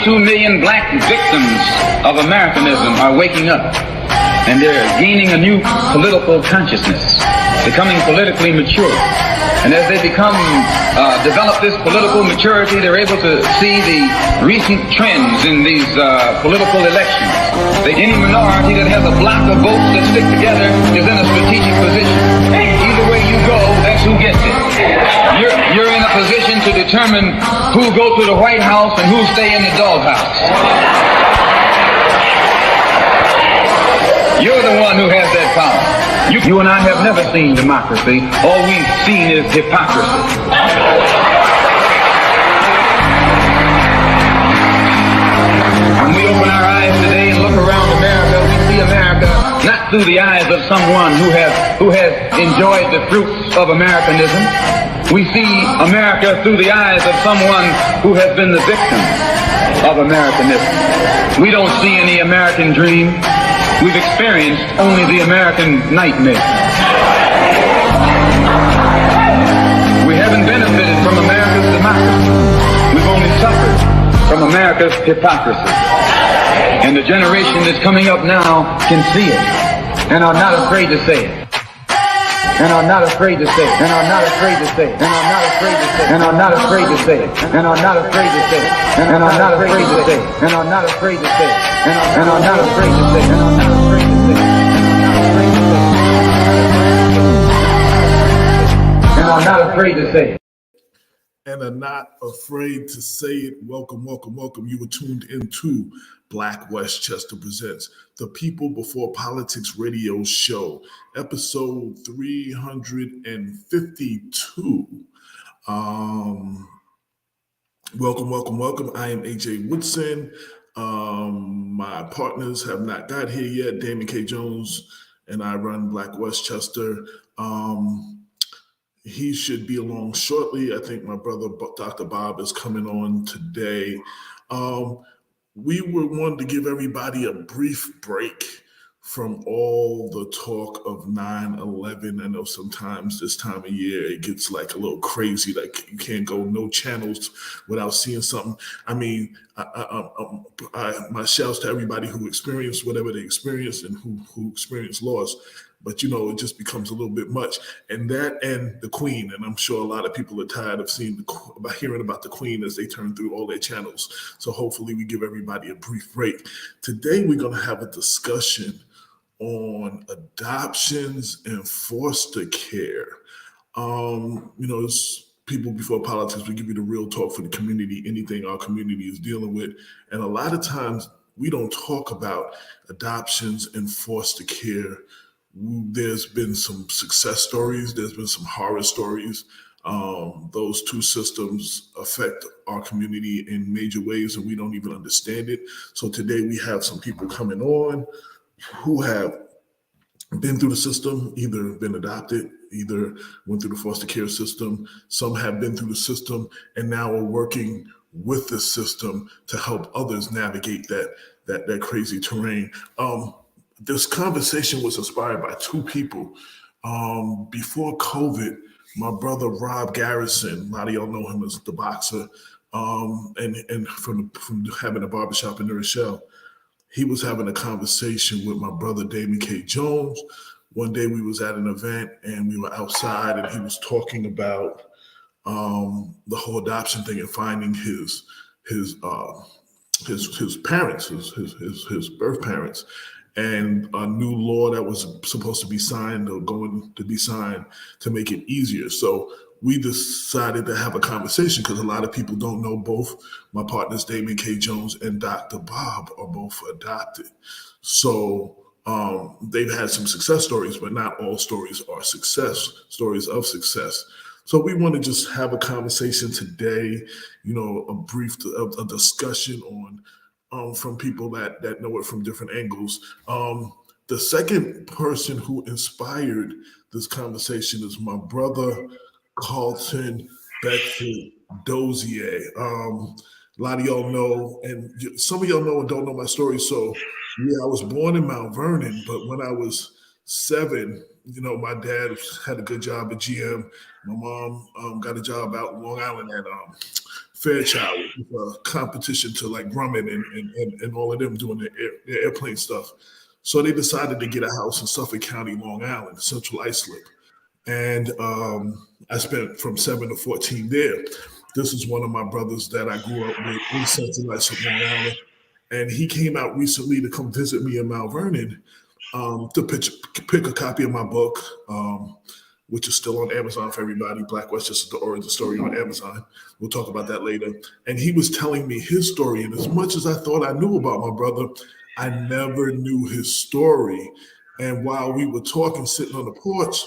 22 million black victims of Americanism are waking up, and they're gaining a new political consciousness, becoming politically mature. And as they develop this political maturity, they're able to see the recent trends in these political elections. Any minority that has a block of votes that stick together is in a strategic position. Either way you go, that's who gets it. You're in a position to determine who go to the White House and who stay in the doghouse. You're the one who has that power. You and I have never seen democracy. All we've seen is hypocrisy. When we open our eyes today and look around America, we see America not through the eyes of someone who has enjoyed the fruits of Americanism. We see America through the eyes of someone who has been the victim of Americanism. We don't see any American dream. We've experienced only the American nightmare. We haven't benefited from America's democracy. We've only suffered from America's hypocrisy. And the generation that's coming up now can see it and are not afraid to say it. And are not afraid to say it. And are not afraid to say it. And are not afraid to say it. And are not afraid to say it. And are not afraid to say it. And are not afraid to say it. And are not afraid to say it. And are not afraid to say it. And are not afraid to say it. And are not afraid to say it. And are not afraid to say it. Welcome, welcome, welcome. You were tuned into Black Westchester Presents the People Before Politics radio show, episode 352. Welcome, welcome, welcome. I am AJ Woodson. My partners have not got here yet. Damon K. Jones and I run Black Westchester. He should be along shortly. I think my brother, Dr. Bob, is coming on today. We wanted to give everybody a brief break from all the talk of 9/11. I know sometimes this time of year it gets like a little crazy, like you can't go no channels without seeing something. I mean, my shouts to everybody who experienced whatever they experienced and who experienced loss. But, you know, it just becomes a little bit much. And that and the Queen, and I'm sure a lot of people are tired of hearing about the Queen as they turn through all their channels. So hopefully we give everybody a brief break. Today, we're going to have a discussion on adoptions and foster care. It's People Before Politics. We give you the real talk for the community, anything our community is dealing with. And a lot of times we don't talk about adoptions and foster care. There's been some success stories. There's been some horror stories. Those two systems affect our community in major ways, and we don't even understand it. So today we have some people coming on who have been through the system, either been adopted, either went through the foster care system. Some have been through the system and now are working with the system to help others navigate that crazy terrain. This conversation was inspired by two people. Before COVID, my brother Rob Garrison, a lot of y'all know him as the boxer, and from having a barbershop in New Rochelle, he was having a conversation with my brother Damon K. Jones. One day we was at an event and we were outside and he was talking about the whole adoption thing and finding his parents, his birth parents, and a new law that was supposed to be signed or going to be signed to make it easier. So we decided to have a conversation because a lot of people don't know both my partners, Damon K. Jones and Dr. Bob, are both adopted. So they've had some success stories, but not all stories are stories of success. So we want to just have a conversation today, a discussion on from people that know it from different angles. The second person who inspired this conversation is my brother, Carlton Bedford Dozier. A lot of y'all know, and some of y'all know and don't know my story. So yeah, I was born in Mount Vernon, but when I was 7, my dad had a good job at GM. My mom got a job out in Long Island at Fairchild, competition to like Grumman and all of them doing their airplane stuff. So they decided to get a house in Suffolk County, Long Island, Central Islip. And I spent from 7 to 14 there. This is one of my brothers that I grew up with in Central Islip, Long Island. And he came out recently to come visit me in Mount Vernon to pick a copy of my book, which is still on Amazon for everybody. Black Westchester, the origin story on Amazon. We'll talk about that later. And he was telling me his story. And as much as I thought I knew about my brother, I never knew his story. And while we were talking, sitting on the porch,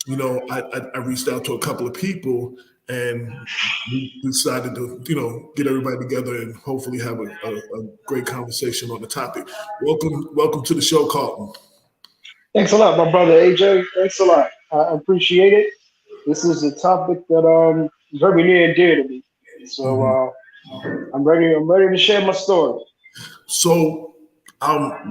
you know, I reached out to a couple of people and we decided to, you know, get everybody together and hopefully have a great conversation on the topic. Welcome to the show, Carlton. Thanks a lot, my brother AJ. Thanks a lot. I appreciate it. This is a topic that is very near and dear to me. So I'm ready to share my story. So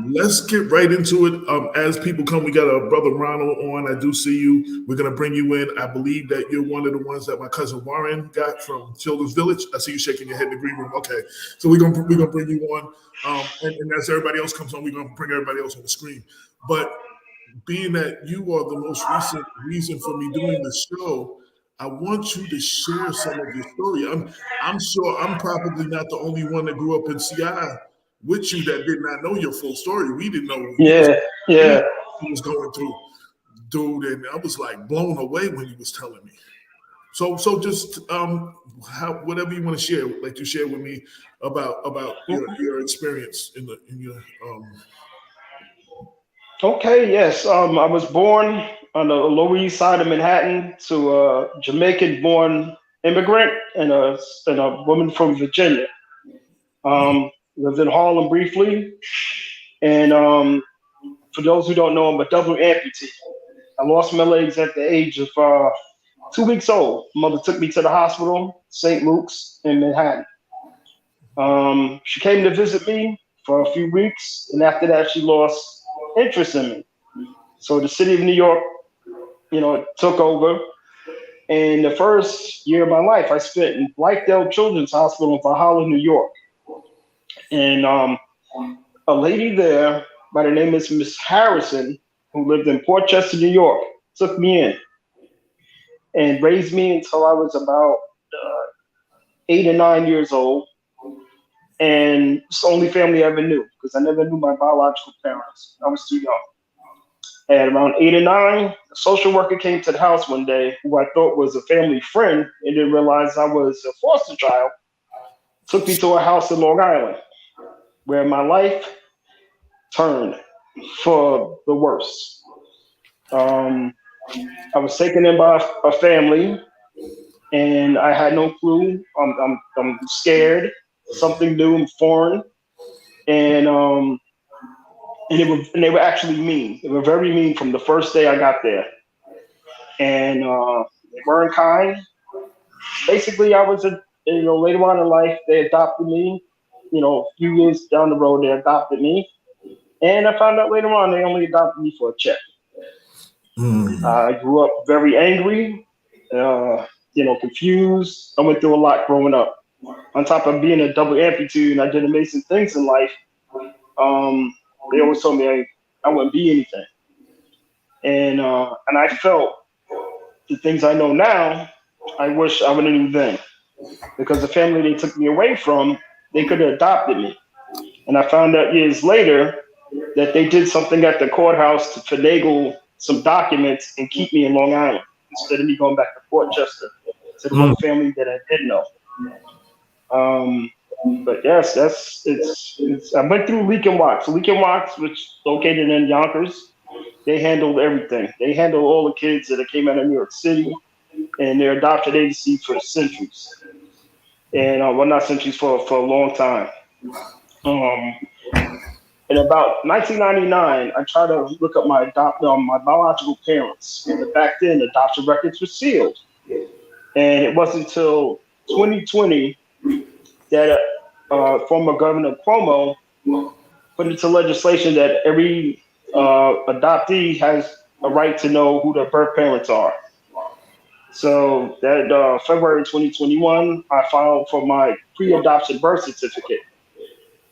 let's get right into it. As people come, we got a brother Ronald on. I do see you. We're gonna bring you in. I believe that you're one of the ones that my cousin Warren got from Children's Village. I see you shaking your head in the green room. Okay, so we're gonna bring you on. And as everybody else comes on, we're gonna bring everybody else on the screen. But being that you are the most recent reason for me doing this show, I want you to share some of your story. I'm sure I'm probably not the only one that grew up in CI with you that did not know your full story. We didn't know what he was going through, dude. And I was like blown away when he was telling me. So just whatever you want to share, like you share with me about your experience in your. Okay, yes. I was born on the Lower East Side of Manhattan to a Jamaican-born immigrant and a woman from Virginia. Lived in Harlem briefly, and for those who don't know, I'm a double amputee. I lost my legs at the age of 2 weeks old. Mother took me to the hospital, St. Luke's in Manhattan. She came to visit me for a few weeks, and after that, she lost interest in me. So the city of New York, took over. And the first year of my life, I spent in Blythedale Children's Hospital in Valhalla, New York. And a lady there by the name of Miss Harrison, who lived in Portchester, New York, took me in and raised me until I was about 8 or 9 years old. And it's the only family I ever knew because I never knew my biological parents. I was too young. At around 8 or 9, a social worker came to the house one day who I thought was a family friend and didn't realize I was a foster child. Took me to a house in Long Island where my life turned for the worse. I was taken in by a family and I had no clue. I'm scared, something new and foreign. And they were actually mean. They were very mean from the first day I got there. And they weren't kind. Basically, I was later on in life, they adopted me. A few years down the road, they adopted me. And I found out later on, they only adopted me for a check. I grew up very angry, confused. I went through a lot growing up. On top of being a double amputee, and I did amazing things in life, they always told me I wouldn't be anything. And I felt the things I know now, I wish I would have knew then. Because the family they took me away from, they could have adopted me. And I found out years later that they did something at the courthouse to finagle some documents and keep me in Long Island instead of me going back to Portchester to the one family that I did know. But yes, I went through Leek & Watts. Leek & Watts, which is located in Yonkers, they handled everything. They handled all the kids that came out of New York City and their adoption agency for centuries. And not centuries, for a long time. In about 1999, I tried to look up my biological parents. And back then, adoption records were sealed. And it wasn't until 2020 that former Governor Cuomo put into legislation that every adoptee has a right to know who their birth parents are. So that February 2021, I filed for my pre-adoption birth certificate.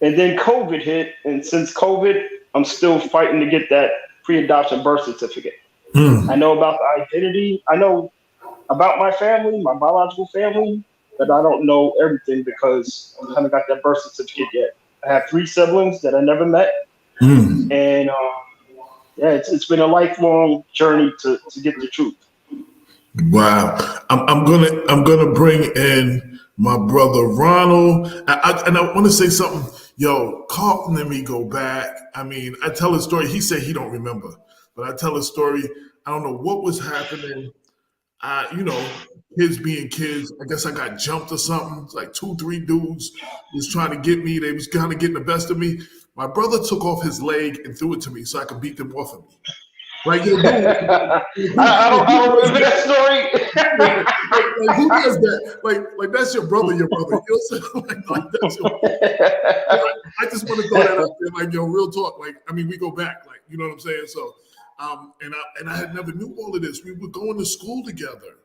And then COVID hit, and since COVID, I'm still fighting to get that pre-adoption birth certificate. I know about the identity. I know about my family, my biological family, but I don't know everything because I haven't got that birth certificate yet. I have 3 siblings that I never met, and yeah, it's been a lifelong journey to get the truth. Wow, I'm gonna bring in my brother Ronald, and I want to say something. Yo, Carlton and me go back. I mean, I tell a story. He said he don't remember, but I tell a story. I don't know what was happening. You know, kids being kids. I guess I got jumped or something. It's like 2-3 dudes was trying to get me. They was kind of getting the best of me. My brother took off his leg and threw it to me so I could beat them off of me. Like, yo, dude, I don't remember that story. like, who does that? Like that's your brother, You know what I'm saying? Like that's your I just want to throw that out there, like, yo, real talk. Like, I mean, we go back, like, you know what I'm saying? So, and I had never knew all of this. We were going to school together.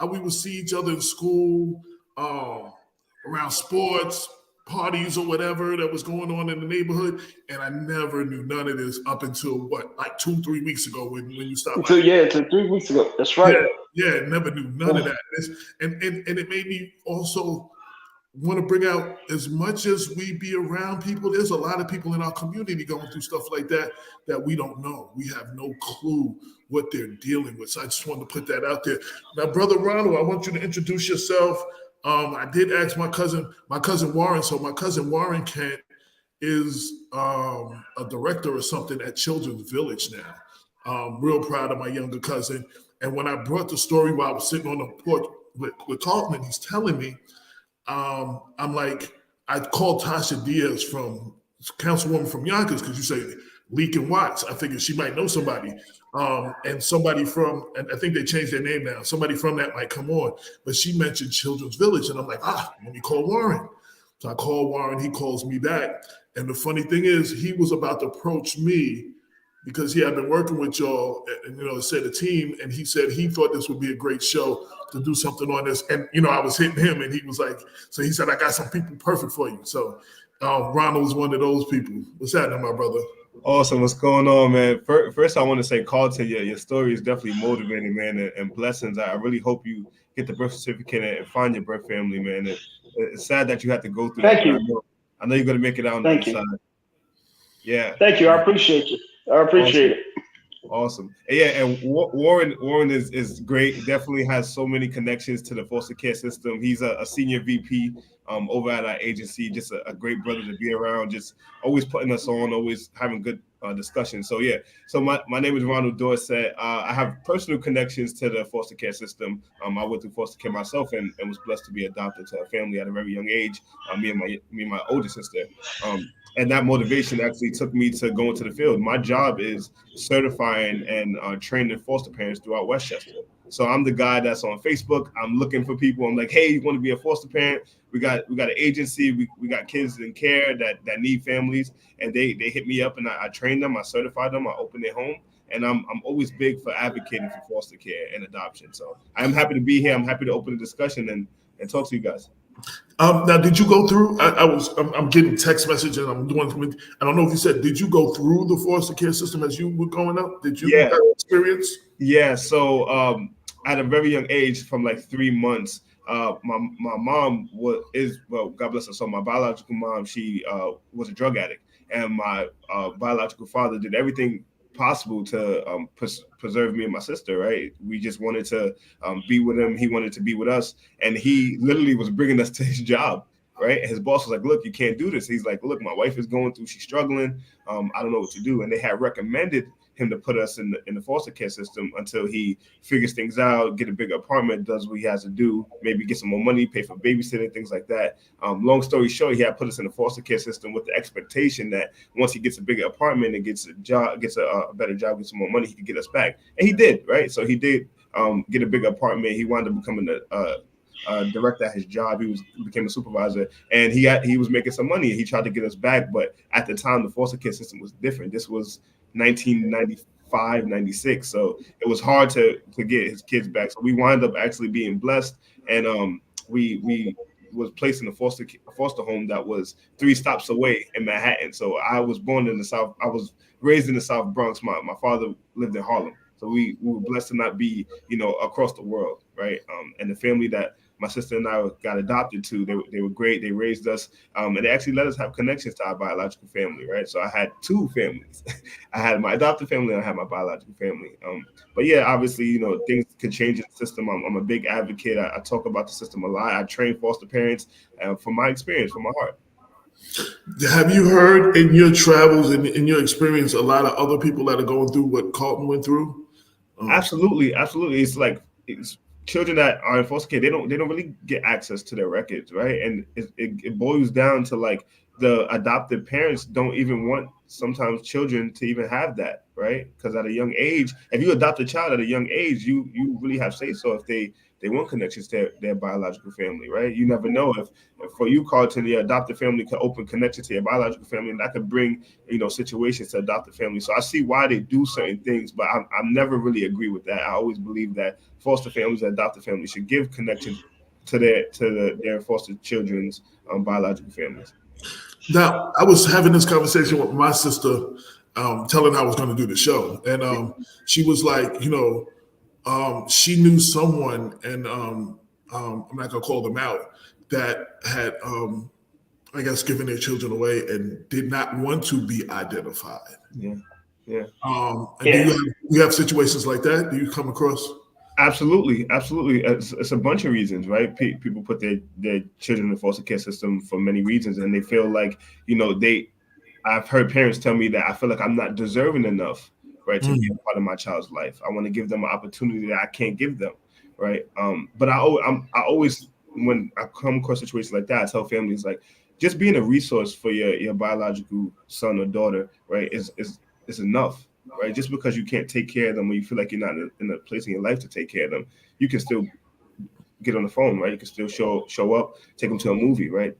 We would see each other in school, around sports, parties or whatever that was going on in the neighborhood, and I never knew none of this up until like 2-3 weeks ago when you stopped. Until 3 weeks ago. That's right. Yeah, never knew none of that. And it made me also want to bring out, as much as we be around people, there's a lot of people in our community going through stuff like that we don't know. We have no clue what they're dealing with. So I just wanted to put that out there. Now, Brother Ronald, I want you to introduce yourself. I did ask my cousin Warren. So my cousin Warren Kent is a director or something at Children's Village now. Real proud of my younger cousin. And when I brought the story while I was sitting on the porch with Carlton, he's telling me, I'm like, I called Tasha Diaz, from Councilwoman from Yonkers, because you say Leak and Watts. I figured she might know somebody. And somebody from, and I think they changed their name now, somebody from that might come on. But she mentioned Children's Village, and I'm like, let me call Warren. So I call Warren, he calls me back. And the funny thing is, he was about to approach me because he had been working with y'all, and said a team, and he said he thought this would be a great show to do something on this. And I was hitting him, and he was like, so he said, I got some people perfect for you. So Ronald's one of those people. What's happening, my brother? Awesome. What's going on, man? First, I want to say, Carlton, your story is definitely motivating, man, and blessings. I really hope you get the birth certificate and find your birth family, man. It's sad that you had to go through that. Thank you. I know you're going to make it out on the other side. Yeah. Thank you. I appreciate you. I appreciate it. Awesome. Yeah, and Warren is great. Definitely has so many connections to the foster care system. He's a senior VP over at our agency. Just a great brother to be around. Just always putting us on. Always having good discussions. So yeah. So my name is Ronald Dorsett. I have personal connections to the foster care system. I went through foster care myself and was blessed to be adopted to a family at a very young age. Me and my older sister. And that motivation actually took me to go into the field. My job is certifying and training foster parents throughout Westchester. So I'm the guy that's on Facebook. I'm looking for people. I'm like, hey, you want to be a foster parent? We got an agency. We got kids in care that need families, and they hit me up, and I train them. I certify them. I open their home, and I'm always big for advocating for foster care and adoption. So I'm happy to be here. I'm happy to open the discussion and talk to you guys. Now, did you go through? I'm getting text messages. I'm doing. I don't know if you said, did you go through the foster care system as you were growing up? Did you have experience? Yeah. So at a very young age, from like 3 months, my mom God bless her soul. My biological mom, she was a drug addict, and my biological father did everything possible to preserve me and my sister. Right, we just wanted to be with him. He wanted to be with us, and he literally was bringing us to his job. Right, his boss was like, "Look, you can't do this." He's like, "Look, my wife is going through. She's struggling. I don't know what to do." And they had recommended him to put us in the foster care system until he figures things out, get a bigger apartment, does what he has to do, maybe get some more money, pay for babysitting, things like that. Long story short, he had put us in the foster care system with the expectation that once he gets a bigger apartment and gets a job, gets a better job, gets some more money, he could get us back. And he did, right? So he did get a bigger apartment. He wound up becoming a director at his job. He became a supervisor, and he was making some money. He tried to get us back, but at the time, the foster care system was different. This was 1994 95, 96. So it was hard to get his kids back. So we wind up actually being blessed, and we was placed in a foster home that was 3 stops away in Manhattan. So I was born in the South. I was raised in the South Bronx. My father lived in Harlem. So we were blessed to not be, across the world, right? And the family that my sister and I got adopted to, they were great. They raised us, and they actually let us have connections to our biological family, right? So I had 2 families. I had my adopted family and I had my biological family. But yeah, obviously, things can change in the system. I'm a big advocate. I talk about the system a lot. I train foster parents from my experience, from my heart. Have you heard in your travels and in your experience a lot of other people that are going through what Carlton went through? Absolutely. It's like children that are in foster care. They don't really get access to their records, right? And it boils down to like the adopted parents don't even want sometimes children to even have that, right? Because at a young age, if you adopt a child at a young age, you really have say so if they want connections to their biological family, right? You never know if for you, Carlton, the adopted family could open connection to your biological family, and that could bring, situations to adopted family. So I see why they do certain things, but I never really agree with that. I always believe that foster families and adopted families should give connection to their foster children's biological families. Now, I was having this conversation with my sister, telling her I was going to do the show, and she was like, she knew someone, and I'm not going to call them out, that had, I guess, given their children away and did not want to be identified. Yeah. Do you have situations like that? Do you come across? Absolutely. It's a bunch of reasons, right? People put their children in the foster care system for many reasons, and they feel like, I've heard parents tell me that I feel like I'm not deserving enough, right, to be a part of my child's life. I want to give them an opportunity that I can't give them, right? But I always, when I come across situations like that, I tell families like, just being a resource for your biological son or daughter, right, is enough. Right, just because you can't take care of them when you feel like you're not in a place in your life to take care of them, you can still get on the phone, right? You can still show up, take them to a movie, right?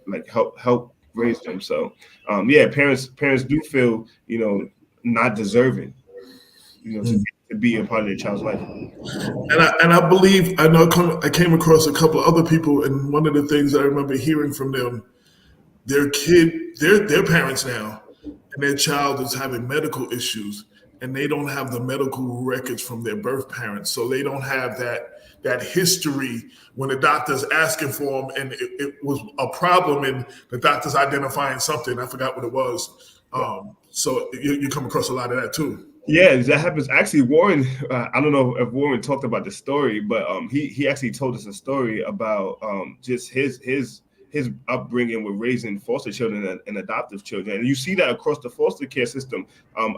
Like help raise them. So, parents do feel not deserving, to be a part of their child's life. And I believe I came across a couple of other people, and one of the things that I remember hearing from them, their parents now. And their child is having medical issues, and they don't have the medical records from their birth parents, so they don't have that history when the doctor's asking for them, and it was a problem, and the doctor's identifying something. I forgot what it was. So you come across a lot of that too. Yeah, that happens. Actually, Warren, I don't know if Warren talked about the story, but he actually told us a story about just his upbringing with raising foster children and adoptive children. And you see that across the foster care system.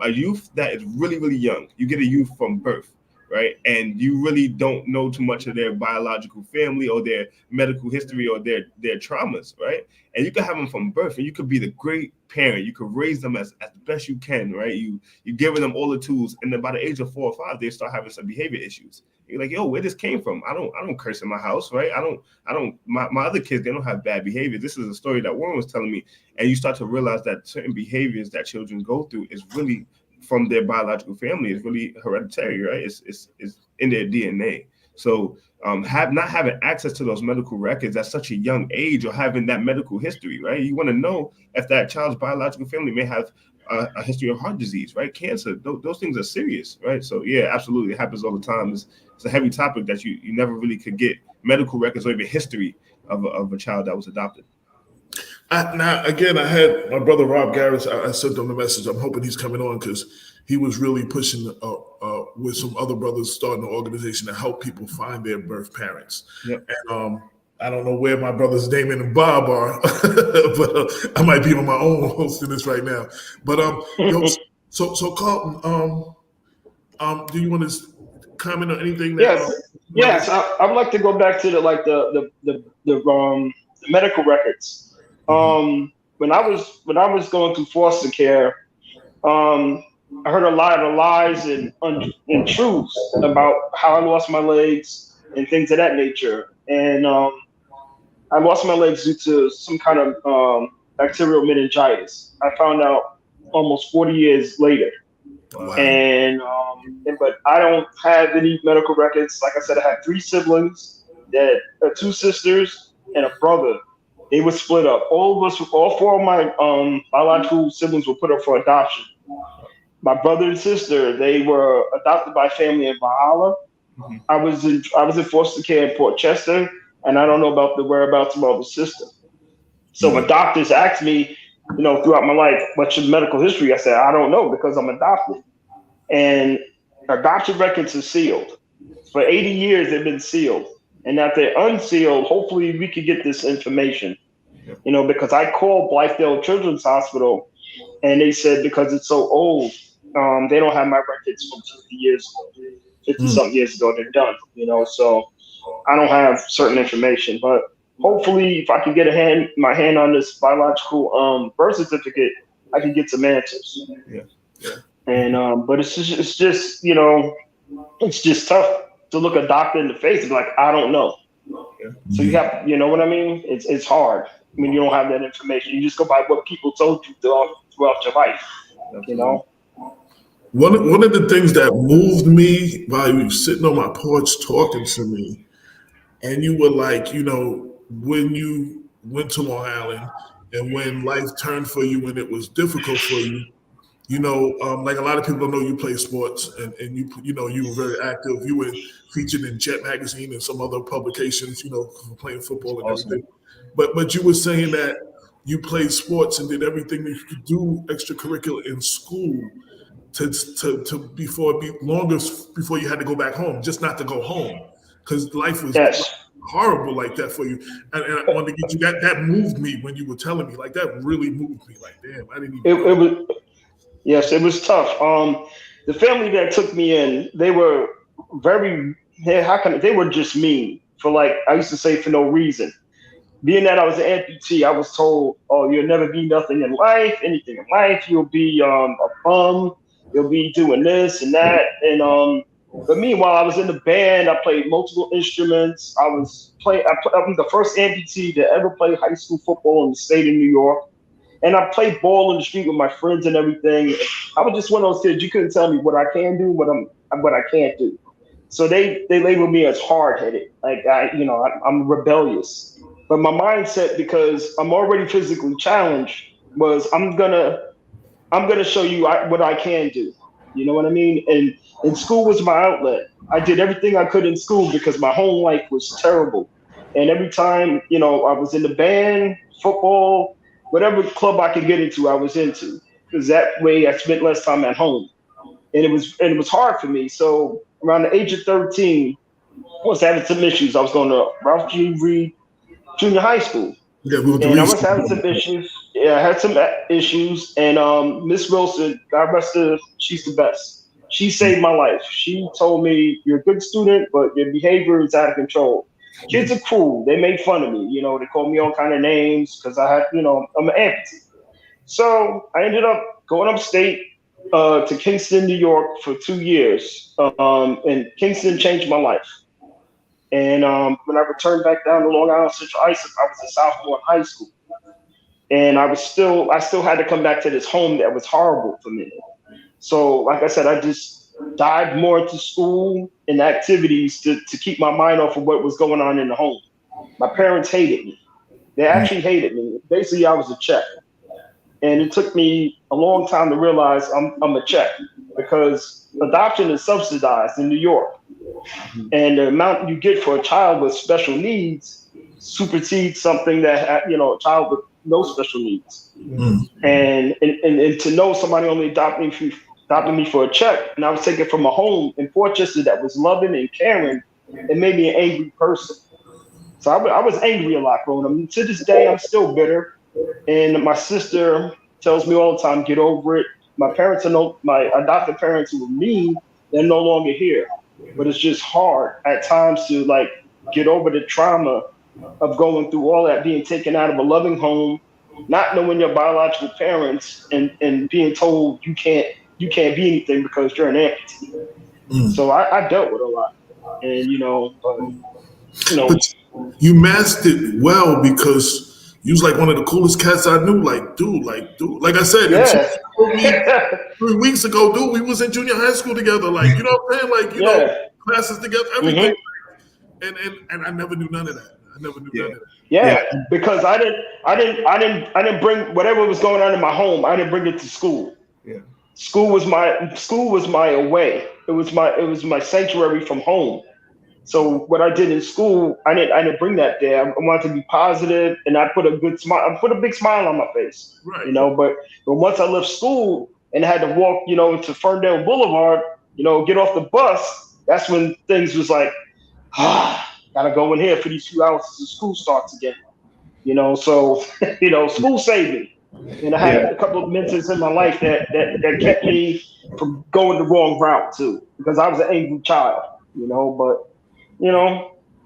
A youth that is really, really young, you get a youth from birth, right? And you really don't know too much of their biological family or their medical history or their traumas, right? And you can have them from birth, and you could be the great parent. You could raise them as the best you can, right? You're giving them all the tools, and then by the age of 4 or 5, they start having some behavior issues. You're like, yo, where this came from? I don't curse in my house, right? My other kids, they don't have bad behavior. This is a story that Warren was telling me. And you start to realize that certain behaviors that children go through is really from their biological family. It's really hereditary, right? It's in their DNA. So not having access to those medical records at such a young age, or having that medical history, right? You want to know if that child's biological family may have a history of heart disease, right? Cancer, those things are serious, right? So yeah, absolutely, it happens all the time. It's a heavy topic that you never really could get medical records or even history of a child that was adopted. Now, again, I had my brother Rob Garris. I sent him a message. I'm hoping he's coming on because he was really pushing with some other brothers starting an organization to help people find their birth parents. Yep. And I don't know where my brothers Damon and Bob are, but I might be on my own hosting this right now. But so Carlton, do you want to comment on anything? Yes. I would like to go back to the medical records. When I was going through foster care, I heard a lot of lies and truths about how I lost my legs and things of that nature. And I lost my legs due to some kind of bacterial meningitis. I found out almost 40 years later. Wow. But I don't have any medical records. Like I said, I had 3 siblings, that 2 sisters and a brother. They were split up. All 4 of my biological siblings were put up for adoption. My brother and sister, they were adopted by family in Valhalla. Mm-hmm. I was in foster care in Port Chester, and I don't know about the whereabouts of my other sister. So my doctors asked me, throughout my life, what's your medical history? I said, I don't know because I'm adopted. And adoption records are sealed. For 80 years, they've been sealed. And now if they're unsealed, hopefully we could get this information. Because I called Blythedale Children's Hospital, and they said because it's so old, they don't have my records from 50 years ago. 50-something years ago, they're done. So I don't have certain information. But hopefully, if I can get my hand on this biological birth certificate, I can get some answers. Yeah. And but it's just it's just tough to look a doctor in the face and be like, I don't know. Yeah. So you have, what I mean? It's hard when you don't have that information. You just go by what people told you throughout your life. One of the things that moved me while you were sitting on my porch talking to me, and you were like, when you went to Long Island and when life turned for you and it was difficult for you, like a lot of people don't know you play sports and you were very active. You were featured in Jet Magazine and some other publications, for playing football and everything. But you were saying that you played sports and did everything that you could do extracurricular in school before you had to go back home, just not to go home because life was horrible like that for you. And I wanted to get you that moved me when you were telling me, like that really moved me. Like, damn, I didn't even. Yes, it was tough. The family that took me in, they were they were just mean I used to say for no reason. Being that I was an amputee, I was told, oh, you'll never be anything in life. You'll be a bum. You'll be doing this and that. And but meanwhile, I was in the band. I played multiple instruments. I'm the first amputee to ever play high school football in the state of New York. And I played ball in the street with my friends and everything. I was just one of those kids. You couldn't tell me what I can do, what I can't do. So they labeled me as hard-headed. Like I'm rebellious. But my mindset, because I'm already physically challenged, was I'm gonna show you what I can do. You know what I mean? And school was my outlet. I did everything I could in school because my home life was terrible. And every time I was in the band, football, whatever club I could get into, I was into, because that way I spent less time at home, and it was hard for me. So around the age of 13, I was having some issues. I was going to Ralph G. Reed Junior High School, and I was having some issues. Yeah, I had some issues, and Miss Wilson, God rest her, she's the best. She saved my life. She told me, "You're a good student, but your behavior is out of control." Kids are cool. They made fun of me. They called me all kind of names because I had, I'm an amputee. So I ended up going upstate to Kingston, New York for 2 years. And Kingston changed my life. And when I returned back down to Long Island Central Islip, I was a sophomore in high school. And I still had to come back to this home that was horrible for me. So like I said, I just dived more into school and activities to keep my mind off of what was going on in the home. My parents hated me. They actually hated me. Basically, I was a check. And it took me a long time to realize I'm a check, because adoption is subsidized in New York. And the amount you get for a child with special needs supersedes something that, a child with no special needs. And to know somebody only adopted me for a check, and I was taken from a home in Port Chester that was loving and caring, it made me an angry person. So I was angry a lot growing up. To this day, I'm still bitter. And my sister tells me all the time, get over it. My adopted parents who were mean, they're no longer here. But it's just hard at times to get over the trauma of going through all that, being taken out of a loving home, not knowing your biological parents, and being told you can't be anything because you're an amputee. So I dealt with a lot, and But you masked it well, because You was like one of the coolest cats I knew. Like, dude. Like I said, and she Yeah. told me 3 weeks ago, dude, we was in junior high school together. Like, you know what I'm saying? Like, you know, classes together, everything. And I never knew none of that. I never knew none of that. Yeah, because I didn't bring whatever was going on in my home. I didn't bring it to school. Yeah. School was my away. It was my sanctuary from home. So what I did in school, I didn't bring that there. I wanted to be positive, and I put a good smile. I put a big smile on my face. Right. You know, but once I left school and had to walk, you know, to Ferndale Boulevard, you know, get off the bus, that's when things was like, gotta go in here for these few hours until school starts again. You know, so you know, school saved me. And I had a couple of mentors in my life that kept me from going the wrong route too, because I was an angry child, you know.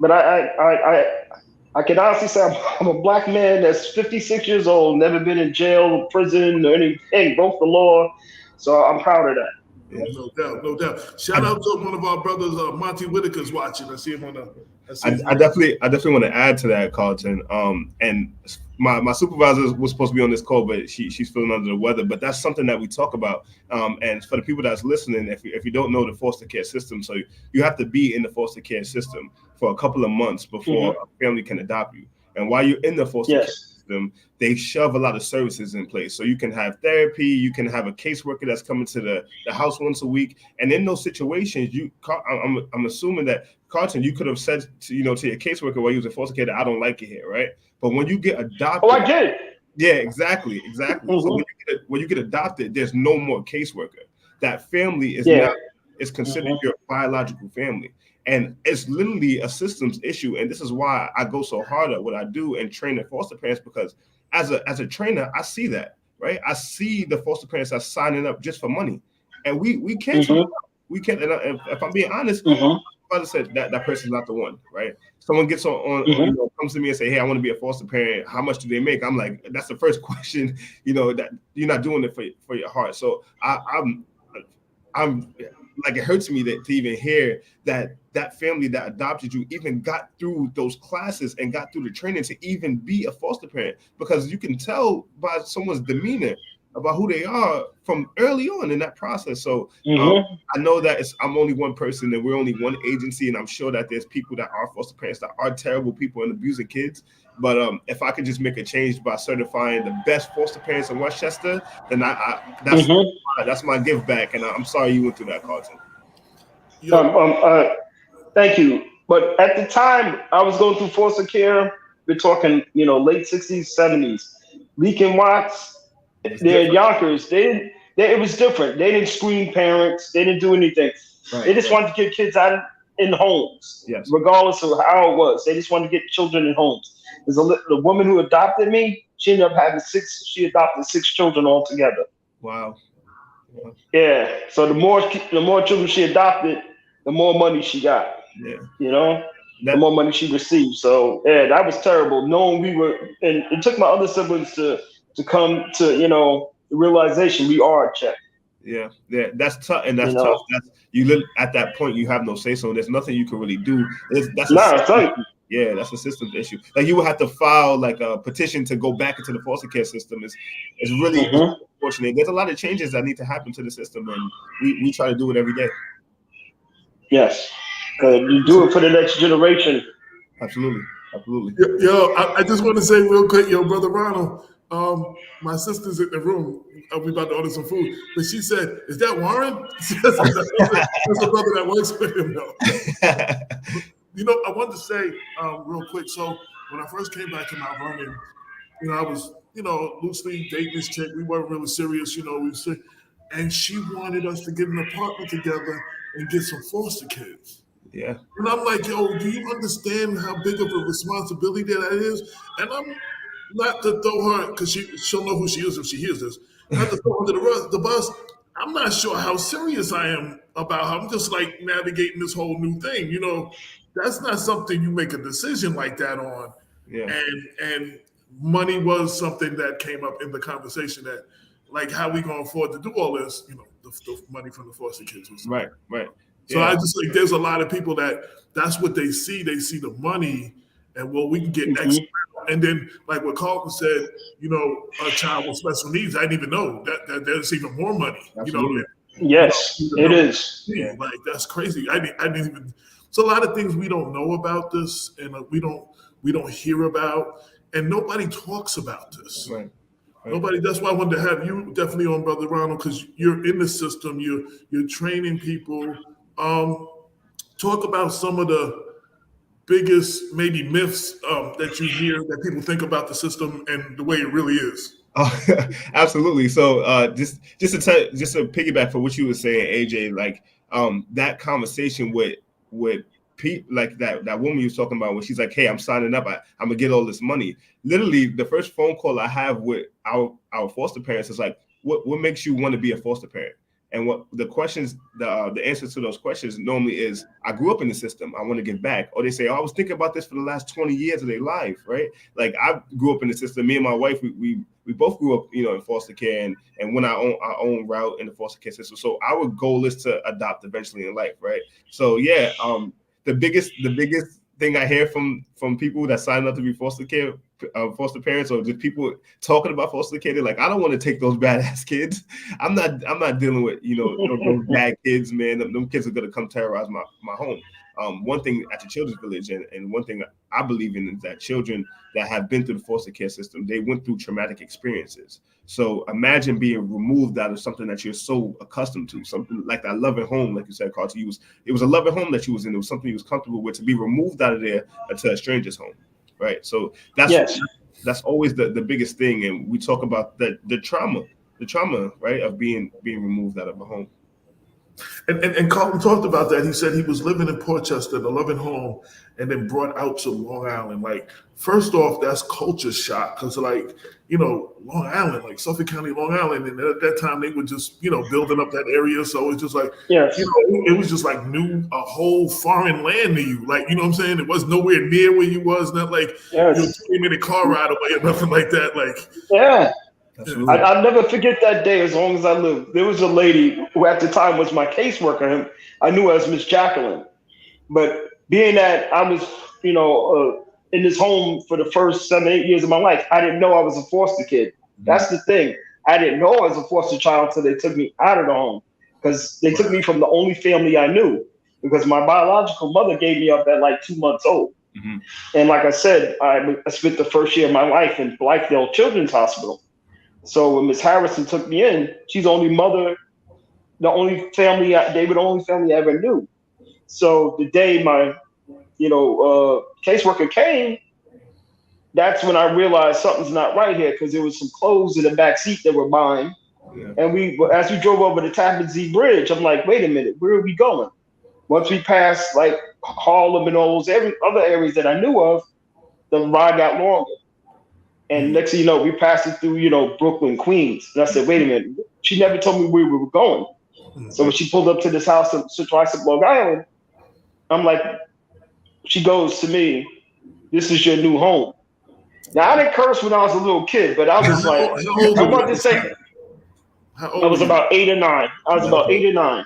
But I can honestly say I'm a black man that's 56 years old, never been in jail or prison or anything, broke the law. So I'm proud of that. Yeah, no doubt. Shout out to one of our brothers, Monty Whitaker's watching. I see him on the. I definitely want to add to that, Carlton. And my supervisor was supposed to be on this call, but she's feeling under the weather. But that's something that we talk about. And for the people that's listening, if you don't know the foster care system, so you have to be in the foster care system for a couple of months before a family can adopt you. And while you're in the foster care system, they shove a lot of services in place. So you can have therapy, you can have a caseworker that's coming to the house once a week. And in those situations, I'm assuming that, Carlton, you could have said to your caseworker while you was in foster care that I don't like it here, right? But when you get adopted, I did. Yeah, exactly. So when you get adopted, there's no more caseworker. That family is now is considered your biological family. And it's literally a systems issue. And this is why I go so hard at what I do and train the foster parents, because as a trainer, I see that, right? I see the foster parents that's signing up just for money. And we can't, we can't, and if I'm being honest, father said that person's not the one, right? Someone gets on comes to me and say, hey, I want to be a foster parent. How much do they make? I'm like, that's the first question, that you're not doing it for your heart. So I'm like, it hurts me to even hear that family that adopted you even got through those classes and got through the training to even be a foster parent, because you can tell by someone's demeanor about who they are from early on in that process. So I know that I'm only one person and we're only one agency, and I'm sure that there's people that are foster parents that are terrible people and abusing kids. But if I could just make a change by certifying the best foster parents in Westchester, then that's my give back. And I'm sorry you went through that, Carlton. Thank you. But at the time I was going through foster care, we're talking, late 60s, 70s. Leak and Watts, they're Yonkers. It was different. They didn't screen parents. They didn't do anything. Right, they just wanted to get kids out in homes, regardless of how it was. They just wanted to get children in homes. There's the woman who adopted me. She ended up having she adopted 6 children altogether. Wow. Yeah. So the more children she adopted, the more money she got. Yeah. The more money she received. So that was terrible. Knowing and it took my other siblings to come to the realization we are a check. Yeah, that's tough, and that's tough. You live at that point, you have no say so. There's nothing you can really do. That's a systems issue. Like, you would have to file like a petition to go back into the foster care system. It's really unfortunate. There's a lot of changes that need to happen to the system, and we try to do it every day. Yes, you do it for the next generation. Absolutely. Yo, I just want to say real quick, brother Ronald. My sister's in the room. We about to order some food, but she said, "Is that Warren?" That's a brother that works with him, though. I wanted to say real quick. So when I first came back to Mount Vernon, I was loosely dating this chick. We weren't really serious, and she wanted us to get an apartment together and get some foster kids. Yeah. And I'm like, yo, do you understand how big of a responsibility that is? And I'm not to throw her, because she'll know who she is if she hears this, not to throw her under the bus. I'm not sure how serious I am about her. I'm just like navigating this whole new thing. That's not something you make a decision like that on. Yeah. And money was something that came up in the conversation, that like, how we going to afford to do all this, the money from the foster kids. Right. So I just think there's a lot of people that's what they see. They see the money, and we can get X And then, like what Carlton said, you know, a child with special needs, I didn't even know that there's even more money. Absolutely. You know, Yes, it is. yeah, like that's crazy. I didn't even. It's a lot of things we don't know about this, and we don't hear about, and nobody talks about this. Right. Nobody. That's why I wanted to have you definitely on, Brother Ronald, because you're in the system. You're training people. Talk about some of the biggest maybe myths that you hear that people think about the system and the way it really is. Oh, absolutely. So just to piggyback for what you were saying, AJ, like that conversation with like that woman you was talking about when she's like, hey, I'm signing up, I'm gonna get all this money. Literally, the first phone call I have with our foster parents is like, what makes you want to be a foster parent? And what the questions, the answers to those questions normally is, I grew up in the system, I want to give back. Or they say, oh, I was thinking about this for the last 20 years of their life, right? Like I grew up in the system. Me and my wife, we both grew up, you know, in foster care and went our own route in the foster care system. So our goal is to adopt eventually in life, right? So yeah, the biggest thing I hear from people that sign up to be foster parents, or just people talking about foster care, they're like, I don't want to take those badass kids. I'm not dealing with, you know, those bad kids, man. Them kids are gonna come terrorize my home. One thing at the Children's Village, and one thing I believe in, is that children that have been through the foster care system, they went through traumatic experiences. So imagine being removed out of something that you're so accustomed to, something like that loving home, like you said, Carl, it was a loving home that you was in. It was something you was comfortable with. To be removed out of there to a stranger's home, right? So that's always the biggest thing. And we talk about the trauma, right, of being removed out of a home. And Carlton talked about that. He said he was living in Portchester, in a loving home, and then brought out to Long Island. Like, first off, that's culture shock, because, like, you know, Long Island, like Suffolk County, Long Island, and at that time they were just, you know, building up that area. So it's just like, yes, you know, it was just like a whole foreign land to you. Like, you know what I'm saying? It was nowhere near where you was, not like yes, you know, 20-minute car ride away or nothing like that. Like, yeah. Absolutely. I'll never forget that day as long as I live. There was a lady who at the time was my caseworker. I knew her as Miss Jacqueline. But being that I was, you know, in this home for the first 7-8 years of my life, I didn't know I was a foster kid. That's the thing. I didn't know I was a foster child until they took me out of the home, because they took me from the only family I knew, because my biological mother gave me up at like 2 months old. Mm-hmm. And like I said, I spent the first year of my life in Blythedale Children's Hospital. So when Miss Harrison took me in, she's the only mother, they were the only family I ever knew. So the day my, you know, caseworker came, that's when I realized something's not right here, because there was some clothes in the back seat that were mine. Yeah. And as we drove over the Tappan Zee Bridge, I'm like, wait a minute, where are we going? Once we passed like Harlem and all those other areas that I knew of, the ride got longer. And next thing you know, we passed it through, you know, Brooklyn, Queens. And I said, wait a minute. She never told me where we were going. So when she pulled up to this house in Central Islip, Long Island, I'm like, she goes to me, this is your new home. Now, I didn't curse when I was a little kid, but I was like, I wanted to say, I was about 8 or 9. I was about 8 or 9.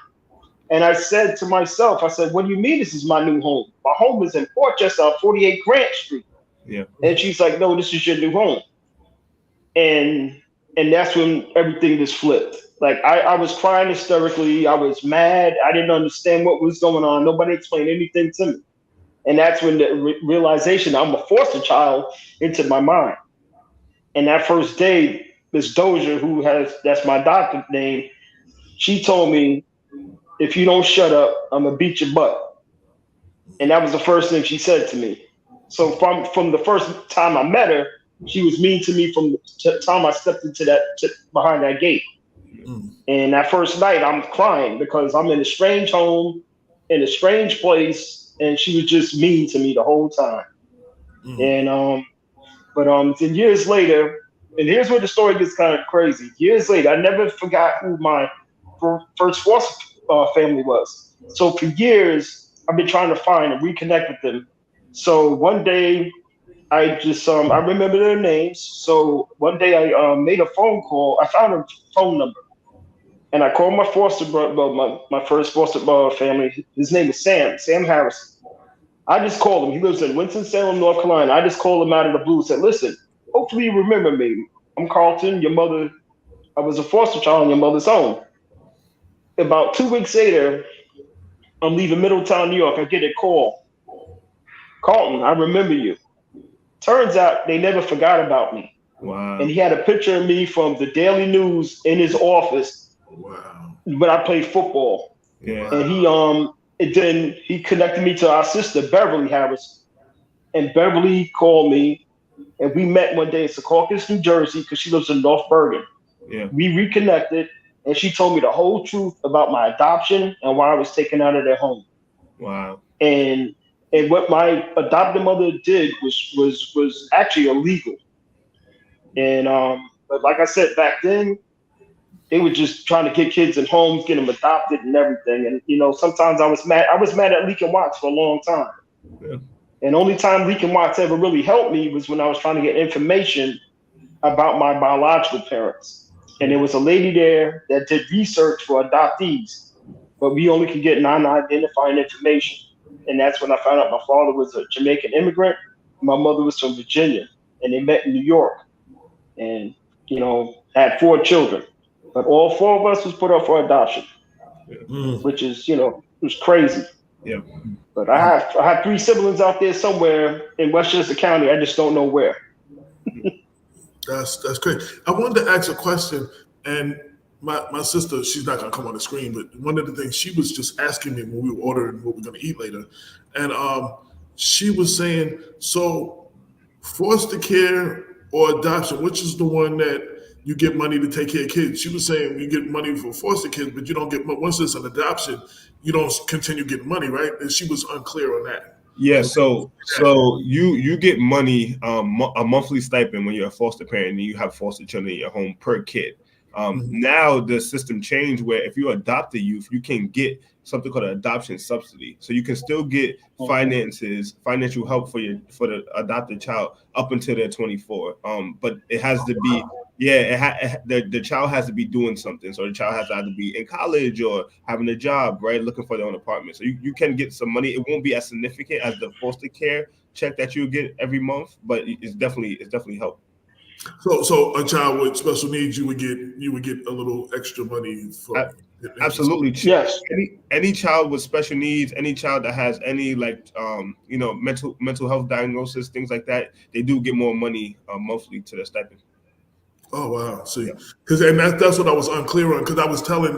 And I said to myself, I said, what do you mean this is my new home? My home is in Portchester on 48 Grant Street. Yeah. And she's like, no, this is your new home. And that's when everything just flipped. Like I was crying hysterically. I was mad. I didn't understand what was going on. Nobody explained anything to me. And that's when the realization I'm a foster child entered my mind. And that first day, Miss Dozier, that's my doctor name, she told me, if you don't shut up, I'm gonna beat your butt. And that was the first thing she said to me. So from the first time I met her, she was mean to me from the time I stepped into behind that gate. Mm. And that first night, I'm crying because I'm in a strange home, in a strange place, and she was just mean to me the whole time. Mm. And then years later, and here's where the story gets kind of crazy. Years later, I never forgot who my first foster family was. So for years, I've been trying to find and reconnect with them. So one day, I just I remember their names. So one day I made a phone call. I found a phone number, and I called my foster brother, my first foster family. His name is Sam Harrison. I just called him. He lives in Winston-Salem, North Carolina. I just called him out of the blue and said, listen, hopefully you remember me. I'm Carlton, your mother. I was a foster child in your mother's home. About 2 weeks later, I'm leaving Middletown, New York. I get a call. Carlton, I remember you. Turns out they never forgot about me. Wow. And he had a picture of me from the Daily News in his office. Wow. When I played football. Yeah. And then he connected me to our sister, Beverly Harris. And Beverly called me, and we met one day in Secaucus, New Jersey, because she lives in North Bergen. Yeah. We reconnected, and she told me the whole truth about my adoption and why I was taken out of their home. Wow. And what my adopted mother did was actually illegal. And but like I said, back then, they were just trying to get kids in homes, get them adopted and everything. And, you know, sometimes I was mad. I was mad at Leak and Watts for a long time. Yeah. And only time Leak and Watts ever really helped me was when I was trying to get information about my biological parents. And there was a lady there that did research for adoptees, but we only could get non-identifying information. And that's when I found out my father was a Jamaican immigrant. My mother was from Virginia, and they met in New York. And, you know, had 4 children. But all 4 of us was put up for adoption, which is, you know, it was crazy. Yeah. But I have 3 siblings out there somewhere in Westchester County. I just don't know where. That's great. I wanted to ask a question, and my sister, she's not gonna come on the screen, but one of the things she was just asking me when we were ordering what we're gonna eat later, and she was saying, so foster care or adoption, which is the one that you get money to take care of kids? She was saying you get money for foster kids, but you don't get, once it's an adoption, you don't continue getting money, right? And she was unclear on that. Yeah, so you get money, a monthly stipend when you're a foster parent and you have foster children in your home per kid. Now the system changed where if you adopt a youth, you can get something called an adoption subsidy. So you can still get financial help for the adopted child up until they're 24. But it has to be, the child has to be doing something. So the child has to either be in college or having a job, right? Looking for their own apartment. So you can get some money. It won't be as significant as the foster care check that you get every month, but it's definitely help. So a child with special needs, you would get a little extra money for. Absolutely. Yes. Any child with special needs, any child that has any mental health diagnosis, things like that, they do get more money monthly to their stipend. Oh wow! See, that's what I was unclear on, because I was telling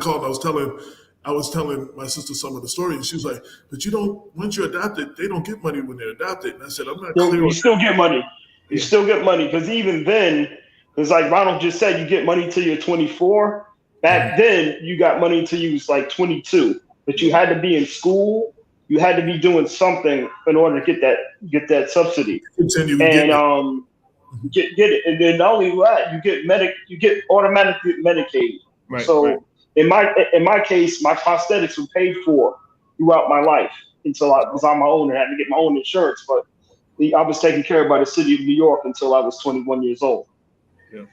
my sister some of the stories, and she was like, "But you don't. Once you're adopted, they don't get money when they're adopted." And I said, "I'm not clear." You still get money. You still get money, because even then, because like Ronald just said, you get money till you're 24. Back then, you got money till you was like 22, but you had to be in school. You had to be doing something in order to get that subsidy. Continue and get it. And then not only that, you get automatically medicated. Right, so right. in my case, my prosthetics were paid for throughout my life until I was on my own and had to get my own insurance. But I was taken care of by the city of New York until I was 21 years old. Yeah.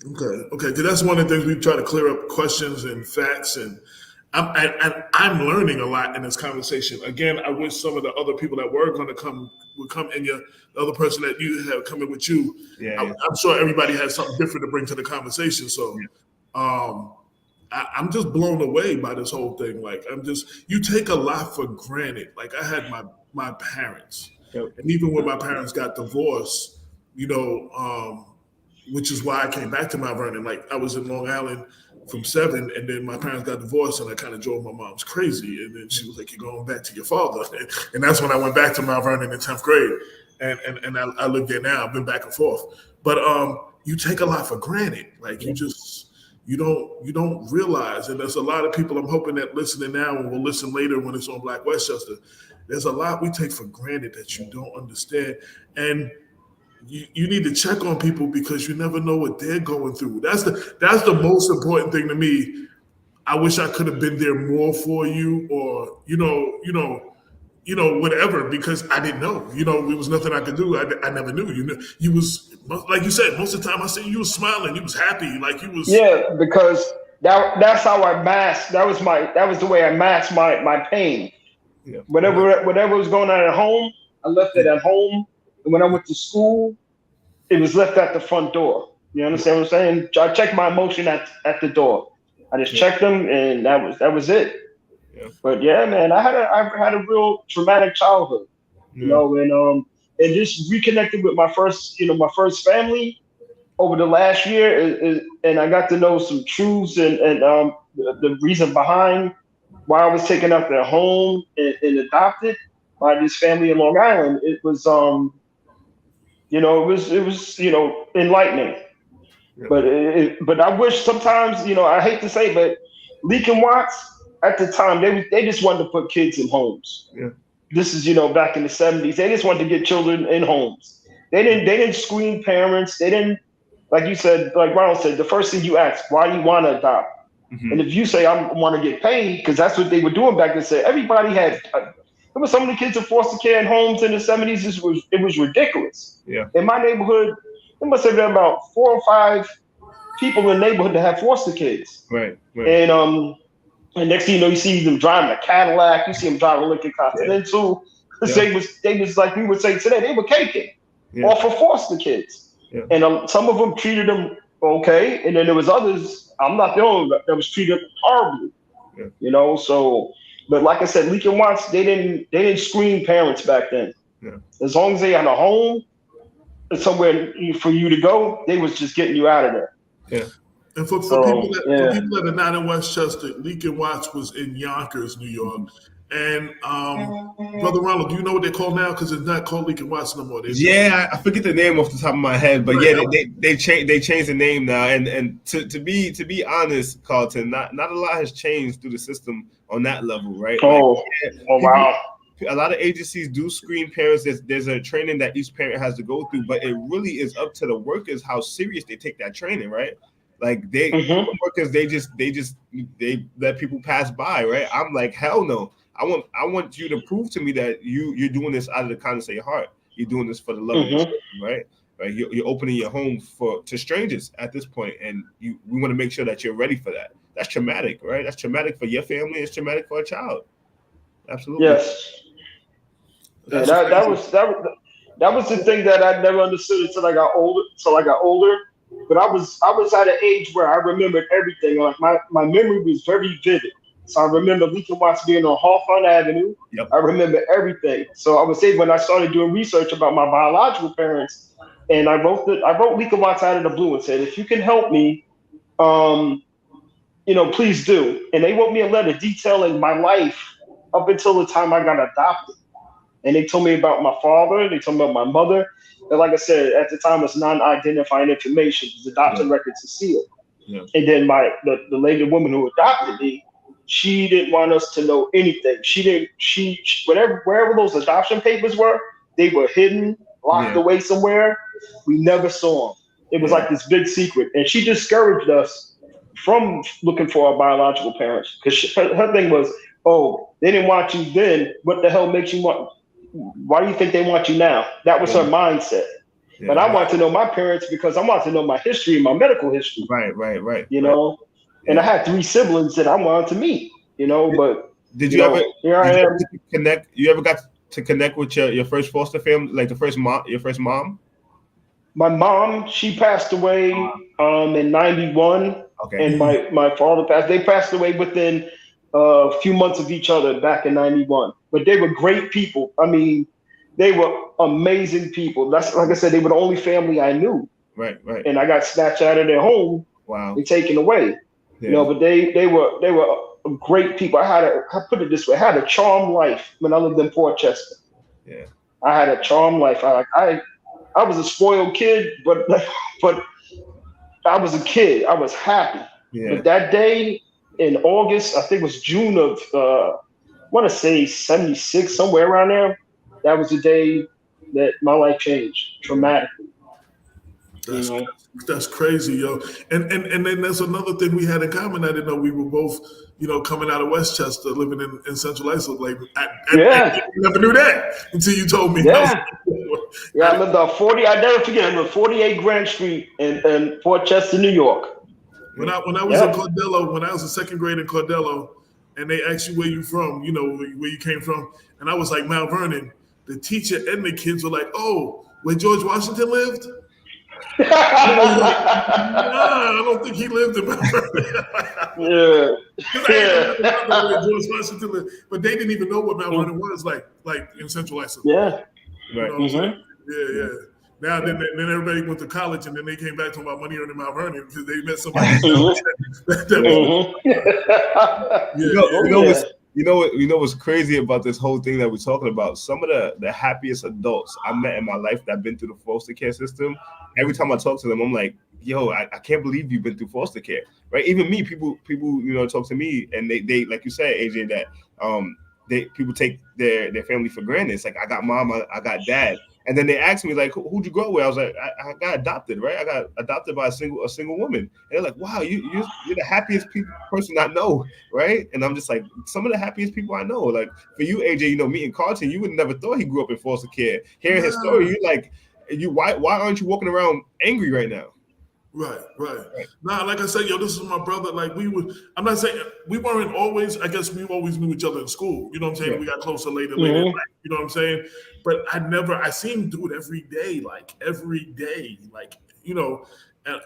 Okay. Because that's one of the things we try to clear up questions and facts, and I'm learning a lot in this conversation. Again, I wish some of the other people that were going to come would come in. The other person that you have coming with you. Yeah. I'm sure everybody has something different to bring to the conversation. So, I'm just blown away by this whole thing. Like, you take a lot for granted. Like, I had my parents, and even when my parents got divorced, which is why I came back to Mount Vernon. Like, I was in Long Island from 7, and then my parents got divorced, and I kind of drove my mom's crazy. And then she was like, "You're going back to your father," and that's when I went back to Mount Vernon in 10th grade, and I live there now. I've been back and forth, but you take a lot for granted. Like, you don't realize, and there's a lot of people I'm hoping that listening now and will listen later when it's on Black Westchester. There's a lot we take for granted that you don't understand, and you need to check on people, because you never know what they're going through. That's the most important thing to me. I wish I could have been there more for you, or whatever, because I didn't know. There was nothing I could do. I never knew. You was, like you said, most of the time I see you was smiling, you was happy, like you was. Yeah, because that's how I masked. That was the way I masked my pain. Yeah. Whatever was going on at home, I left it at home. And when I went to school, it was left at the front door. You understand what I'm saying? I checked my emotion at the door. I just checked them, and that was it. Yeah. But yeah, man, I had a real traumatic childhood, you know, and just reconnected with my first family over the last year, and I got to know some truths and the reason behind why I was taken out their home and adopted by this family in Long Island. It was it was enlightening. Yeah. But I wish sometimes, I hate to say, but Leek and Watts at the time they just wanted to put kids in homes. Yeah. This is back in the 70s. They just wanted to get children in homes. They didn't screen parents. They didn't, like you said, like Ronald said, the first thing you ask, why do you want to adopt? Mm-hmm. And if you say I want to get paid, because that's what they were doing back then. Say everybody had. There were so many kids in foster care and homes in the 70s. It was ridiculous. Yeah. In my neighborhood, there must have been about 4 or 5 people in the neighborhood that have foster kids. Right. And next thing you know, you see them driving a Cadillac. You see them driving a Lincoln Continental. Yeah. They was like we would say today, they were caking off of foster kids. Yeah. And some of them treated them okay, and then there was others. I'm not the only one that was treated horribly. Yeah. So. But like I said, Leek and Watts, they didn't screen parents back then. Yeah. As long as they had a home, somewhere for you to go, they was just getting you out of there. Yeah. And for people that are not in Westchester, Leek and Watts was in Yonkers, New York. And Brother Ronald, do you know what they call now? Because it's not called Leek and Watts no more. I forget the name off the top of my head, but they changed the name now. And to be honest, Carlton, not a lot has changed through the system on that level, right? Wow. A lot of agencies do screen parents. There's a training that each parent has to go through, but it really is up to the workers how serious they take that training, right? Like workers, they let people pass by, right? I'm like, hell no. I want you to prove to me that you're doing this out of the kindness of your heart. You're doing this for the love of your children, right? Right. You're opening your home to strangers at this point, and we want to make sure that you're ready for that. That's traumatic, right? That's traumatic for your family. It's traumatic for a child. Absolutely. Yes. Yeah, that was the thing that I never understood until I got older. But I was at an age where I remembered everything. Like my memory was very vivid. So I remember Leek and Watts being on Hawthorne Avenue. Yep. I remember everything. So I was able, when I started doing research about my biological parents, and I wrote Leek and Watts out of the blue and said, if you can help me, please do. And they wrote me a letter detailing my life up until the time I got adopted. And they told me about my father. They told me about my mother. And like I said, at the time, it was non-identifying information because adoption records are sealed. Yeah. And then the lady woman who adopted me, she didn't want us to know anything. Wherever those adoption papers were, they were hidden, locked away somewhere. We never saw them. It was like this big secret. And she discouraged us from looking for our biological parents because her thing was, they didn't want you then. What the hell makes you want? Why do you think they want you now? That was her mindset. Yeah. But I want to know my parents because I want to know my history, my medical history. Right. You know, and I had 3 siblings that I wanted to meet. But did you ever? Here I am. Connect? You ever got to connect with your first foster family, like your first mom? My mom, she passed away in 91. Okay. And my father passed. They passed away within a few months of each other back in 91. But they were great people. I mean, they were amazing people. That's, like I said, they were the only family I knew. Right. And I got snatched out of their home. Wow. And taken away. Yeah. But they were great people. I put it this way, I had a charmed life when I lived in Port Chester. Yeah. I had a charmed life. I was a spoiled kid, but I was a kid. I was happy. Yeah. But that day in August, I think it was June of I want to say 76, somewhere around there. That was the day that my life changed dramatically. That's crazy, yo. And then there's another thing we had in common. I didn't know we were both, coming out of Westchester, living in Central Islip. Like, I never knew that until you told me. Yeah, I lived on 40. I never forget. I lived 48 Grand Street in Port Chester, New York. When I was in Cordello, when I was in second grade in Cordello, and they ask you where you from, you know, where you came from, and I was like Mount Vernon. The teacher and the kids were like, "Oh, where George Washington lived?" Nah, I don't think he lived in Mount Vernon. Yeah. Where George Washington lived, but they didn't even know what Mount Vernon was like in Central Islip. Yeah. You know what I'm saying? Yeah. Now then everybody went to college, and then they came back talking about money earning Mount Vernon because they met somebody. You know what's crazy about this whole thing that we're talking about? Some of the happiest adults I met in my life that have been through the foster care system. Every time I talk to them, I'm like, "Yo, I can't believe you've been through foster care." Right? Even me, people, you know, talk to me, and they like you said, AJ, that people take their family for granted. It's like, I got mom, I got dad. And then they asked me, like, who'd you grow up with? I was like, I got adopted, right? I got adopted by a single woman. And they're like, wow, you're the happiest person I know, right? And I'm just like, some of the happiest people I know. Like, for you, AJ, you know, meeting Carlton, you would never thought he grew up in foster care. Hearing his story, you're like, why aren't you walking around angry right now? Right. Nah, like I said, yo, this is my brother. Like I'm not saying we weren't always, I guess we always knew each other in school. You know what I'm saying? Yeah. We got closer later in life, you know what I'm saying? But I seen him do it every day. Like, you know.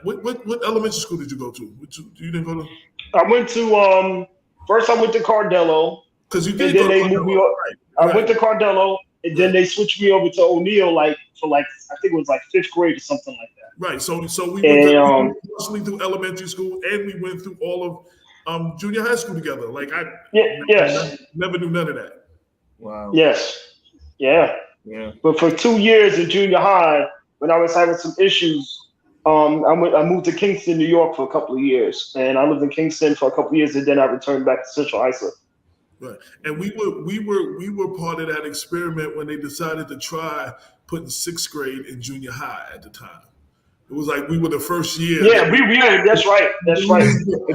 What elementary school did you go to? You didn't go to? I went to, first I went to Cardello. Because you did and then they Cardello. moved me up. Right. I went to Cardello, and then they switched me over to O'Neill, I think it was like 5th grade or something like that. Right. So we went through elementary school, and we went through all of junior high school together. Like never knew none of that. Wow. Yes. Yeah. But for 2 years in junior high, when I was having some issues, I moved to Kingston, New York for a couple of years, and I lived in Kingston for a couple of years, and then I returned back to Central Islip. Right, and we were part of that experiment when they decided to try putting 6th grade in junior high at the time. It was like we were the first year. Yeah, that's right. It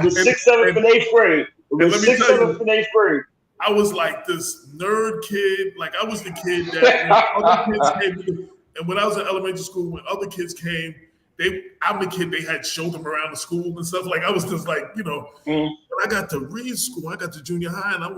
was 6th, 7th, and 8th grade. It was 6th, 7th, and 8th grade. I was like this nerd kid. Like, I was the kid that other kids came. And when I was in elementary school, when other kids came, I'm the kid they had showed them around the school and stuff. Like, I was just like, you know. When I got to Reed School, I got to junior high, and I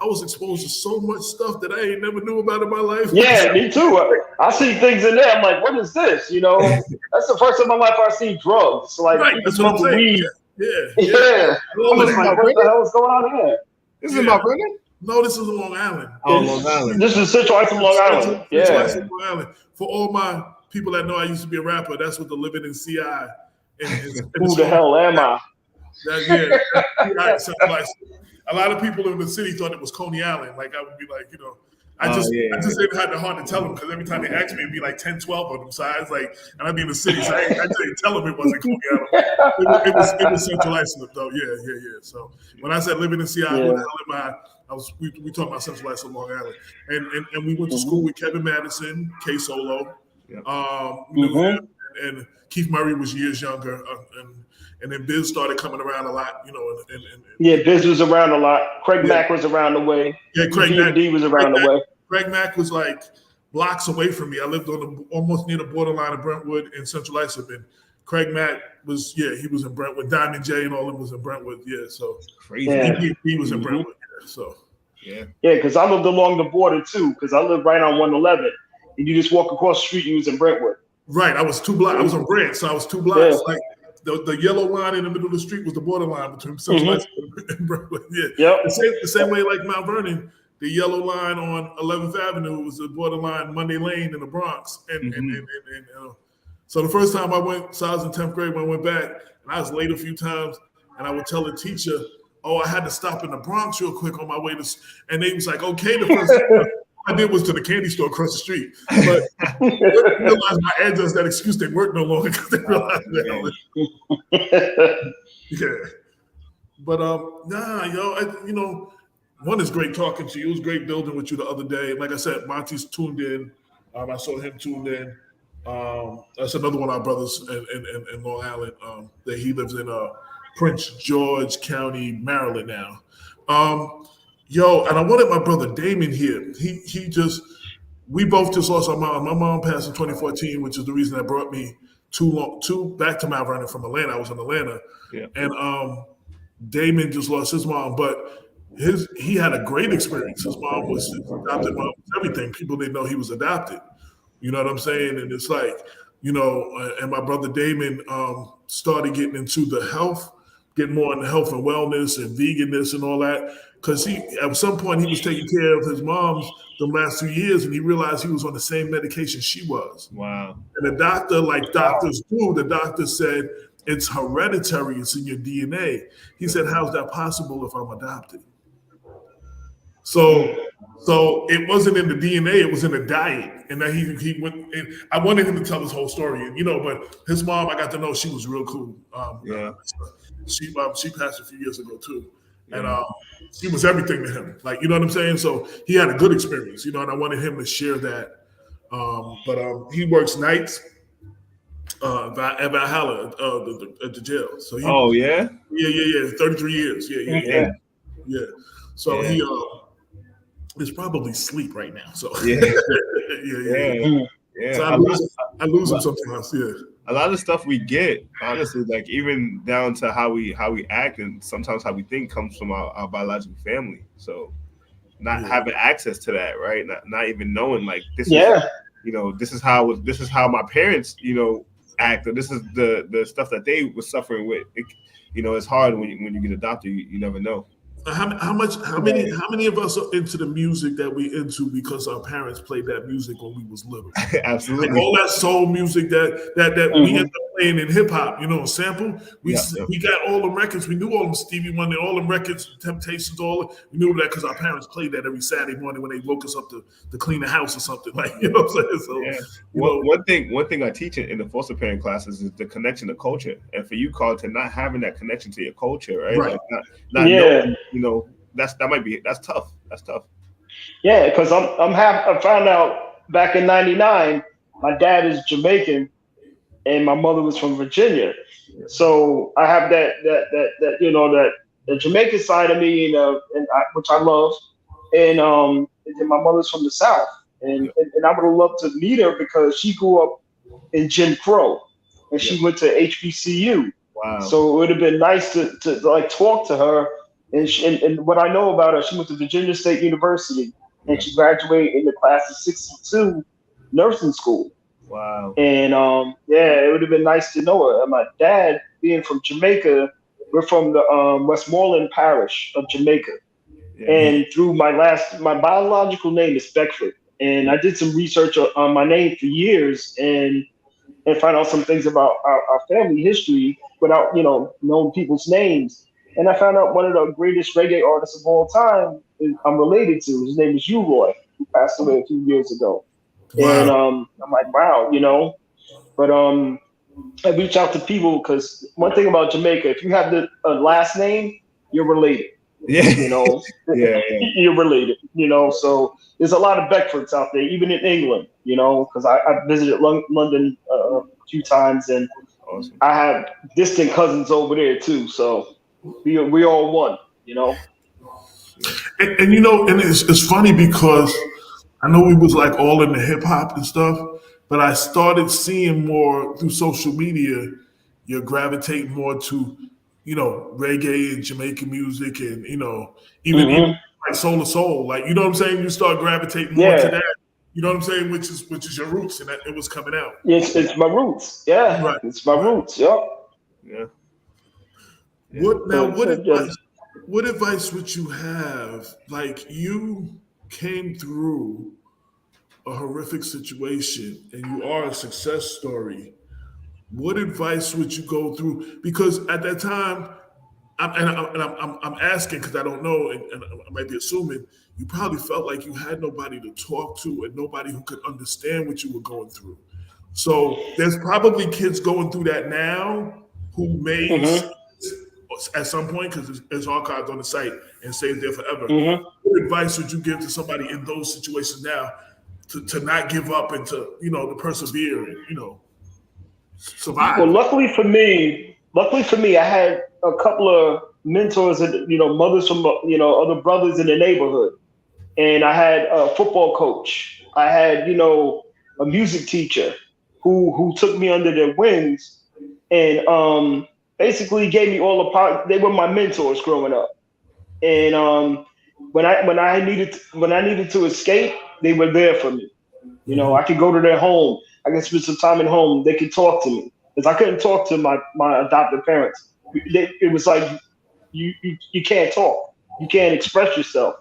was exposed to so much stuff that I ain't never knew about in my life. Yeah, me too. I see things in there. I'm like, what is this? You know, that's the first time in my life I see drugs. Like, that's what I'm saying. Weed. Yeah. I was like, what the hell is going on here? This is in Mount Vernon? No, this is in Long Island. Oh, Long Island. This is Central Islip, Long Island. Long Island. For all my people that know I used to be a rapper, that's what the Living in CI. Who the hell am I? A lot of people in the city thought it was Coney Island. Like, I would be like, you know, I just didn't have the heart to tell them, because every time they asked me, it'd be like 10, 12 of them. So I was like, and I'd be in the city, so I didn't tell them it wasn't Coney Island. It was Central Islip, though. Yeah. So when I said living in CI, who the hell am I? We talking about Central Islip, Long Island, and we went to school with Kevin Madison, K Solo, and Keith Murray was years younger, and then Biz started coming around a lot, you know. Biz was around a lot. Craig Mack was around the way. Yeah, Craig Mack was around the way. Craig Mack was like blocks away from me. I lived almost near the borderline of Brentwood and Central Islip, and Craig Mack was he was in Brentwood. Diamond J and all of them was in Brentwood. Yeah, so crazy. He was in Brentwood. Yeah, so because I lived along the border too. Because I lived right on 111, and you just walk across the street, you was in Brentwood. Right, I was 2 blocks. I was on Brent, so I was 2 blocks. Like the yellow line in the middle of the street was the borderline between Central Islip and Brentwood. Yeah, the same way like Mount Vernon, the yellow line on 11th Avenue was the borderline Monday Lane in the Bronx. And so the first time I went, so I was in 10th grade when I went back, and I was late a few times, and I would tell the teacher, I had to stop in the Bronx real quick on my way to, and they was like, okay, the first thing I did was to the candy store across the street. But they realized my address, that excuse didn't work no longer, because they realized that. Yeah. But one is great talking to you. It was great building with you the other day. Like I said, Monty's tuned in. I saw him tuned in. That's another one of our brothers in Long Island. That he lives in Prince George County, Maryland now. And I wanted my brother Damon here. We both just lost our mom. My mom passed in 2014, which is the reason that brought me back to Mount Vernon from Atlanta. I was in Atlanta. Yeah. And Damon just lost his mom. But he had a great experience. His mom was his adopted mom, was everything. People didn't know he was adopted. You know what I'm saying? And it's like, and my brother Damon started getting into the health, getting more into health and wellness and veganism and all that. Because at some point he was taking care of his mom's the last 2 years, and he realized he was on the same medication she was. Wow. And the doctor, like doctors do, the doctor said it's hereditary, it's in your DNA. He said, how's that possible if I'm adopted? So it wasn't in the DNA, it was in the diet. And then he went, and I wanted him to tell his whole story, but his mom, I got to know, she was real cool. She passed a few years ago too. And she was everything to him. Like, you know what I'm saying? So he had a good experience, and I wanted him to share that. But he works nights at Valhalla at the jail. So yeah? Yeah. 33 years. Yeah. So he is probably asleep right now. So yeah. So I lose him sometimes. Yeah. A lot of stuff we get, honestly, like even down to how we act and sometimes how we think comes from our biological family. So not having access to that, right? Not even knowing like this is how my parents, act, or this is the stuff that they were suffering with. It's hard when you get adopted. You never know. How many of us are into the music that we into because our parents played that music when we was little? Absolutely. Like all that soul music that we ended up playing in hip hop, sample. We got all the records. We knew all them Stevie Wonder, all them records, Temptations, we knew that because our parents played that every Saturday morning when they woke us up to clean the house or something. Like, what I'm saying? So one thing I teach in the foster parent classes is the connection to culture. And for you, Carl, to not having that connection to your culture, right? Right. Like not knowing, that's tough. That's tough. Yeah, because I found out back in '99, my dad is Jamaican, and my mother was from Virginia. So I have that the Jamaican side of me, which I love, and then my mother's from the South, and I would have loved to meet her because she grew up in Jim Crow, and she went to HBCU. Wow. So it would have been nice to like talk to her. And what I know about her, she went to Virginia State University, and she graduated in the class of '62 nursing school. Wow. And it would have been nice to know her. And my dad, being from Jamaica, we're from the Westmoreland Parish of Jamaica. Yeah. And through my biological name is Beckford. And I did some research on my name for years and find out some things about our family history without, knowing people's names. And I found out one of the greatest reggae artists of all time I'm related to. His name is U-Roy, who passed away a few years ago. Wow. And I'm like, wow, But I reach out to people because one thing about Jamaica, if you have the last name, you're related. Yeah. You're related. So there's a lot of Beckfords out there, even in England. Because I visited London a few times, and awesome. I have distant cousins over there too. So we all one. And and it's funny because I know we was like all in the hip hop and stuff, but I started seeing more through social media. You gravitate more to, reggae and Jamaican music, and even like Soul to Soul, like what I'm saying. You start gravitating more to that. You know what I'm saying, which is your roots, and that it was coming out. It's my roots. Yeah, right. It's my roots. Yep. Yeah. What advice would you have? Like, you came through a horrific situation and you are a success story. What advice would you go through? Because at that time, I'm asking because I don't know, and I might be assuming, you probably felt like you had nobody to talk to and nobody who could understand what you were going through. So there's probably kids going through that now who may at some point, because it's archived on the site and stays there forever. What advice would you give to somebody in those situations now to not give up and to, to persevere and, survive? Well, luckily for me, I had a couple of mentors and, mothers from, other brothers in the neighborhood. And I had a football coach. I had, a music teacher who took me under their wings and basically gave me all the power. They were my mentors growing up. And when I needed to escape, they were there for me. You know, I could go to their home. I could spend some time at home. They could talk to me because I couldn't talk to my adopted parents. It was like you can't talk, you can't express yourself.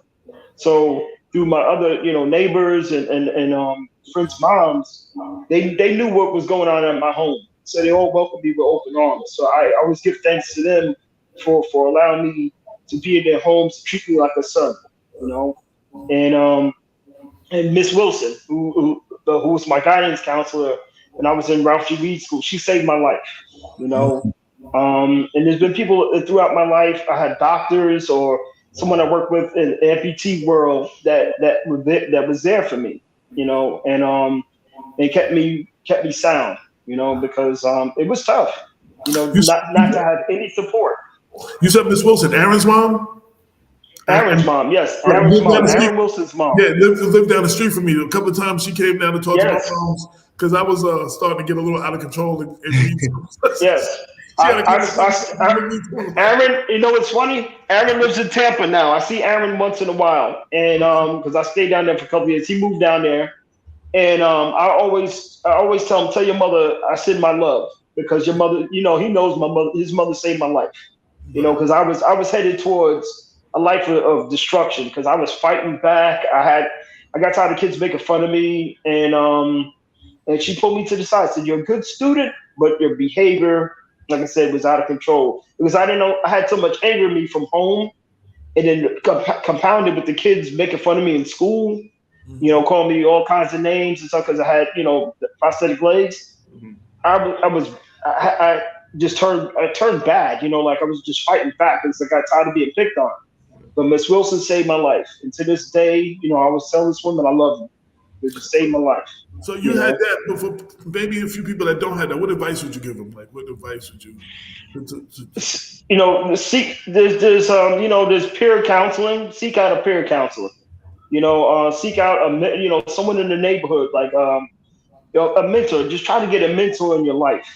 So through my other neighbors and friends' moms, they knew what was going on at my home, so they all welcomed me with open arms. So I always give thanks to them for allowing me to be in their homes, to treat me like a son, you know. And Miss Wilson, who was my guidance counselor when I was in Ralph G. Reed School, she saved my life, you know. And there's been people throughout my life. I had doctors or someone I worked with in the amputee world that was there for me, you know, and they kept me sound, you know, because it was tough, you know, not to have any support. You said Miss Wilson, Aaron's mom? Aaron's mom, yes. Aaron's mom, Aaron Wilson's mom. Yeah, lived down the street from me. A couple of times she came down to talk to my moms because I was starting to get a little out of control. Yes. Aaron, you know what's funny? Aaron lives in Tampa now. I see Aaron once in a while, and because I stayed down there for a couple of years, he moved down there, and I always tell him, tell your mother I send my love, because your mother, you know, he knows my mother. His mother saved my life, you know, because I was headed towards a life of destruction, because I was fighting back. I got tired of kids making fun of me, and she pulled me to the side, said, "You're a good student, but your behavior, like I said, was out of control." Because I didn't know, I had so much anger in me from home, and then compounded with the kids making fun of me in school, you know, calling me all kinds of names and stuff because I had, you know, prosthetic legs. I just turned bad, you know, like I was just fighting back because I got tired of being picked on. But Miss Wilson saved my life, and to this day, you know, I always tell this woman I love you. It just saved my life. So you had that, but for maybe a few people that don't have that, what advice would you give them? Like, what advice would you? You know, there's peer counseling. Seek out a peer counselor. You know, seek out someone in the neighborhood, like a mentor. Just try to get a mentor in your life.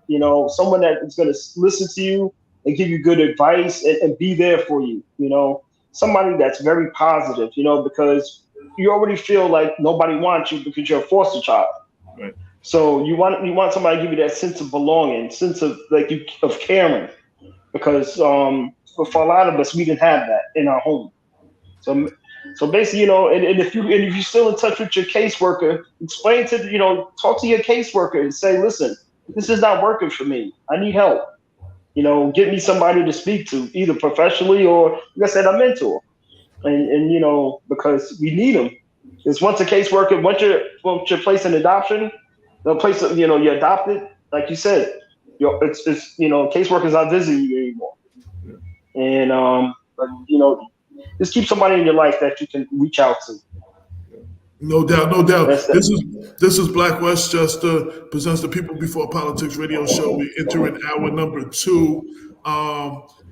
You know, someone that is going to listen to you and give you good advice and be there for you. You know, somebody that's very positive. You know, because you already feel like nobody wants you because you're a foster child. Right. So you want somebody to give you that sense of belonging, sense of of caring, because for a lot of us we didn't have that in our home. So basically, you know, and if you're still in touch with your caseworker, explain talk to your caseworker and say, listen, this is not working for me. I need help. You know, get me somebody to speak to, either professionally or, like I said, a mentor. And you know, because we need them. Because once you're placed in adoption, the place you're adopted, like you said, it's caseworkers not visiting you anymore. And but you know, just keep somebody in your life that you can reach out to. No doubt. This is Black Westchester presents the People Before Politics radio show. We enter in hour number 2.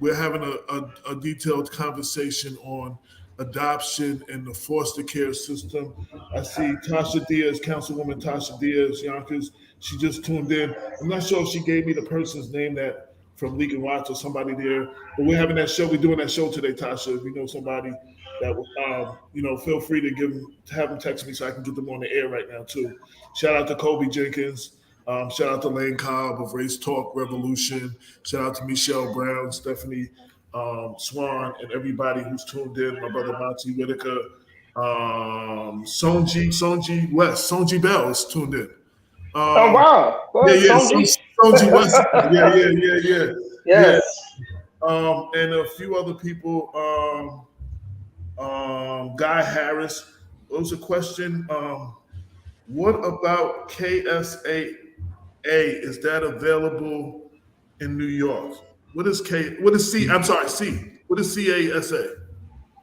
We're having a detailed conversation on adoption and the foster care system. I see Tasha Diaz, Councilwoman Tasha Diaz Yonkers. She just tuned in. I'm not sure if she gave me the person's name that from League and Watts or somebody there, but we're having that show. We're doing that show today, Tasha. If you know somebody that will, feel free to have them text me so I can get them on the air right now too. Shout out to Kobe Jenkins. Shout out to Lane Cobb of Race Talk Revolution. Shout out to Michelle Brown, Stephanie Swan, and everybody who's tuned in. My brother Monty Whitaker, Sonji West, Sonji Bell is tuned in. Oh wow! Sonji West. Yeah. Yes. And a few other people. Guy Harris. There was a question. What about KSAA? Is that available in New York? What is C? What is CASA?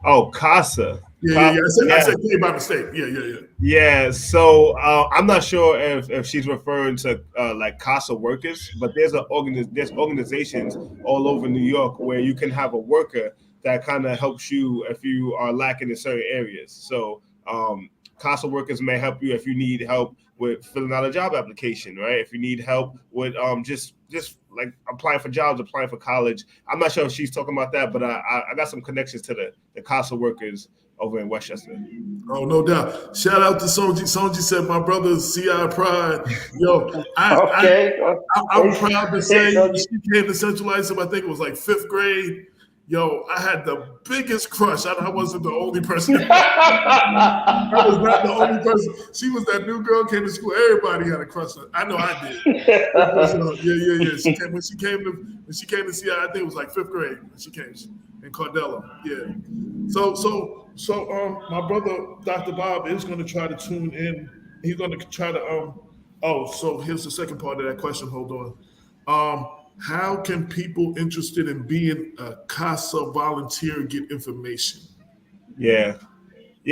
Oh, CASA. Yeah. I said K by mistake. Yeah. Yeah. So I'm not sure if she's referring to like CASA workers, but there's organizations all over New York where you can have a worker that kind of helps you if you are lacking in certain areas. So CASA workers may help you if you need help with filling out a job application, right? If you need help with just like applying for jobs, applying for college. I'm not sure if she's talking about that, but I got some connections to the CASA workers over in Westchester. Oh, no doubt. Shout out to Sonji. Sonji said, my brother, CI Pride. Yo, I'm proud to say she came to Central Islip, I think it was like 5th grade. Yo, I had the biggest crush. I wasn't the only person. I was not the only person. She was that new girl, came to school. Everybody had a crush. I know I did. Yeah. When she came to CI, I think it was like 5th grade when she came in Cardella. Yeah. So my brother, Dr. Bob, is going to try to tune in. He's going to try to so here's the second part of that question. Hold on. How can people interested in being a CASA volunteer get information? Yeah.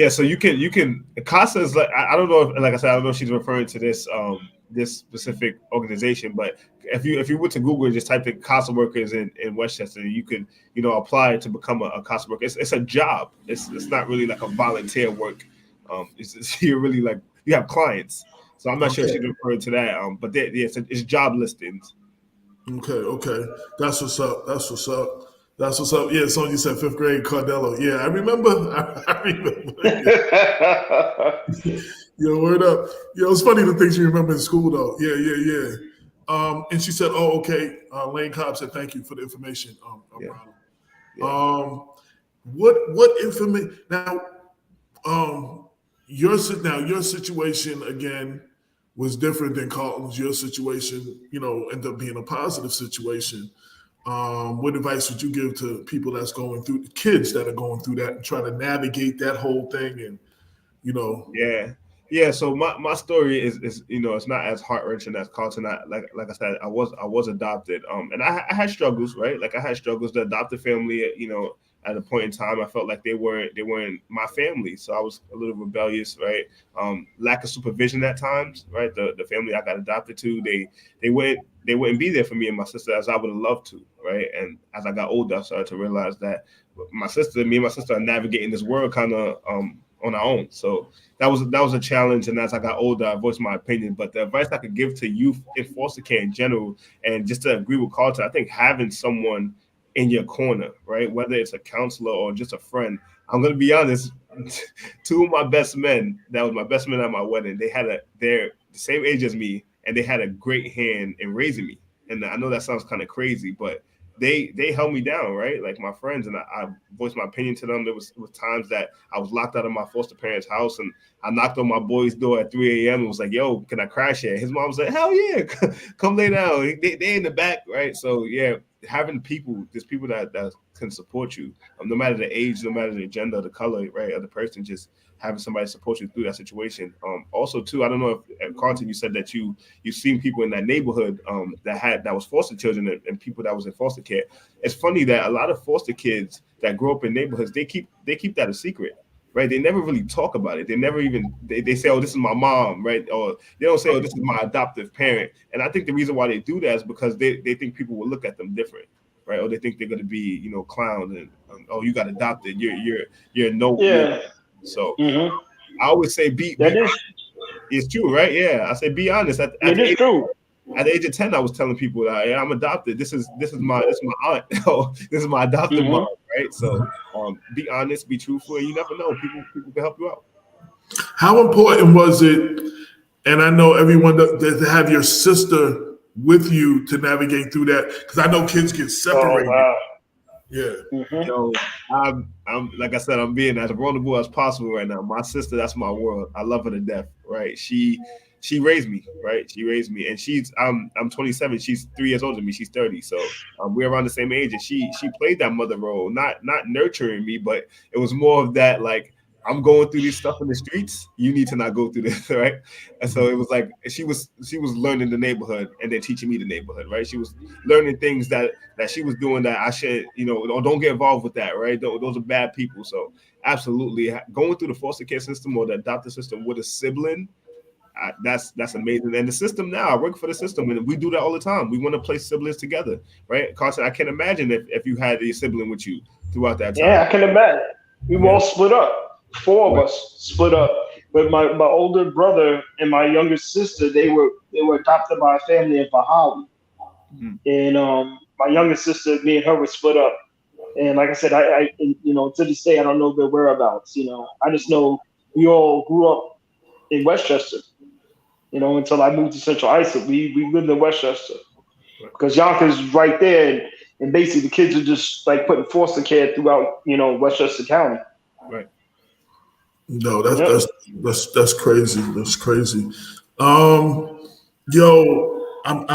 So you can CASA is like, I don't know if, like I said, I don't know if she's referring to this this specific organization, but if you went to Google and just typed in CASA workers in Westchester, you could apply to become a CASA worker. It's a job. It's not really like a volunteer work. You're really like, you have clients. So I'm not sure if she's referring to that. But it's job listings. Okay. That's what's up. Yeah, Sonia said 5th grade, Cardella. Yeah, I remember. Yo, word up. Yo, it's funny the things you remember in school, though. Yeah. And she said, "Oh, okay." Lane Cobb said, "Thank you for the information." What information? Now, your situation again was different than Carlton's. Your situation, ended up being a positive situation. What advice would you give to people that's going through, kids that are going through that and trying to navigate that whole thing and, Yeah. So my story is it's not as heart wrenching as Carlton. Like I said, I was adopted. And I had struggles, right? Like I had struggles. The adopted family, at a point in time, I felt like they weren't my family. So I was a little rebellious, right? Lack of supervision at times, right? The family I got adopted to, they wouldn't be there for me and my sister as I would have loved to, right? And as I got older, I started to realize that me and my sister are navigating this world kind of on our own. So that was a challenge. And as I got older, I voiced my opinion. But the advice I could give to youth in foster care in general, and just to agree with Carlton, I think having someone in your corner, right? Whether it's a counselor or just a friend. I'm going to be honest, 2 of my best men, that was my best men at my wedding, they're the same age as me, and they had a great hand in raising me. And I know that sounds kind of crazy, but they held me down, right? Like my friends, and I voiced my opinion to them. There was times that I was locked out of my foster parents' house, and I knocked on my boy's door at 3 a.m. and was like, "Yo, can I crash here?" His mom was like, "Hell yeah, come lay down." They in the back, right? So yeah, having there's people that can support you, no matter the age, no matter the gender, the color, right, of the person, just having somebody support you through that situation. Also, too, I don't know if Carlton, you said that you've seen people in that neighborhood that was foster children and people that was in foster care. It's funny that a lot of foster kids that grow up in neighborhoods, they keep that a secret, right? They never really talk about it. They never even they say, "Oh, this is my mom," right? Or they don't say, "Oh, this is my adoptive parent." And I think the reason why they do that is because they think people will look at them different, right? Or they think they're going to be, clowned and "Oh, you got adopted. You're no." Yeah. So I always say be it's true, right? Yeah, I say be honest. It is true. At the age of 10, I was telling people that I'm adopted. This is my aunt. This is my adopted mom, right? So be honest, be truthful, and you never know. People can help you out. How important was it? And I know everyone to have your sister with you to navigate through that, because I know kids get separated. Oh, wow. Yeah. So I'm like I said, I'm being as vulnerable as possible right now. My sister, that's my world. I love her to death, right? She raised me, right? She raised me, and I'm 27. She's 3 years older than me. She's 30. So we're around the same age, and she played that mother role, not nurturing me, but it was more of that, like, I'm going through this stuff in the streets. You need to not go through this, right? And so it was like she was learning the neighborhood and then teaching me the neighborhood, right? She was learning things that she was doing that I should, don't get involved with that, right? Those are bad people. So absolutely, going through the foster care system or the adoptive system with a sibling, that's amazing. And the system now, I work for the system, and we do that all the time. We want to place siblings together, right? Carson, I can imagine if you had a sibling with you throughout that time. Yeah, I can imagine. We were all split up. 4 of us split up But my older brother and my younger sister, they were adopted by a family in Bahrain. And my younger sister, me and her were split up. And like I said, I to this day I don't know their whereabouts. I just know we all grew up in Westchester. Until I moved to Central Islip, we lived in Westchester because Yonkers is right there, and basically the kids are just like putting foster care throughout Westchester County. Right. No, that's crazy. That's crazy. Yo, I'm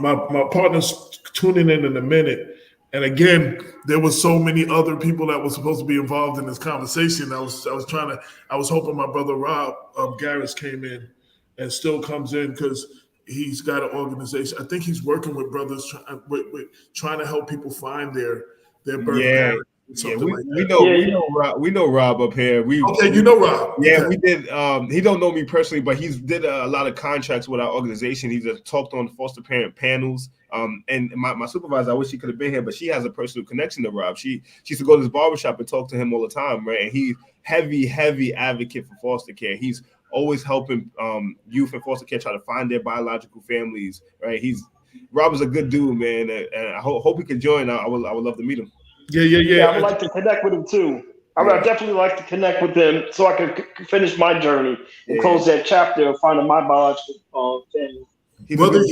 my partner's tuning in a minute, and again, there was so many other people that were supposed to be involved in this conversation. I was hoping my brother Rob Garris came in and still comes in because he's got an organization. I think he's working with brothers trying to help people find their birth parents. Yeah, we know Rob up here. Okay, you know Rob. Yeah, okay. We did. He don't know me personally, but he's did a lot of contracts with our organization. He's talked on foster parent panels. And my supervisor, I wish she could have been here, but she has a personal connection to Rob. She used to go to his barbershop and talk to him all the time, right? And he's heavy advocate for foster care. He's always helping youth in foster care try to find their biological families, right? Rob is a good dude, man, and I hope he can join. I would love to meet him. Yeah, I would like to connect with him too. I would definitely like to connect with him so I can finish my journey and close that chapter of finding my biological family. Whether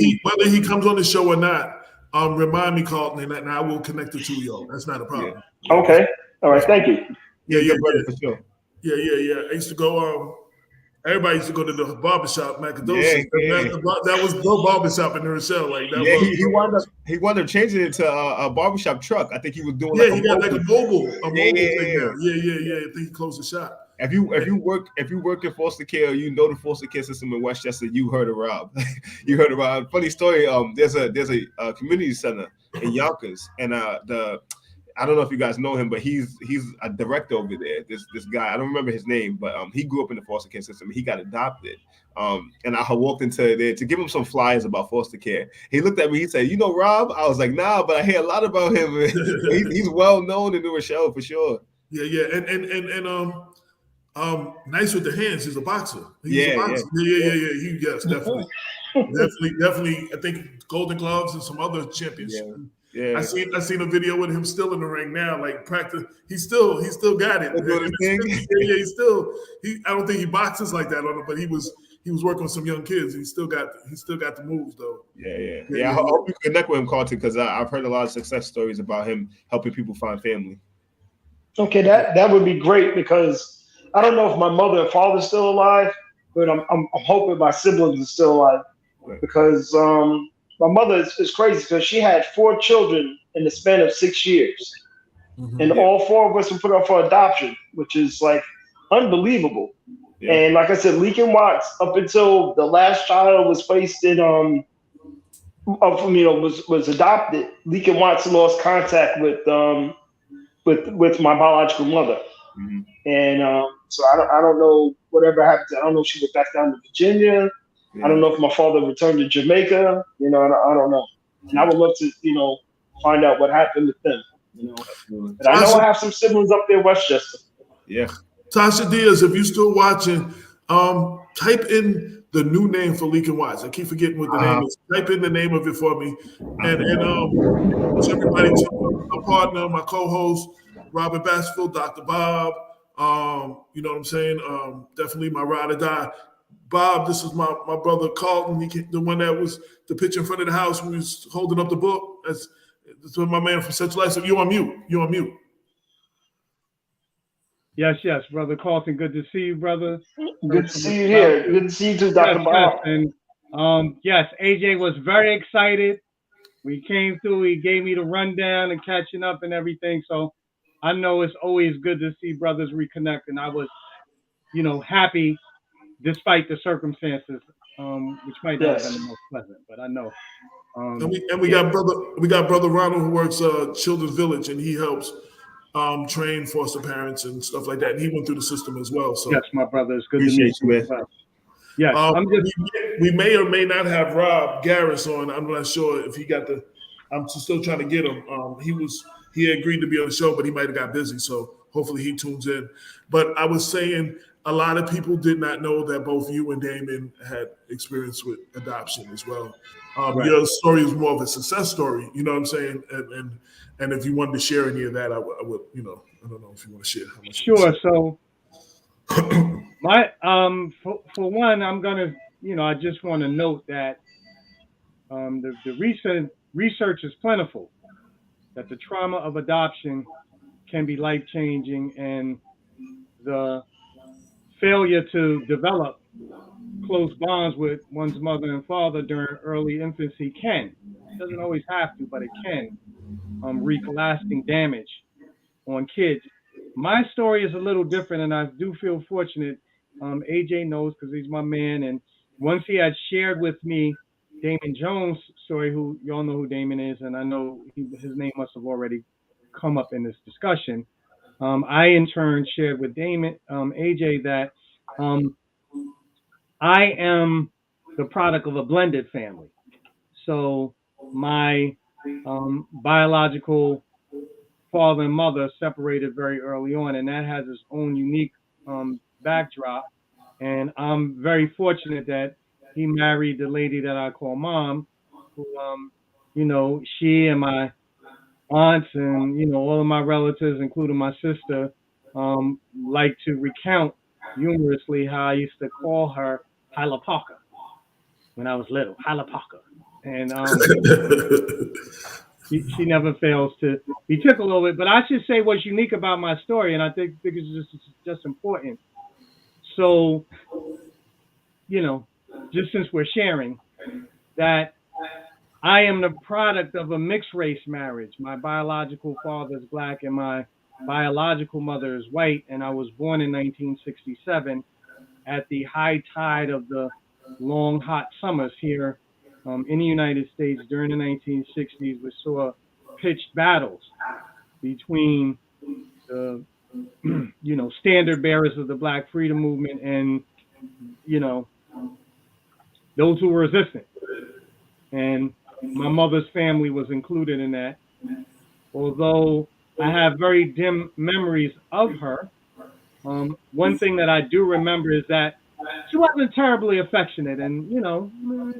he comes on the show or not, remind me, Carlton, and I will connect the two of y'all. That's not a problem. Yeah. Okay. All right. Thank you. Yeah. For sure. Yeah. I used to go. Everybody used to go to the barbershop, Macadocious. Yeah. That was no barbershop in the Rochelle. Like that. Yeah, he wound up changing it to a barbershop truck. I think he was doing. Yeah, he got like a mobile thing now. Yeah. I think he closed the shop. If you work in foster care, the foster care system in Westchester, you heard of Rob. You heard of Rob. Funny story. There's a community center in Yonkers, and I don't know if you guys know him, but he's a director over there. This guy, I don't remember his name, but he grew up in the foster care system. He got adopted, and I walked into there to give him some flyers about foster care. He looked at me. He said, "You know Rob?" I was like, "Nah, but I hear a lot about him. He's well known in New Rochelle for sure." Yeah, and nice with the hands. He's a boxer. Yeah. Yes, definitely. definitely. I think Golden Gloves and some other championships. Yeah. I seen a video with him still in the ring now, like practice. He still got it. I don't think he boxes like that on it, but he was working with some young kids. He still got the moves though. Yeah. I hope you connect with him, Carlton, because I've heard a lot of success stories about him helping people find family. Okay, that would be great because I don't know if my mother and father are still alive, but I'm hoping my siblings are still alive because my mother is crazy because she had 4 children in the span of 6 years. Mm-hmm. And all 4 of us were put up for adoption, which is like unbelievable. Yeah. And like I said, Leakin Watts, up until the last child was placed in, was adopted, Leakin Watts lost contact with my biological mother. Mm-hmm. And so I don't know whatever happened. I don't know if she went back down to Virginia. Yeah. I don't know if my father returned to Jamaica. I don't know. And I would love to, find out what happened with them. But I know I have some siblings up there in Westchester. Yeah. Tasha Diaz, if you're still watching, type in the new name for Leakin Watts. I keep forgetting what the name is. Type in the name of it for me. And to everybody, to my partner, my co-host, Robert Basfield, Dr. Bob, you know what I'm saying? Definitely my ride or die. Bob, this is my brother Carlton. The one that was the picture in front of the house when he was holding up the book. That's my man from Central Life. So you're on mute. Yes, brother Carlton. Good to see you, brother. Good to see you here. Good to see you too, Dr. Bob. Yes. And yes, AJ was very excited. We came through. He gave me the rundown and catching up and everything. So I know it's always good to see brothers reconnect, and I was, happy despite the circumstances, which might not have been the most pleasant, but I know. We got brother Ronald who works Children's Village, and he helps train foster parents and stuff like that. And he went through the system as well. So yes, my brother, it's good appreciate to meet you. Man. Yes, we may or may not have Rob Garris on. I'm not sure if he got I'm still trying to get him. He agreed to be on the show, but he might have got busy. So hopefully he tunes in. But I was saying, a lot of people did not know that both you and Damon had experience with adoption as well. Right. Your story is more of a success story, you know what I'm saying? And if you wanted to share any of that, I would, you know, I don't know if you want to share how much. Sure. So my for one, I'm gonna, you know, I just want to note that the recent research is plentiful that the trauma of adoption can be life-changing, and the failure to develop close bonds with one's mother and father during early infancy can. It doesn't always have to, but it can wreak lasting damage on kids. My story is a little different, and I do feel fortunate. AJ knows because he's my man, and once he had shared with me Damon Jones' story, who y'all know who Damon is, and I know his name must have already come up in this discussion. I in turn shared with Damon, AJ, that I am the product of a blended family. So my biological father and mother separated very early on, and that has its own unique backdrop. And I'm very fortunate that he married the lady that I call mom, who, you know, she and my aunts and, you know, all of my relatives, including my sister, like to recount humorously how I used to call her Halapaka when I was little, Halapaka. And she never fails to be tickled over it. But I should say what's unique about my story, and I think it's just important. So, you know, just since we're sharing, that I am the product of a mixed race marriage. My biological father is black and my biological mother is white, and I was born in 1967 at the high tide of the long, hot summers here in the United States during the 1960s. We saw pitched battles between the, you know, standard bearers of the Black Freedom Movement and, you know, those who were resistant. And my mother's family was included in that. Although I have very dim memories of her, one thing that I do remember is that she wasn't terribly affectionate. And, you know,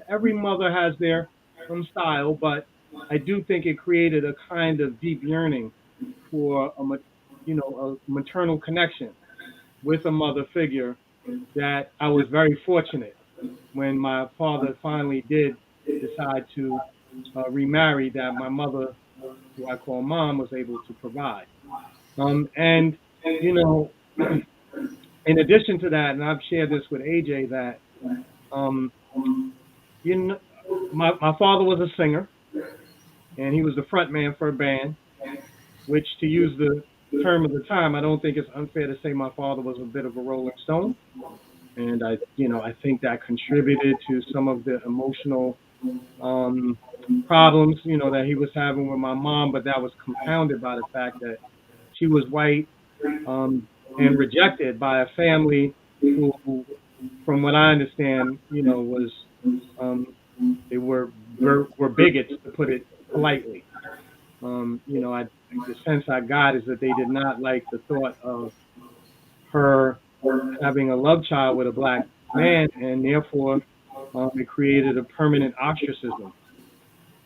every mother has their own style, but I do think it created a kind of deep yearning for a maternal connection with a mother figure that I was very fortunate when my father finally did decide to remarry, that my mother, who I call mom, was able to provide. And, you know, in addition to that, and I've shared this with AJ, that, you know, my father was a singer, and he was the front man for a band, which, to use the term of the time, I don't think it's unfair to say my father was a bit of a Rolling Stone. And I think that contributed to some of the emotional problems, you know, that he was having with my mom, but that was compounded by the fact that she was white and rejected by a family who, from what I understand, you know, was they were bigots, to put it politely. You know, the sense I got is that they did not like the thought of her having a love child with a black man, and therefore it created a permanent ostracism.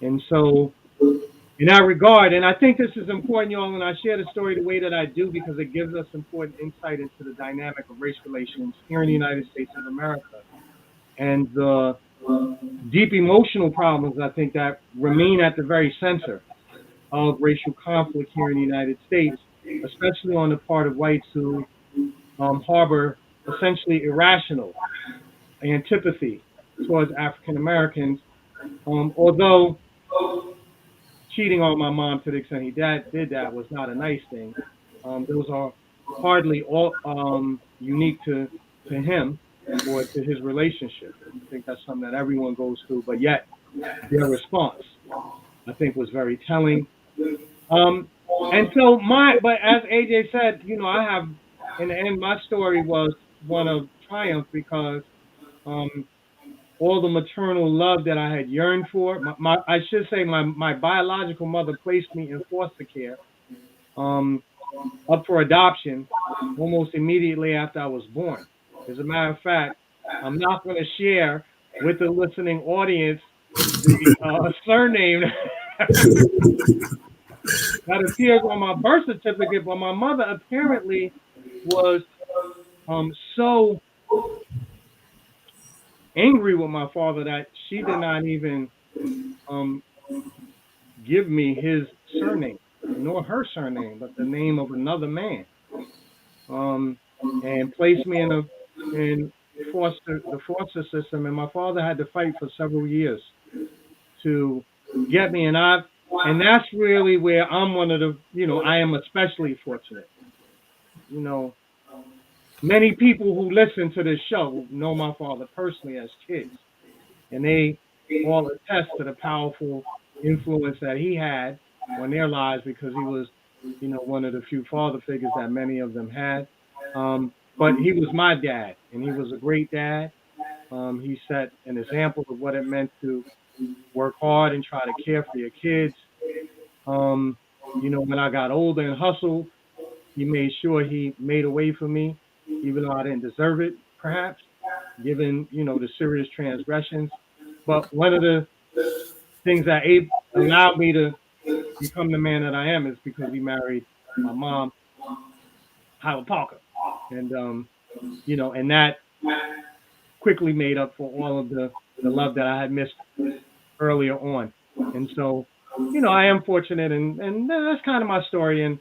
And so, in that regard, and I think this is important, y'all, when I share the story the way that I do, because it gives us important insight into the dynamic of race relations here in the United States of America, and the deep emotional problems, I think, that remain at the very center of racial conflict here in the United States, especially on the part of whites who harbor essentially irrational antipathy towards African Americans. Although cheating on my mom to the extent he did that was not a nice thing. Those are hardly all unique to him or to his relationship. I think that's something that everyone goes through, but yet their response, I think, was very telling. And so but as AJ said, you know, I have, in the end, my story was one of triumph, because all the maternal love that I had yearned for, I should say my biological mother placed me in foster care up for adoption almost immediately after I was born. As a matter of fact, I'm not going to share with the listening audience the surname that appears on my birth certificate, but my mother apparently was so angry with my father that she did not even um, give me his surname, nor her surname, but the name of another man, and placed me in the foster system. And my father had to fight for several years to get me, and that's really where I'm one of the, I am especially fortunate. Many people who listen to this show know my father personally as kids, and they all attest to the powerful influence that he had on their lives because he was, one of the few father figures that many of them had. But he was my dad, and he was a great dad. He set an example of what it meant to work hard and try to care for your kids. When I got older and hustled, he made sure he made a way for me, even though I didn't deserve it, perhaps, given, the serious transgressions. But one of the things that allowed me to become the man that I am is because he married my mom, Howard Parker. And, and that quickly made up for all of the love that I had missed earlier on. And so, I am fortunate, and that's kind of my story. And,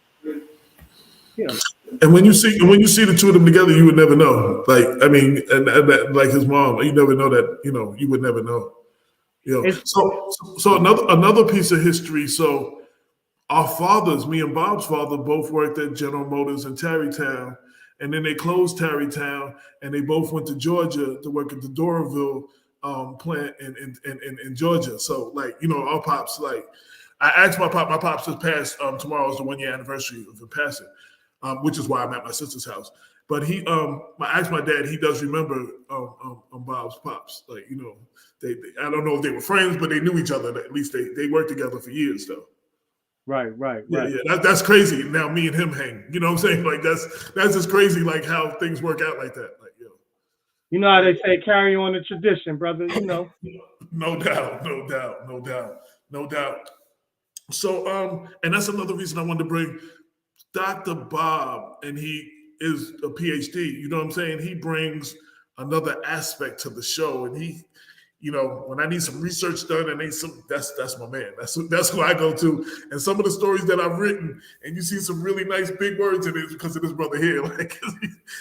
And when you see the two of them together, you would never know. Like, I mean, and that, like his mom, you never know that. You would never know. So another piece of history. So our fathers, me and Bob's father, both worked at General Motors in Tarrytown, and then they closed Tarrytown, and they both went to Georgia to work at the Doraville plant in Georgia. So, like, our pops, like, I asked my pops just passed. Tomorrow is the 1 year anniversary of him passing. Which is why I'm at my sister's house. But I asked my dad, he does remember Bob's pops. Like, they I don't know if they were friends, but they knew each other. At least they worked together for years, though. Right. Yeah. That's crazy. Now me and him hang. You know what I'm saying? Like that's just crazy. Like how things work out like that. Like, you know how they say, carry on the tradition, brother. No doubt. So and that's another reason I wanted to bring Dr. Bob, and he is a PhD. You know what I'm saying? He brings another aspect to the show, and he, when I need some research done, and that's my man. That's who I go to. And some of the stories that I've written, and you see some really nice big words in it because of this brother here. Like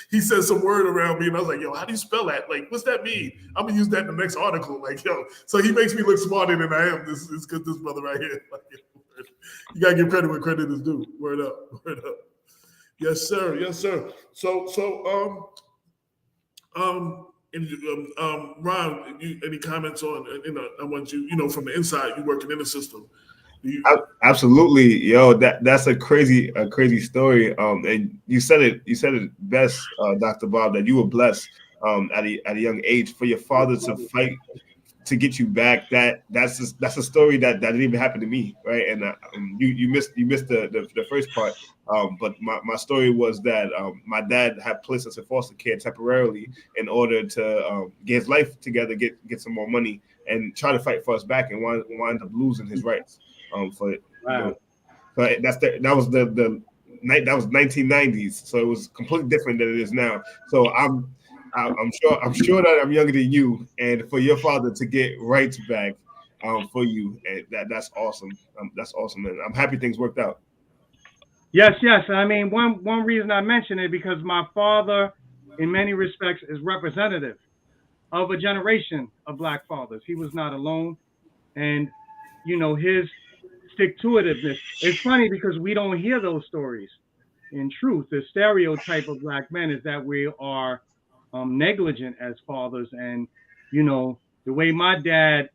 he said some word around me, and I was like, yo, how do you spell that? Like, what's that mean? I'm gonna use that in the next article. Like, so he makes me look smarter than I am. This is because this brother right here. Like, you gotta give credit where credit is due. Word up. Yes, sir. So, Ron, any comments on? I want you. From the inside, you working in the system. Absolutely, yo. That's a crazy story. And you said it best, Dr. Bob, that you were blessed at a young age for your father to fight to get you back. That's a story that didn't even happen to me, right? And you missed the first part. But my story was that my dad had placed us in foster care temporarily in order to get his life together, get some more money, and try to fight for us back, and wind up losing his rights. So that was the night. That was 1990s, so it was completely different than it is now. So I'm sure that I'm younger than you, and for your father to get rights back for you, and that's awesome. That's awesome, and I'm happy things worked out. Yes. I mean, one reason I mention it because my father, in many respects, is representative of a generation of Black fathers. He was not alone, and his stick-to-itiveness. It's funny because we don't hear those stories. In truth, the stereotype of Black men is that we are negligent as fathers, and the way my dad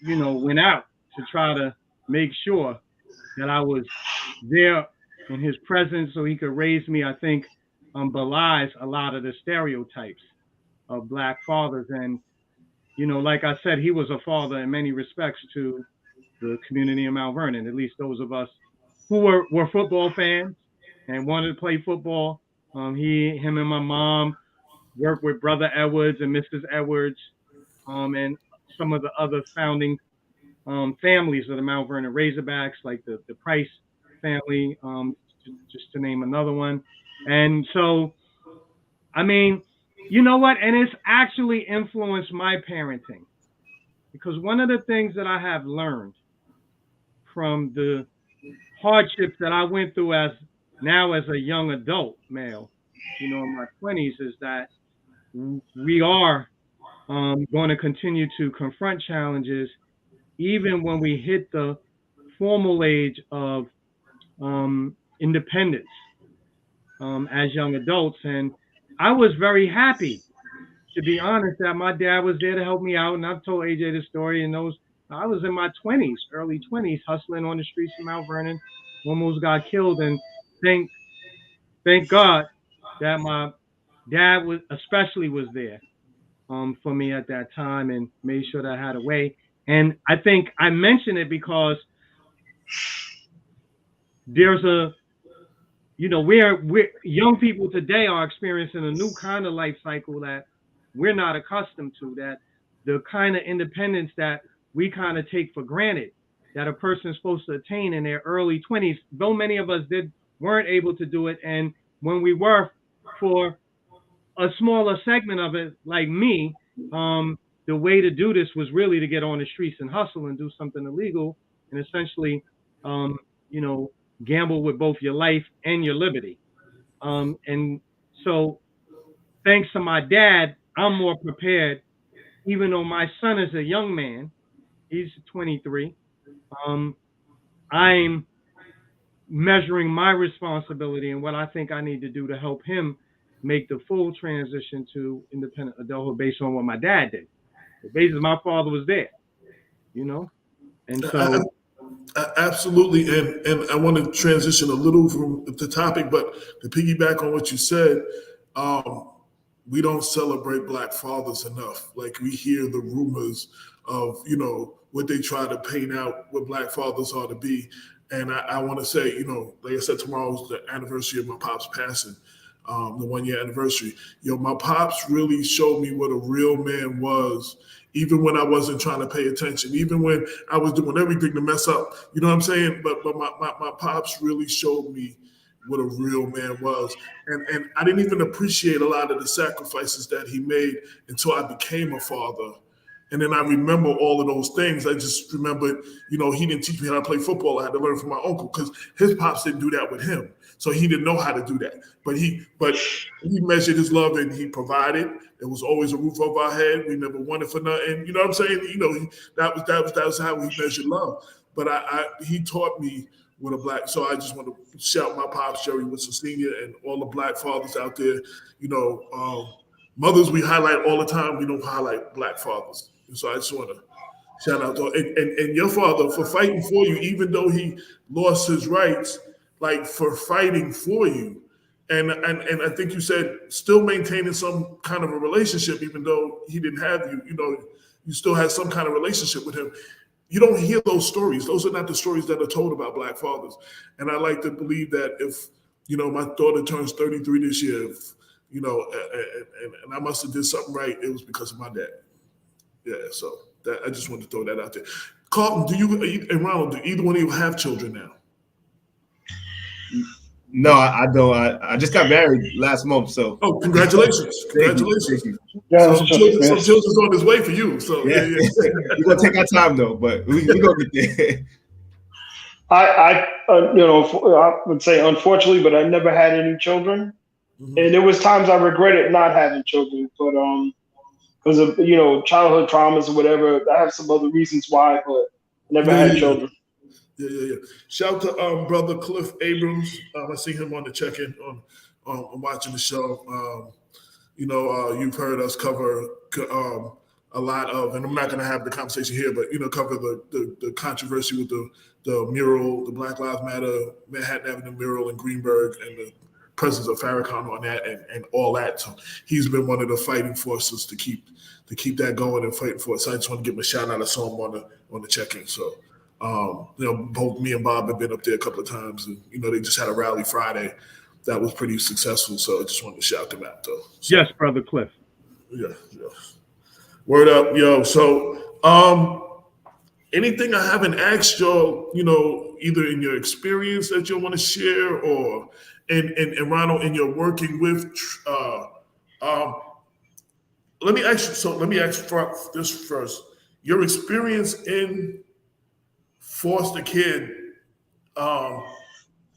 went out to try to make sure that I was there in his presence so he could raise me, I think belies a lot of the stereotypes of Black fathers. And like I said, he was a father in many respects to the community of Mount Vernon, at least those of us who were football fans and wanted to play football. Him and my mom worked with Brother Edwards and Mrs. Edwards, and some of the other founding families of the Mount Vernon Razorbacks, like the Price family, just to name another one. And so, I mean, you know what? And it's actually influenced my parenting, because one of the things that I have learned from the hardships that I went through as a young adult male, in my 20s, is that we are going to continue to confront challenges even when we hit the formal age of independence as young adults. And I was very happy, to be honest, that my dad was there to help me out. And I've told AJ the story, and I was in my 20s, early 20s, hustling on the streets of Mount Vernon, almost got killed. And thank God that my dad was there for me at that time, and made sure that I had a way. And I think I mention it because there's we're young people today are experiencing a new kind of life cycle that we're not accustomed to, that the kind of independence that we kind of take for granted that a person is supposed to attain in their early 20s, though many of us weren't able to do it. And when we were, for a smaller segment of it, like me, the way to do this was really to get on the streets and hustle and do something illegal, and essentially, gamble with both your life and your liberty. And so, thanks to my dad, I'm more prepared, even though my son is a young man. He's 23. I'm measuring my responsibility and what I think I need to do to help him make the full transition to independent adulthood based on what my dad did. Basically, my father was there, and so. Absolutely, and I want to transition a little from the topic, but to piggyback on what you said, we don't celebrate Black fathers enough. Like, we hear the rumors of what they try to paint out what Black fathers are to be, and I want to say, like I said, tomorrow is the anniversary of my pop's passing, the 1-year anniversary. My pops really showed me what a real man was. Even when I wasn't trying to pay attention, even when I was doing everything to mess up, you know what I'm saying? But my pops really showed me what a real man was. And I didn't even appreciate a lot of the sacrifices that he made until I became a father. And then I remember all of those things. I just remembered, he didn't teach me how to play football. I had to learn from my uncle because his pops didn't do that with him. So he didn't know how to do that. But he measured his love and he provided. There was always a roof over our head. We never wanted for nothing. You know what I'm saying? That was how we measured love. But he taught me what a Black. So I just want to shout my pops, Jerry Woodson Sr., and all the Black fathers out there. Mothers we highlight all the time. We don't highlight Black fathers. And so I just want to shout out to and your father for fighting for you, even though he lost his rights, like, for fighting for you. And I think you said still maintaining some kind of a relationship, even though he didn't have you, you still had some kind of relationship with him. You don't hear those stories. Those are not the stories that are told about Black fathers. And I like to believe that if, my daughter turns 33 this year, and I must have did something right, it was because of my dad. Yeah, so I just wanted to throw that out there. Carlton, and Ronald, do either one of you have children now? No, I don't. I just got married last month, so. Oh, congratulations! Congratulations! Thank you. Yeah, some children's on his way for you. So yeah. We're gonna take our time though, but we gonna get there. I would say unfortunately, but I never had any children, and there was times I regretted not having children, but because of childhood traumas or whatever. I have some other reasons why, but never had children. Yeah. Shout to brother Cliff Abrams. I see him on the check-in on watching the show. You've heard us cover a lot of, and I'm not going to have the conversation here, but cover the controversy with the mural, the Black Lives Matter Manhattan Avenue mural in Greenberg, and the presence of Farrakhan on that, and all that. So he's been one of the fighting forces to keep that going and fighting for it. So I just want to give him a shout out. I saw him on the check-in. So Both me and Bob have been up there a couple of times, and they just had a rally Friday that was pretty successful. So I just wanted to shout them out, though. So, Yes, Brother Cliff. Yeah. Word up, yo. So, anything I haven't asked y'all, either in your experience that you want to share, or and Ronald, in your working with, let me ask this first. Your experience in foster kid,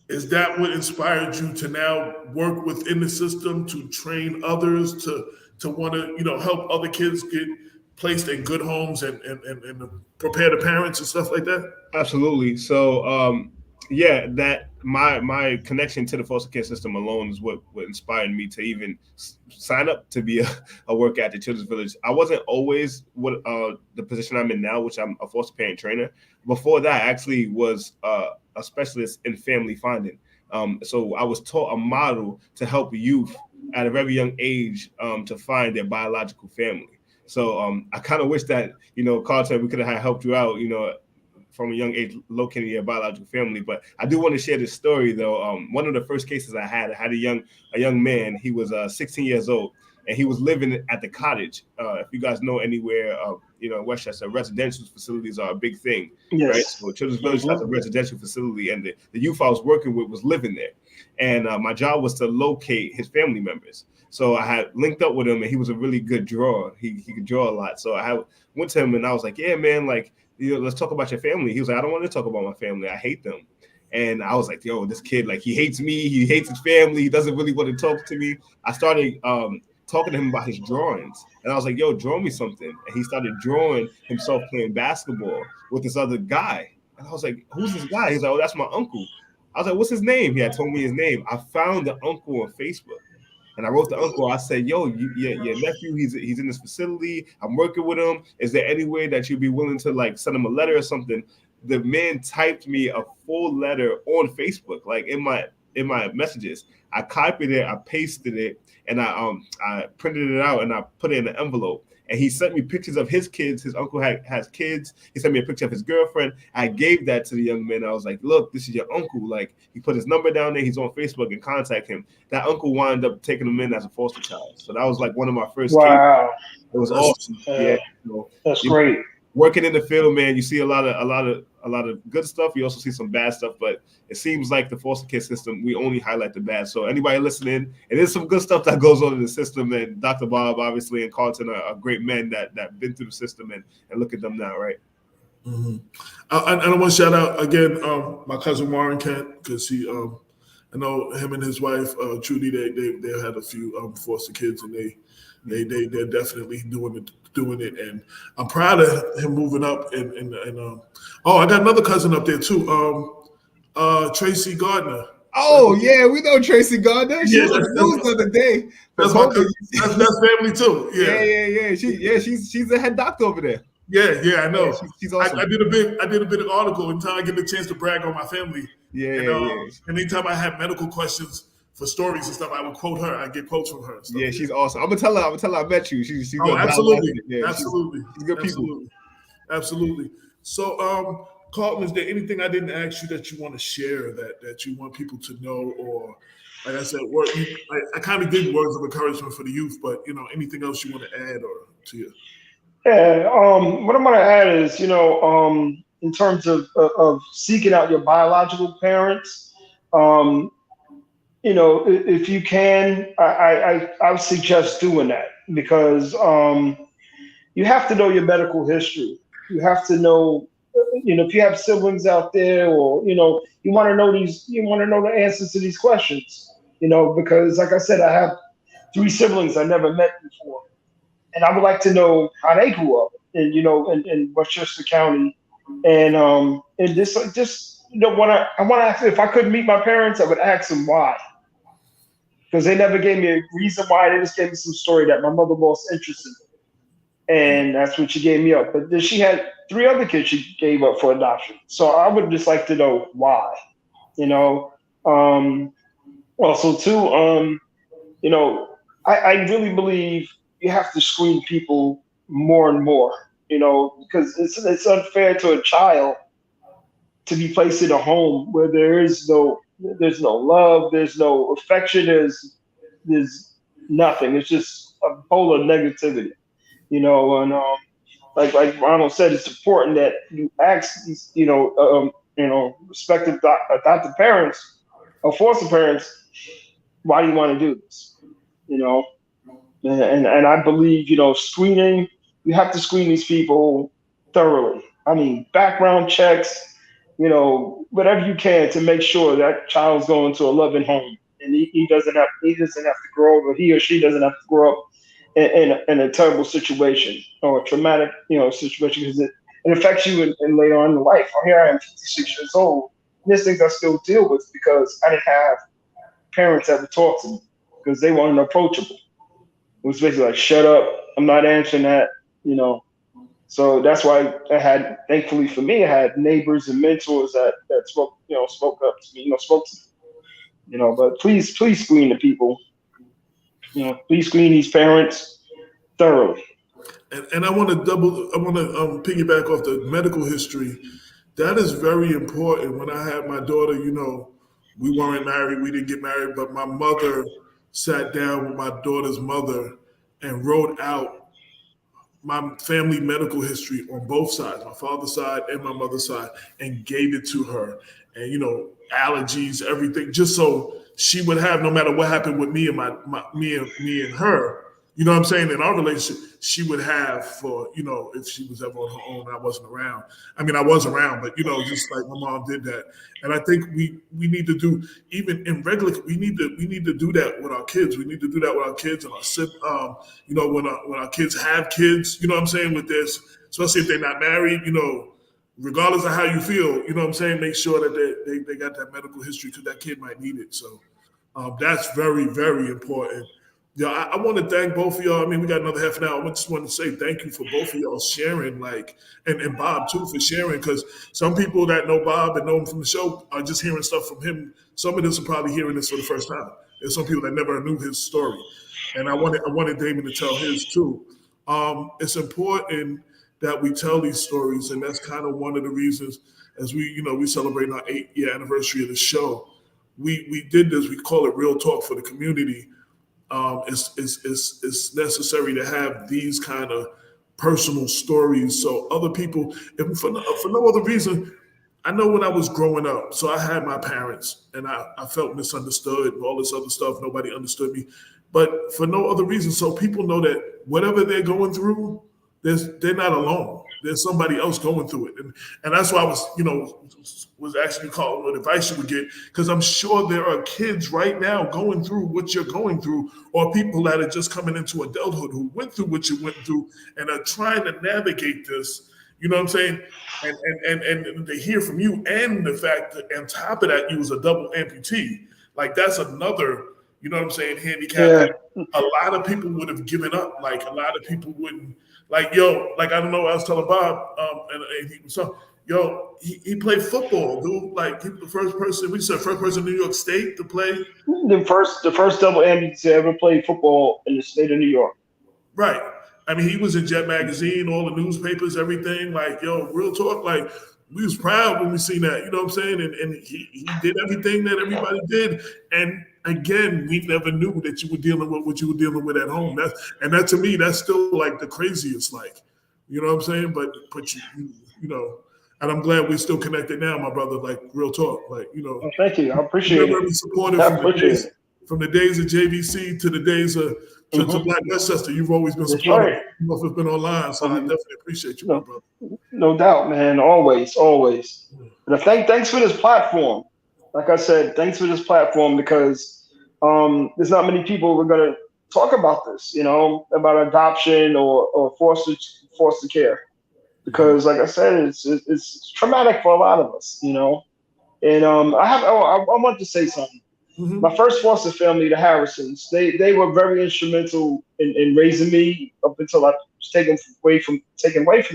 is that what inspired you to now work within the system to train others to want to help other kids get placed in good homes and prepare the parents and stuff like that? Absolutely. So that my connection to the foster care system alone is what inspired me to even sign up to be a worker at the Children's Village. I wasn't always the position I'm in now, which I'm a foster parent trainer. Before that, I actually was a specialist in family finding. So I was taught a model to help youth at a very young age to find their biological family. So I kind of wish that, Carlton, we could have helped you out, from a young age, locating your biological family. But I do want to share this story, though. One of the first cases I had a young man. He was 16 years old, and he was living at the cottage. If you guys know anywhere, in Westchester, residential facilities are a big thing, yes. Right? So Children's Village has a residential facility, and the youth I was working with was living there. And my job was to locate his family members. So I had linked up with him, and he was a really good drawer. He could draw a lot. So I went to him, and I was like, yeah, man, like, let's talk about your family. He was like, I don't want to talk about my family. I hate them. And I was like, yo, this kid, like, he hates me. He hates his family. He doesn't really want to talk to me. I started talking to him about his drawings. And I was like, yo, draw me something. And he started drawing himself playing basketball with this other guy. And I was like, who's this guy? He's like, oh, that's my uncle. I was like, what's his name? He had told me his name. I found the uncle on Facebook. And I wrote the uncle. I said, yo, your nephew, he's in this facility. I'm working with him. Is there any way that you'd be willing to, like, send him a letter or something? The man typed me a full letter on Facebook, like in my messages. I copied it, I pasted it, and I printed it out and I put it in an envelope. And he sent me pictures of his kids. His uncle has kids. He sent me a picture of his girlfriend. I gave that to the young man. I was like, look, this is your uncle. Like, he put his number down there. He's on Facebook, and contact him. That uncle wound up taking him in as a foster child. So that was like one of my first Wow. cases. It was awesome. Yeah. That's great. Working in the field, man, you see a lot of good stuff. You also see some bad stuff, but it seems like the foster care system, we only highlight the bad. So anybody listening, it is some good stuff that goes on in the system. And Dr. Bob, obviously, and Carlton are great men that been through the system, and look at them now, right? Mm-hmm. I want to shout out again my cousin Warren Kent, because he I know him and his wife Trudy, they had a few foster kids, and they're definitely doing it, and I'm proud of him moving up. And I got another cousin up there too, Tracy Gardner. Oh yeah, we know Tracy Gardner. She was on the news the other day. That's family too. Yeah. She's the head doctor over there. Yeah, I know. Yeah, she's awesome. I did a bit of article until I get the chance to brag on my family. Yeah. Anytime I had medical questions for stories and stuff, I would quote her. I get quotes from her. Yeah, she's awesome. I'm gonna tell her I met you. She's absolutely. Yeah, Absolutely. She's good people. Absolutely. So, Carlton, is there anything I didn't ask you that you want to share that you want people to know, or like I said, I kind of did words of encouragement for the youth, but anything else you want to add or to you? Yeah. What I'm going to add is, in terms of seeking out your biological parents, if you can, I would suggest doing that, because you have to know your medical history. You have to know, if you have siblings out there, or you want to know the answers to these questions. Because like I said, I have 3 siblings I never met before, and I would like to know how they grew up, in Westchester County, and just I want to ask, if I couldn't meet my parents, I would ask them why. Because they never gave me a reason why. They just gave me some story that my mother lost interest in, and that's when she gave me up. But then she had 3 other kids she gave up for adoption. So I would just like to know why. Also too, I really believe you have to screen people more and more. Because it's unfair to a child to be placed in a home where there's no love, there's no affection, there's nothing. It's just a polar negativity, and like Ronald said, it's important that you ask these, respective adoptive parents or foster parents, why do you want to do this? And I believe, screening, you have to screen these people thoroughly. I mean, background checks, whatever you can to make sure that child's going to a loving home, and he doesn't have to grow up, or he or she doesn't have to grow up in a terrible situation or a traumatic, situation, because it affects you and later on in life. Here I am, 56 years old. And there's things I still deal with because I didn't have parents that would talk to me because they weren't approachable. It was basically like, shut up, I'm not answering that, So that's why thankfully for me, I had neighbors and mentors that spoke up to me, spoke to me, but please screen the people, please screen these parents thoroughly. And I want to piggyback off the medical history. That is very important. When I had my daughter, we weren't married, we didn't get married, but my mother sat down with my daughter's mother and wrote out my family medical history on both sides, my father's side and my mother's side, and gave it to her. And, allergies, everything, just so she would have, no matter what happened with me and me and her, in our relationship, she would have for, if she was ever on her own and I wasn't around. I mean, I was around, but, just like my mom did that. And I think we need to do, even in regular, we need to do that with our kids. We need to do that with our kids and our siblings, when our kids have kids, with this, especially if they're not married, regardless of how you feel, make sure that they got that medical history because that kid might need it. So that's very, very important. Yeah, I want to thank both of y'all. I mean, we got another half an hour. I just want to say thank you for both of y'all sharing, and Bob too for sharing, because some people that know Bob and know him from the show are just hearing stuff from him. Some of us are probably hearing this for the first time. There's some people that never knew his story, and I wanted Damon to tell his too. It's important that we tell these stories, and that's kind of one of the reasons as we celebrate our 8-year anniversary of the show. We did this. We call it Real Talk for the community. It's necessary to have these kind of personal stories so other people, if for no other reason. I know when I was growing up, so I had my parents and I felt misunderstood and all this other stuff. Nobody understood me, but for no other reason. So people know that whatever they're going through, they're not alone. There's somebody else going through it. And that's why I was asking you, Carl, what advice you would get, because I'm sure there are kids right now going through what you're going through, or people that are just coming into adulthood who went through what you went through and are trying to navigate this, you know what I'm saying? And they hear from you, and the fact that on top of that, you was a double amputee. Like that's another, you know what I'm saying, handicap. Yeah. A lot of people would have given up. Like a lot of people wouldn't. Like, I don't know, I was telling Bob, and he was talking, he played football, dude. Like, he was the first person in New York State to play. The first double amputee to ever play football in the state of New York. Right. I mean, he was in Jet Magazine, all the newspapers, everything. Like, real talk. Like, we was proud when we seen that, you know what I'm saying? And he did everything that everybody did. And again, we never knew that you were dealing with what you were dealing with at home. That to me, that's still like the craziest, like, you know what I'm saying? But and I'm glad we're still connected now, my brother, like real talk, like, Oh, thank you. I appreciate it. Supportive from the days of JVC to the days of to Black Westchester. You've always been supportive. Right. If it's been online, so I definitely appreciate you, my brother. No doubt, man. Always. And thanks for this platform. Like I said, thanks for this platform, because there's not many people who are going to talk about this, about adoption or foster care, because, like I said, it's traumatic for a lot of us, And I want to say something. Mm-hmm. My first foster family, the Harrisons, they were very instrumental in raising me up until I was taken away from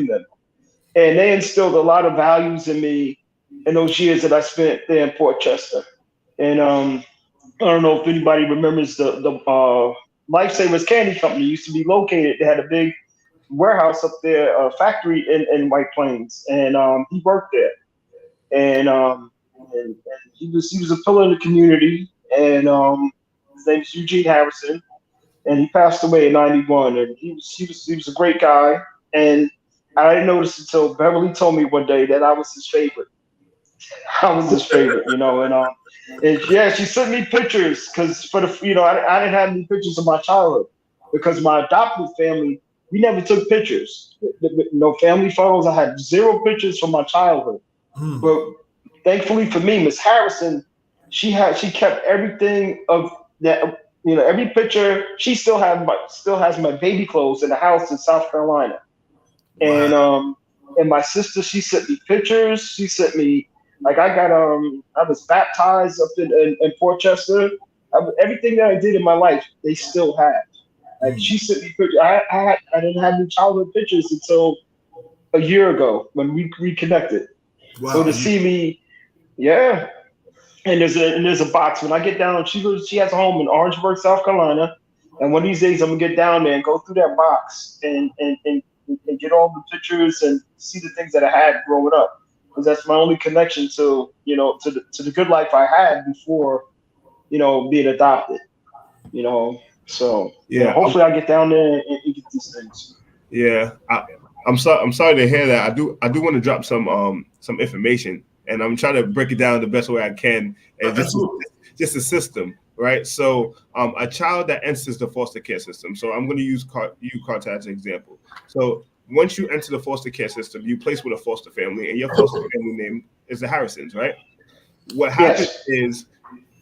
them, and they instilled a lot of values in me in those years that I spent there in Port Chester. And I don't know if anybody remembers the Lifesavers Candy Company used to be located. They had a big warehouse up there, a factory in White Plains, and he worked there. and he was a pillar in the community, and his name is Eugene Harrison, and he passed away in '91, and he was a great guy, and I didn't notice until Beverly told me one day that I was his favorite. I was his favorite, and yeah, she sent me pictures because I didn't have any pictures of my childhood because my adopted family, we never took pictures. No family photos. I had 0 pictures from my childhood. But thankfully for me, Miss Harrison, she kept everything of that. Every picture. She still has my baby clothes in the house in South Carolina. Wow. And my sister, she sent me pictures. She sent me I was baptized up in Port Chester. Everything that I did in my life, they still have. Like she sent me pictures. I didn't have any childhood pictures until a year ago when we reconnected. Wow. So to see me, yeah. And there's a box. When I get down, she has a home in Orangeburg, South Carolina. And one of these days I'm gonna get down there and go through that box and get all the pictures and see the things that I had growing up. Because that's my only connection to the good life I had before, being adopted. So Yeah. hopefully I get down there and get these things. Yeah, I'm sorry to hear that. I do want to drop some information, and I'm trying to break it down the best way I can, and just a system, right? So a child that enters the foster care system. So I'm going to use Carter as an example. So once you enter the foster care system, you place with a foster family, and your foster family name is the Harrisons, right? What happens is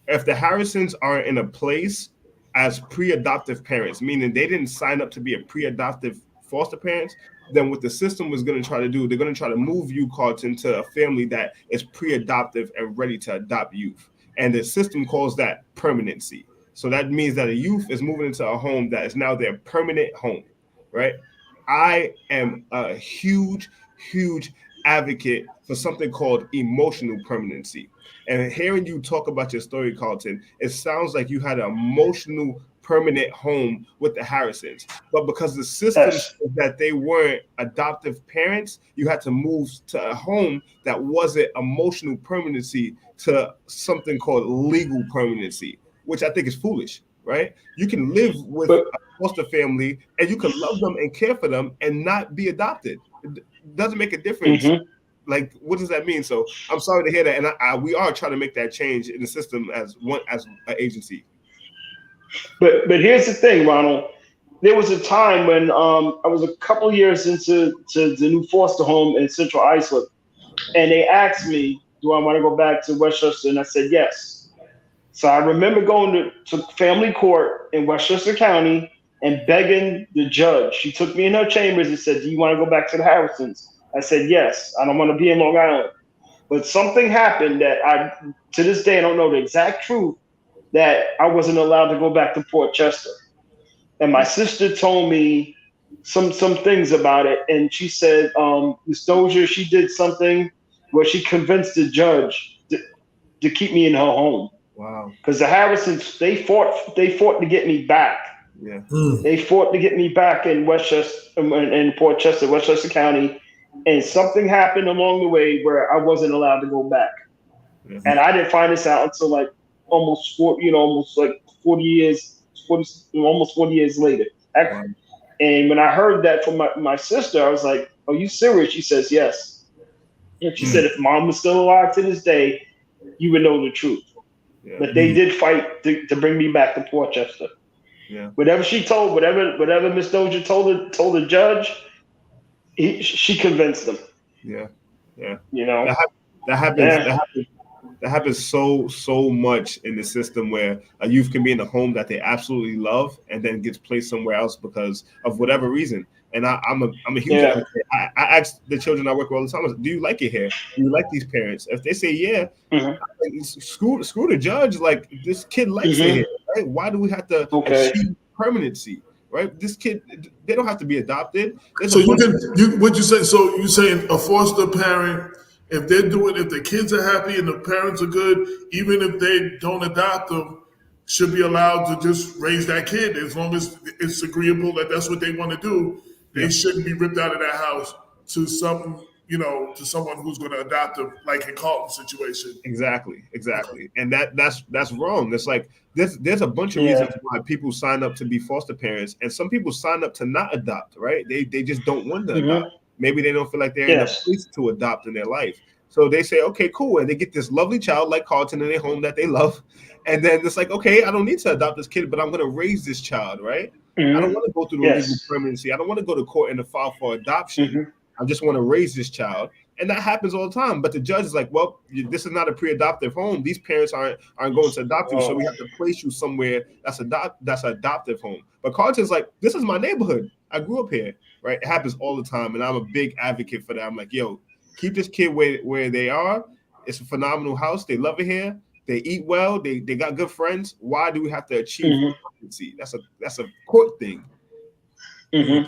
if the Harrisons are in a place as pre-adoptive parents, meaning they didn't sign up to be a pre-adoptive foster parents, then what the system was going to try to do, they're going to try to move you, Carlton, to a family that is pre-adoptive and ready to adopt youth. And the system calls that permanency. So that means that a youth is moving into a home that is now their permanent home, right? I am a huge, huge advocate for something called emotional permanency. And hearing you talk about your story, Carlton, it sounds like you had an emotional permanent home with the Harrisons. But because the system said that they weren't adoptive parents, you had to move to a home that wasn't emotional permanency to something called legal permanency, which I think is foolish, right? You can live with a foster family and you can love them and care for them and not be adopted. It doesn't make a difference. Mm-hmm. Like, what does that mean? So I'm sorry to hear that, and we are trying to make that change in the system as an agency. But here's the thing, Ronald. There was a time when I was a couple years into the new foster home in Central Islip, and they asked me, "Do I want to go back to Westchester?" And I said yes. So I remember going to family court in Westchester County and begging the judge. She took me in her chambers and said, "Do you want to go back to the Harrisons?" I said yes. I don't want to be in Long Island. But something happened that to this day, I don't know the exact truth, that I wasn't allowed to go back to Port Chester. And my sister told me some things about it. And she said, Ms. Dozier, she did something where she convinced the judge to keep me in her home. Wow. Because the Harrisons, they fought to get me back. Yeah. They fought to get me back in Westchester, in Port Chester, Westchester County. And something happened along the way where I wasn't allowed to go back. Mm-hmm. And I didn't find this out until like almost 40 years later. And when I heard that from my sister, I was like, "Are you serious?" She says, "Yes." And she said, "If Mom was still alive to this day, you would know the truth." Yeah. But they did fight to bring me back to Port Chester. Yeah. Whatever Miss Dozier told the judge, she convinced them. Yeah. Yeah. That happens so much in the system where a youth can be in a home that they absolutely love and then gets placed somewhere else because of whatever reason. And I'm a huge advocate. I ask the children I work with all the time, "Do you like it here? Do you like these parents?" If they say yeah, screw the judge. Like, this kid likes it here, right? Why do we have to achieve permanency? Right? This kid, they don't have to be adopted. So what you say? So you saying a foster parent, if the kids are happy and the parents are good, even if they don't adopt them, should be allowed to just raise that kid as long as it's agreeable that that's what they want to do. They shouldn't be ripped out of that house to some to someone who's going to adopt them, like in Carlton's situation. Exactly. And that's wrong. It's like there's a bunch of reasons why people sign up to be foster parents, and some people sign up to not adopt, right? They just don't want to adopt. Maybe they don't feel like they're in a place to adopt in their life. So they say, okay, cool. And they get this lovely child like Carlton in their home that they love. And then it's like, okay, I don't need to adopt this kid, but I'm going to raise this child, right? I don't want to go through the legal permanency. I don't want to go to court and to file for adoption. I just want to raise this child. And that happens all the time. But the judge is like, well, this is not a pre-adoptive home. These parents aren't going to adopt you. So we have to place you somewhere that's an adoptive home. But Carlton's like, this is my neighborhood. I grew up here, right? It happens all the time. And I'm a big advocate for that. I'm like, yo, keep this kid where they are. It's a phenomenal house. They love it here. They eat well. They got good friends. Why do we have to achieve competency? That's a court thing. Yeah.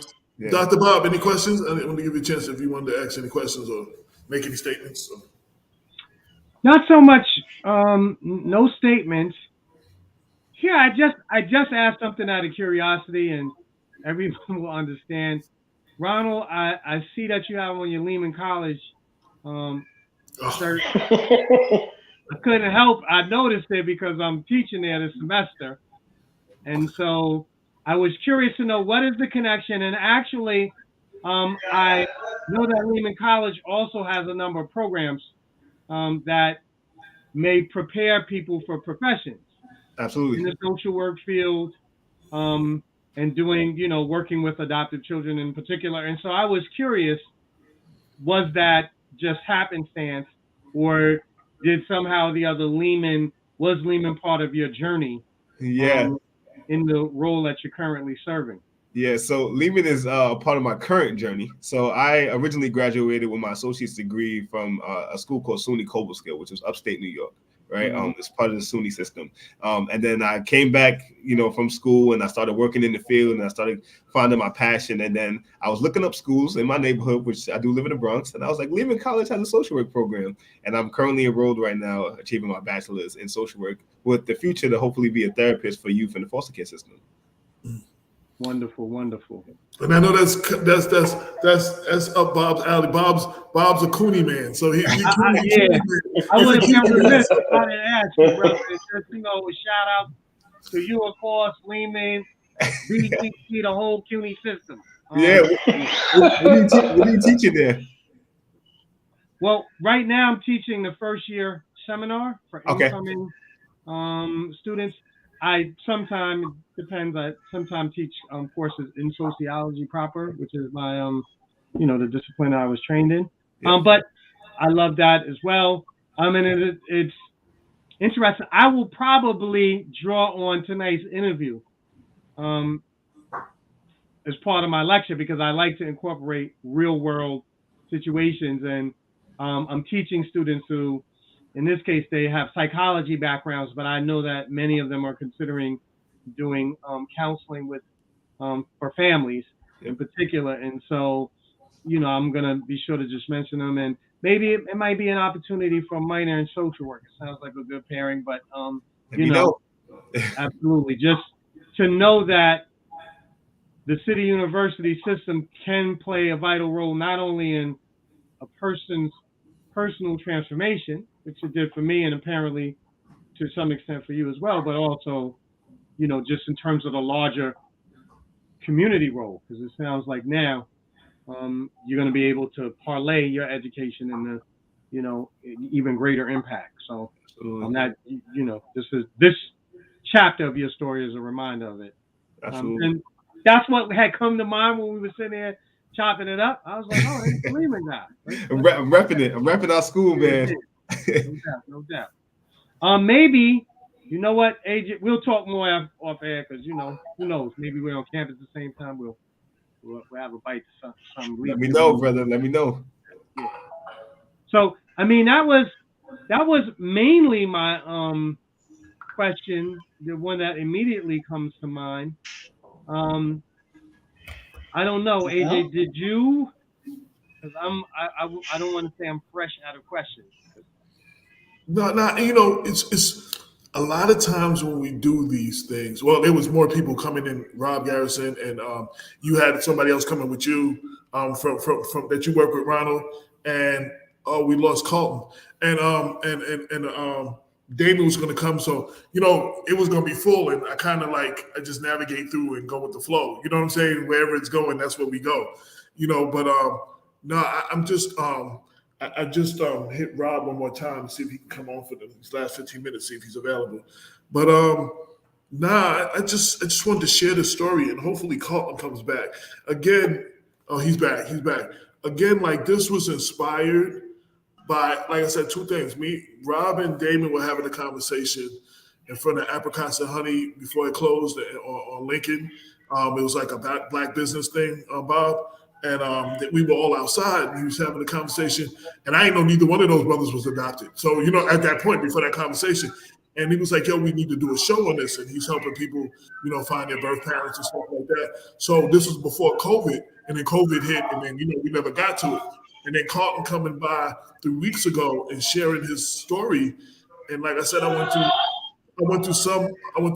Dr. Bob, any questions? I want to give you a chance if you wanted to ask any questions or make any statements. Not so much. No statements. Here, I just asked something out of curiosity, and everyone will understand. Ronald, I see that you have on your Lehman College shirt. I couldn't help. I noticed it because I'm teaching there this semester. And so I was curious to know what is the connection. And actually, I know that Lehman College also has a number of programs that may prepare people for professions. Absolutely. In the social work field, and doing, working with adopted children in particular. And so I was curious, was that just happenstance, or did somehow the other was Lehman part of your journey? Yeah. In the role that you're currently serving? Yeah, so Lehman is part of my current journey. So I originally graduated with my associate's degree from a school called SUNY Cobleskill, which was upstate New York, right? It's part of the SUNY system. And then I came back, from school, and I started working in the field, and I started finding my passion. And then I was looking up schools in my neighborhood, which I do live in the Bronx, and I was like, Lehman College has a social work program. And I'm currently enrolled right now, achieving my bachelor's in social work, with the future to hopefully be a therapist for youth in the foster care system. Wonderful. And I know that's up Bob's alley. Bob's a Cooney man, so he yeah. I would have been remiss if I didn't ask you, brother. Just, shout out to you, of course, Lehman, BCC, the whole CUNY system. Yeah. What are you teaching there? Well, right now I'm teaching the first year seminar for incoming students. I sometimes teach courses in sociology proper, which is my the discipline I was trained in. But I love that as well. And it's interesting. I will probably draw on tonight's interview as part of my lecture, because I like to incorporate real world situations. And I'm teaching students who, in this case, they have psychology backgrounds, but I know that many of them are considering doing counseling with for families in particular. And so, I'm going to be sure to just mention them. And maybe it might be an opportunity for a minor in social work. It sounds like a good pairing, but, absolutely. Just to know that the City University system can play a vital role, not only in a person's personal transformation, which it did for me and apparently to some extent for you as well, but also, just in terms of the larger community role, because it sounds like now you're going to be able to parlay your education in the, even greater impact. So that, this chapter of your story is a reminder of it. Absolutely. And that's what had come to mind when we were sitting there chopping it up. I was like, oh, it's a Lehman guy. I'm repping it. I'm repping our school, man. No doubt. Maybe, you know what, AJ, we'll talk more off air, because, who knows? Maybe we're on campus at the same time. We'll have a bite to some. Let me know, brother. Let me know. Yeah. So, that was mainly my question, the one that immediately comes to mind. I don't know, AJ, did you? Because I don't want to say I'm fresh out of questions. No, it's a lot of times when we do these things. Well, there was more people coming in, Rob Garrison, and you had somebody else coming with you from that you work with, Ronald. and we lost Carlton, and Damon was going to come, so it was going to be full, and I just navigate through and go with the flow. You know what I'm saying? Wherever it's going, that's where we go. But no, I'm just I just hit Rob one more time to see if he can come on for these last 15 minutes, see if he's available. But nah, I just wanted to share the story, and hopefully Carlton comes back again. Oh, he's back. He's back again. Like, this was inspired by, like I said, two things. Me, Rob, and Damon were having a conversation in front of Apricots and Honey before it closed on Lincoln. It was like a black business thing, Bob. And we were all outside, and he was having a conversation. And I didn't know neither one of those brothers was adopted. So, at that point, before that conversation, and he was like, yo, we need to do a show on this. And he's helping people, find their birth parents and stuff like that. So this was before COVID, and then COVID hit, and then, we never got to it. And then Carlton coming by 3 weeks ago and sharing his story. And like I said, I went to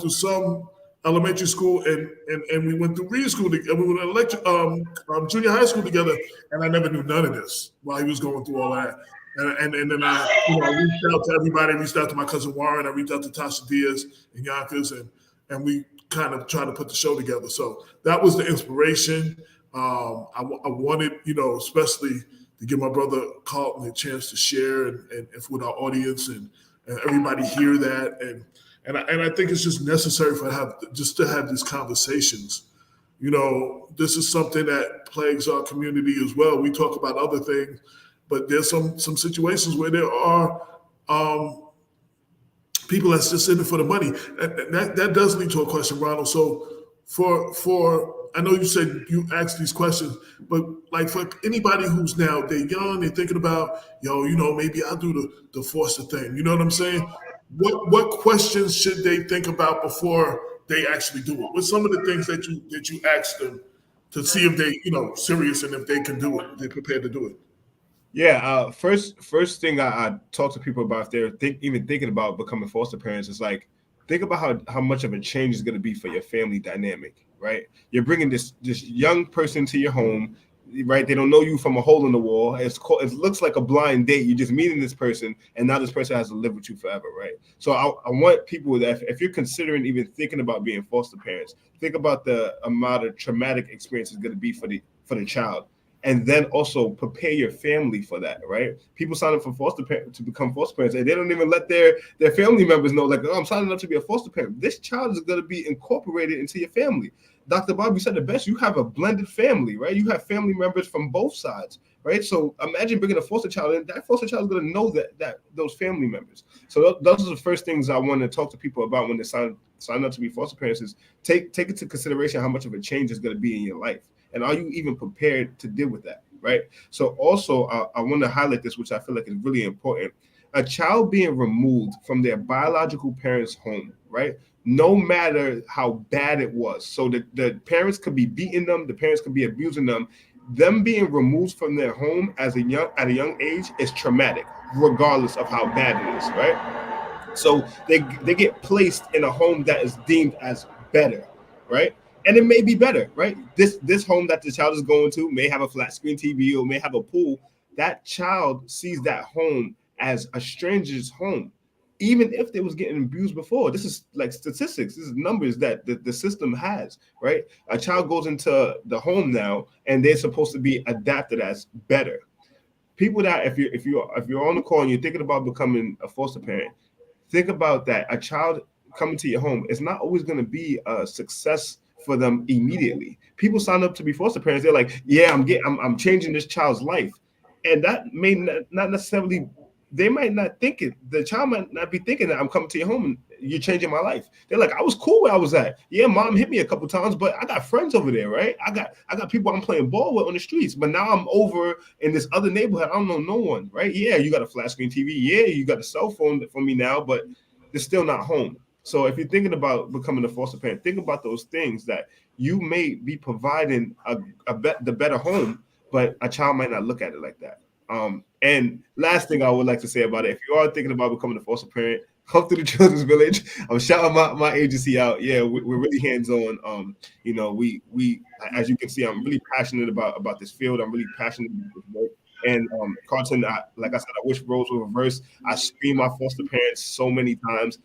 some elementary school, and we went through Reed School, and we went to junior high school together, and I never knew none of this while he was going through all that. And then I reached out to everybody. I reached out to my cousin Warren. I reached out to Tasha Diaz and Yonkers, and we kind of tried to put the show together. So that was the inspiration. I wanted, especially to give my brother Carlton a chance to share and with our audience and everybody hear that. And I think it's just necessary to have these conversations. This is something that plagues our community as well. We talk about other things, but there's some situations where there are people that's just in it for the money. That does lead to a question, Ronald. So for I know you said you asked these questions, but like for anybody who's now, they're young, they're thinking about, maybe I'll do the foster thing. You know what I'm saying? What questions should they think about before they actually do it? What's some of the things that you ask them to see if they, serious and if they can do it, they're prepared to do it? Yeah. First thing I talk to people about if they're even thinking about becoming foster parents is like, think about how much of a change is going to be for your family dynamic, right? You're bringing this young person to your home, right? They don't know you from a hole in the wall. It looks like a blind date. You're just meeting this person, and now this person has to live with you forever, right? So I want people that if you're considering even thinking about being foster parents, think about the amount of traumatic experience it's going to be for the child. And then also prepare your family for that, right? People sign up for to become foster parents, and they don't even let their family members know, like, oh, I'm signing up to be a foster parent. This child is going to be incorporated into your family. Dr. Bob, you said the best. You have a blended family, right? You have family members from both sides, right? So imagine bringing a foster child in. That foster child is going to know that those family members. So those are the first things I want to talk to people about when they sign up to be foster parents is take into consideration how much of a change is going to be in your life. And are you even prepared to deal with that, right? So also, I want to highlight this, which I feel like is really important. A child being removed from their biological parents' home, right? No matter how bad it was. So the parents could be beating them, the parents could be abusing them. Them being removed from their home at a young age is traumatic, regardless of how bad it is, right? So they get placed in a home that is deemed as better, right? And it may be better, right? This home that the child is going to may have a flat screen TV or may have a pool. That child sees that home as a stranger's home, even if they was getting abused before. This is like statistics. This is numbers that the system has, right? A child goes into the home now, and they're supposed to be adapted as better. People that if you're on the call and you're thinking about becoming a foster parent, think about that. A child coming to your home is not always going to be a success for them immediately. People sign up to be foster parents. They're like, yeah, I'm changing this child's life. And that may not necessarily, they might not think it. The child might not be thinking that I'm coming to your home and you're changing my life. They're like, I was cool where I was at. Yeah, mom hit me a couple times, but I got friends over there, right? I got people I'm playing ball with on the streets, but now I'm over in this other neighborhood. I don't know no one, right? Yeah, you got a flat screen TV. Yeah, you got a cell phone for me now, but they're still not home. So if you're thinking about becoming a foster parent, think about those things that you may be providing the better home, but a child might not look at it like that. And last thing I would like to say about it, if you are thinking about becoming a foster parent, come to the Children's Village. I'm shouting my agency out. Yeah, we're really hands-on. We as you can see, I'm really passionate about this field. I'm really passionate about this work. And Carlton, like I said, I wish roles were reversed. I screamed my foster parents so many times.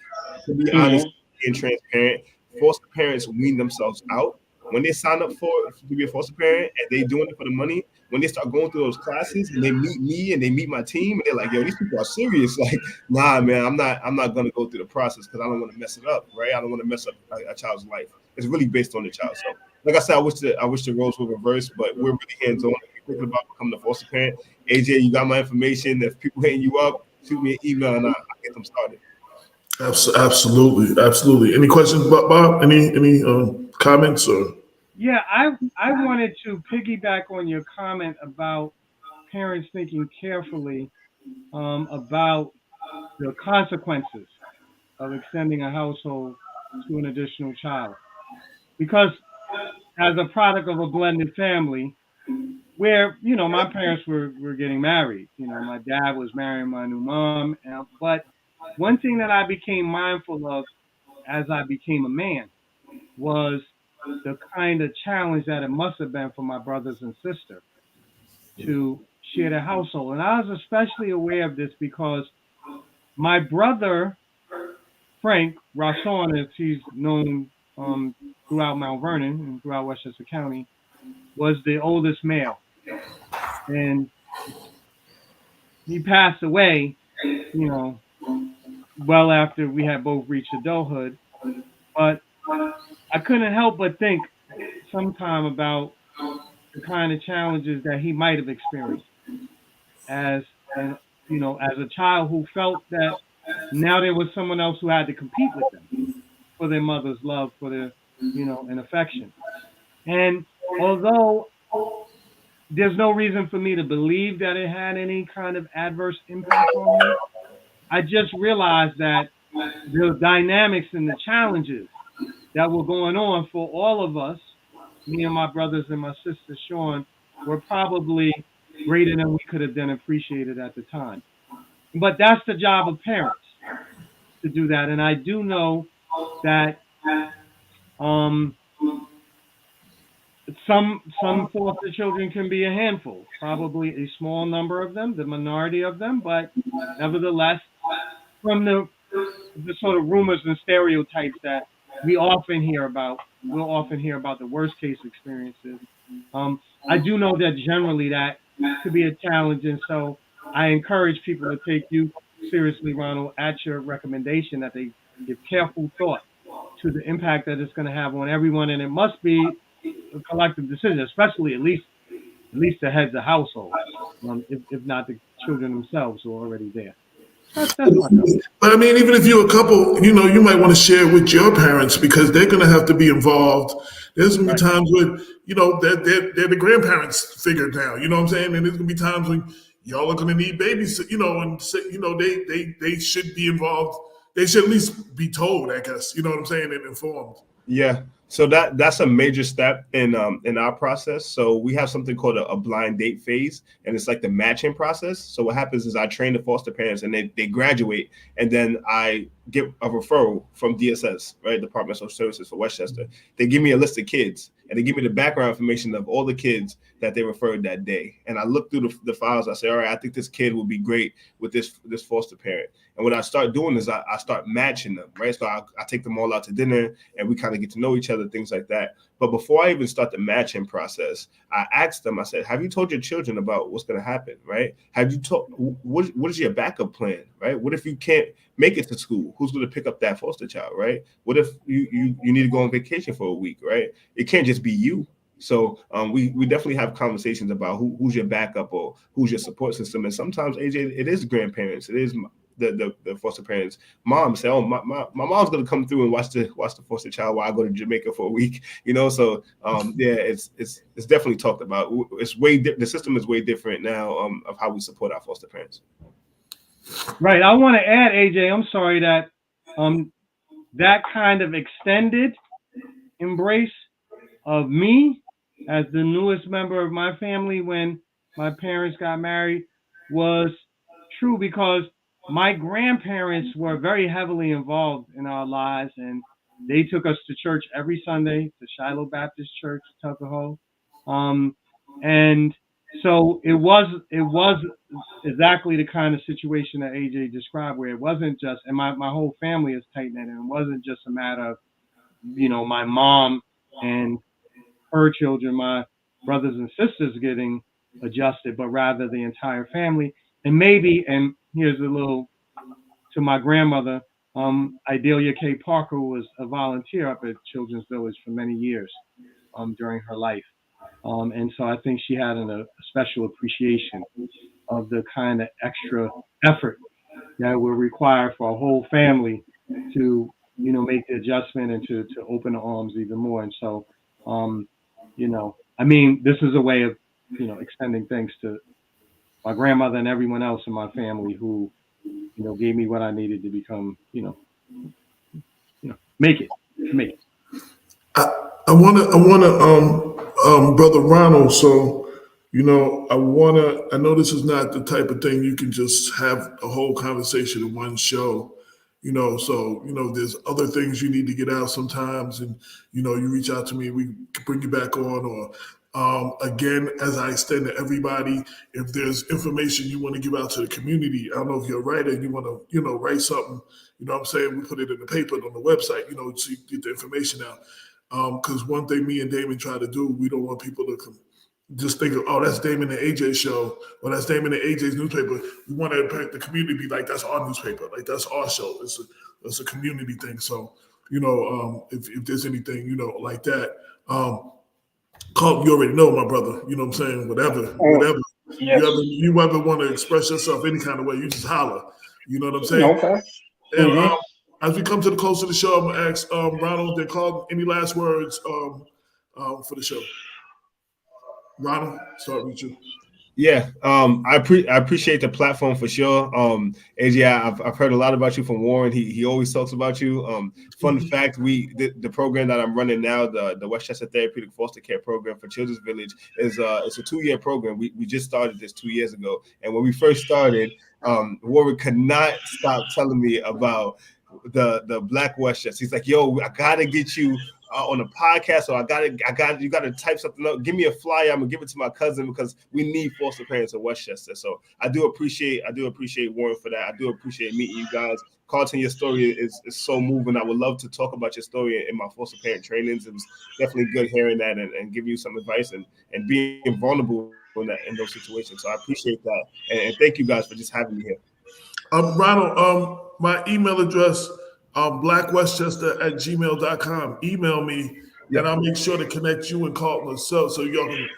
To be honest, being transparent, foster parents wean themselves out. When they sign up to be a foster parent and they doing it for the money, when they start going through those classes and they meet me and they meet my team and they're like, yo, these people are serious. Like, nah, man, I'm not gonna go through the process because I don't want to mess it up, right? I don't want to mess up a child's life. It's really based on the child. So, like I said, I wish the roles were reversed, but we're really hands-on. If you're thinking about becoming a foster parent, AJ, you got my information. If people hitting you up, shoot me an email and I'll get them started. Absolutely. Any questions, Bob? Any comments or? Yeah, I wanted to piggyback on your comment about parents thinking carefully about the consequences of extending a household to an additional child. Because as a product of a blended family, where, my parents were getting married. My dad was marrying my new mom. But one thing that I became mindful of as I became a man was the kind of challenge that it must have been for my brothers and sisters to share the household. And I was especially aware of this because my brother, Frank Rasson, as he's known throughout Mount Vernon and throughout Westchester County, was the oldest male. And he passed away, well after we had both reached adulthood. But I couldn't help but think sometime about the kind of challenges that he might have experienced as a child who felt that now there was someone else who had to compete with them for their mother's love, for their, and affection. And although there's no reason for me to believe that it had any kind of adverse impact on me, I just realized that the dynamics and the challenges that were going on for all of us, me and my brothers and my sister Sean, were probably greater than we could have been appreciated at the time. But that's the job of parents, to do that. And I do know that some foster children can be a handful, probably a small number of them, the minority of them, but nevertheless, from the sort of rumors and stereotypes that we'll often hear about the worst case experiences. I do know that generally that could be a challenge, and so I encourage people to take you seriously, Ronald, at your recommendation that they give careful thought to the impact that it's going to have on everyone, and it must be a collective decision, especially at least the heads of household, if not the children themselves who are already there. That's my thought. But I mean, even if you're a couple, you might want to share with your parents because they're going to have to be involved. There's going to be times when, they're the grandparents figure now, you know what I'm saying? And there's going to be times when y'all are going to need babies, and, they should be involved. They should at least be told, I guess, you know what I'm saying, and informed. Yeah. So that's a major step in our process. So we have something called a blind date phase, and it's like the matching process. So what happens is I train the foster parents, and they graduate, and then I get a referral from DSS, right, Department of Social Services for Westchester. They give me a list of kids, and they give me the background information of all the kids that they referred that day. And I look through the files. I say, all right, I think this kid will be great with this foster parent. And what I start doing is I start matching them, right? So I take them all out to dinner, and we kind of get to know each other, things like that. But before I even start the matching process, I asked them, I said, have you told your children about what's going to happen, right? Have you told, what is your backup plan, right? What if you can't make it to school? Who's going to pick up that foster child, right? What if you need to go on vacation for a week, right? It can't just be you. So we definitely have conversations about who's your backup or who's your support system. And sometimes, AJ, it is grandparents. It is the foster parents. Mom say, oh, my mom's going to come through and watch the foster child while I go to Jamaica for a week. So it's definitely talked about. It's the system is way different now of how we support our foster parents. Right. I want to add, AJ, I'm sorry that that kind of extended embrace of me as the newest member of my family when my parents got married was true because my grandparents were very heavily involved in our lives, and they took us to church every Sunday, to Shiloh Baptist Church, Tuckahoe. And So it was exactly the kind of situation that AJ described, where it wasn't just, and my whole family is tight knit, and it wasn't just a matter of, my mom and her children, my brothers and sisters getting adjusted, but rather the entire family. And here's a little to my grandmother, Idalia K. Parker, who was a volunteer up at Children's Village for many years during her life. And so I think she had a special appreciation of the kind of extra effort that would require for a whole family to, make the adjustment and to open the arms even more. And so, this is a way of, extending thanks to my grandmother and everyone else in my family who, gave me what I needed to become, make it. I wanna, Brother Ronald. So, I know this is not the type of thing you can just have a whole conversation in one show. So there's other things you need to get out sometimes, and you reach out to me, we can bring you back on, or again, as I extend to everybody, if there's information you want to give out to the community, I don't know if you're a writer and you want to, write something, what I'm saying, we put it in the paper, on the website, so you get the information out. Because one thing me and Damon try to do, we don't want people to just think of, oh, that's Damon and AJ show, or that's Damon and AJ's newspaper. We want to impact the community, be like, that's our newspaper, like that's our show. It's a community thing. So, if there's anything, like that, Carlton, you already know, my brother. You know what I'm saying? Whatever. Yes. You ever want to express yourself any kind of way, you just holler. You know what I'm saying? Okay. And as we come to the close of the show, I'm gonna ask Ronald and Carlton, any last words for the show? Ronald, start with you. Yeah, I appreciate the platform for sure. AJ, I've heard a lot about you from Warren. He always talks about you. Fun fact, the program that I'm running now, the Westchester Therapeutic Foster Care Program for Children's Village, it's a 2-year program. We just started this 2 years ago, and when we first started, Warren could not stop telling me about the Black Westchester. He's like, yo, I gotta get you on a podcast, or you gotta type something up. Give me a flyer. I'm gonna give it to my cousin because we need foster parents in Westchester. So I do appreciate Warren for that. I do appreciate meeting you guys. Carlton, your story is so moving. I would love to talk about your story in my foster parent trainings. It was definitely good hearing that and give you some advice and being vulnerable in those situations. So I appreciate that. And thank you guys for just having me here. Ronald, my email address, blackwestchester@gmail.com. Email me, and I'll make sure to connect you and Carlton so y'all can,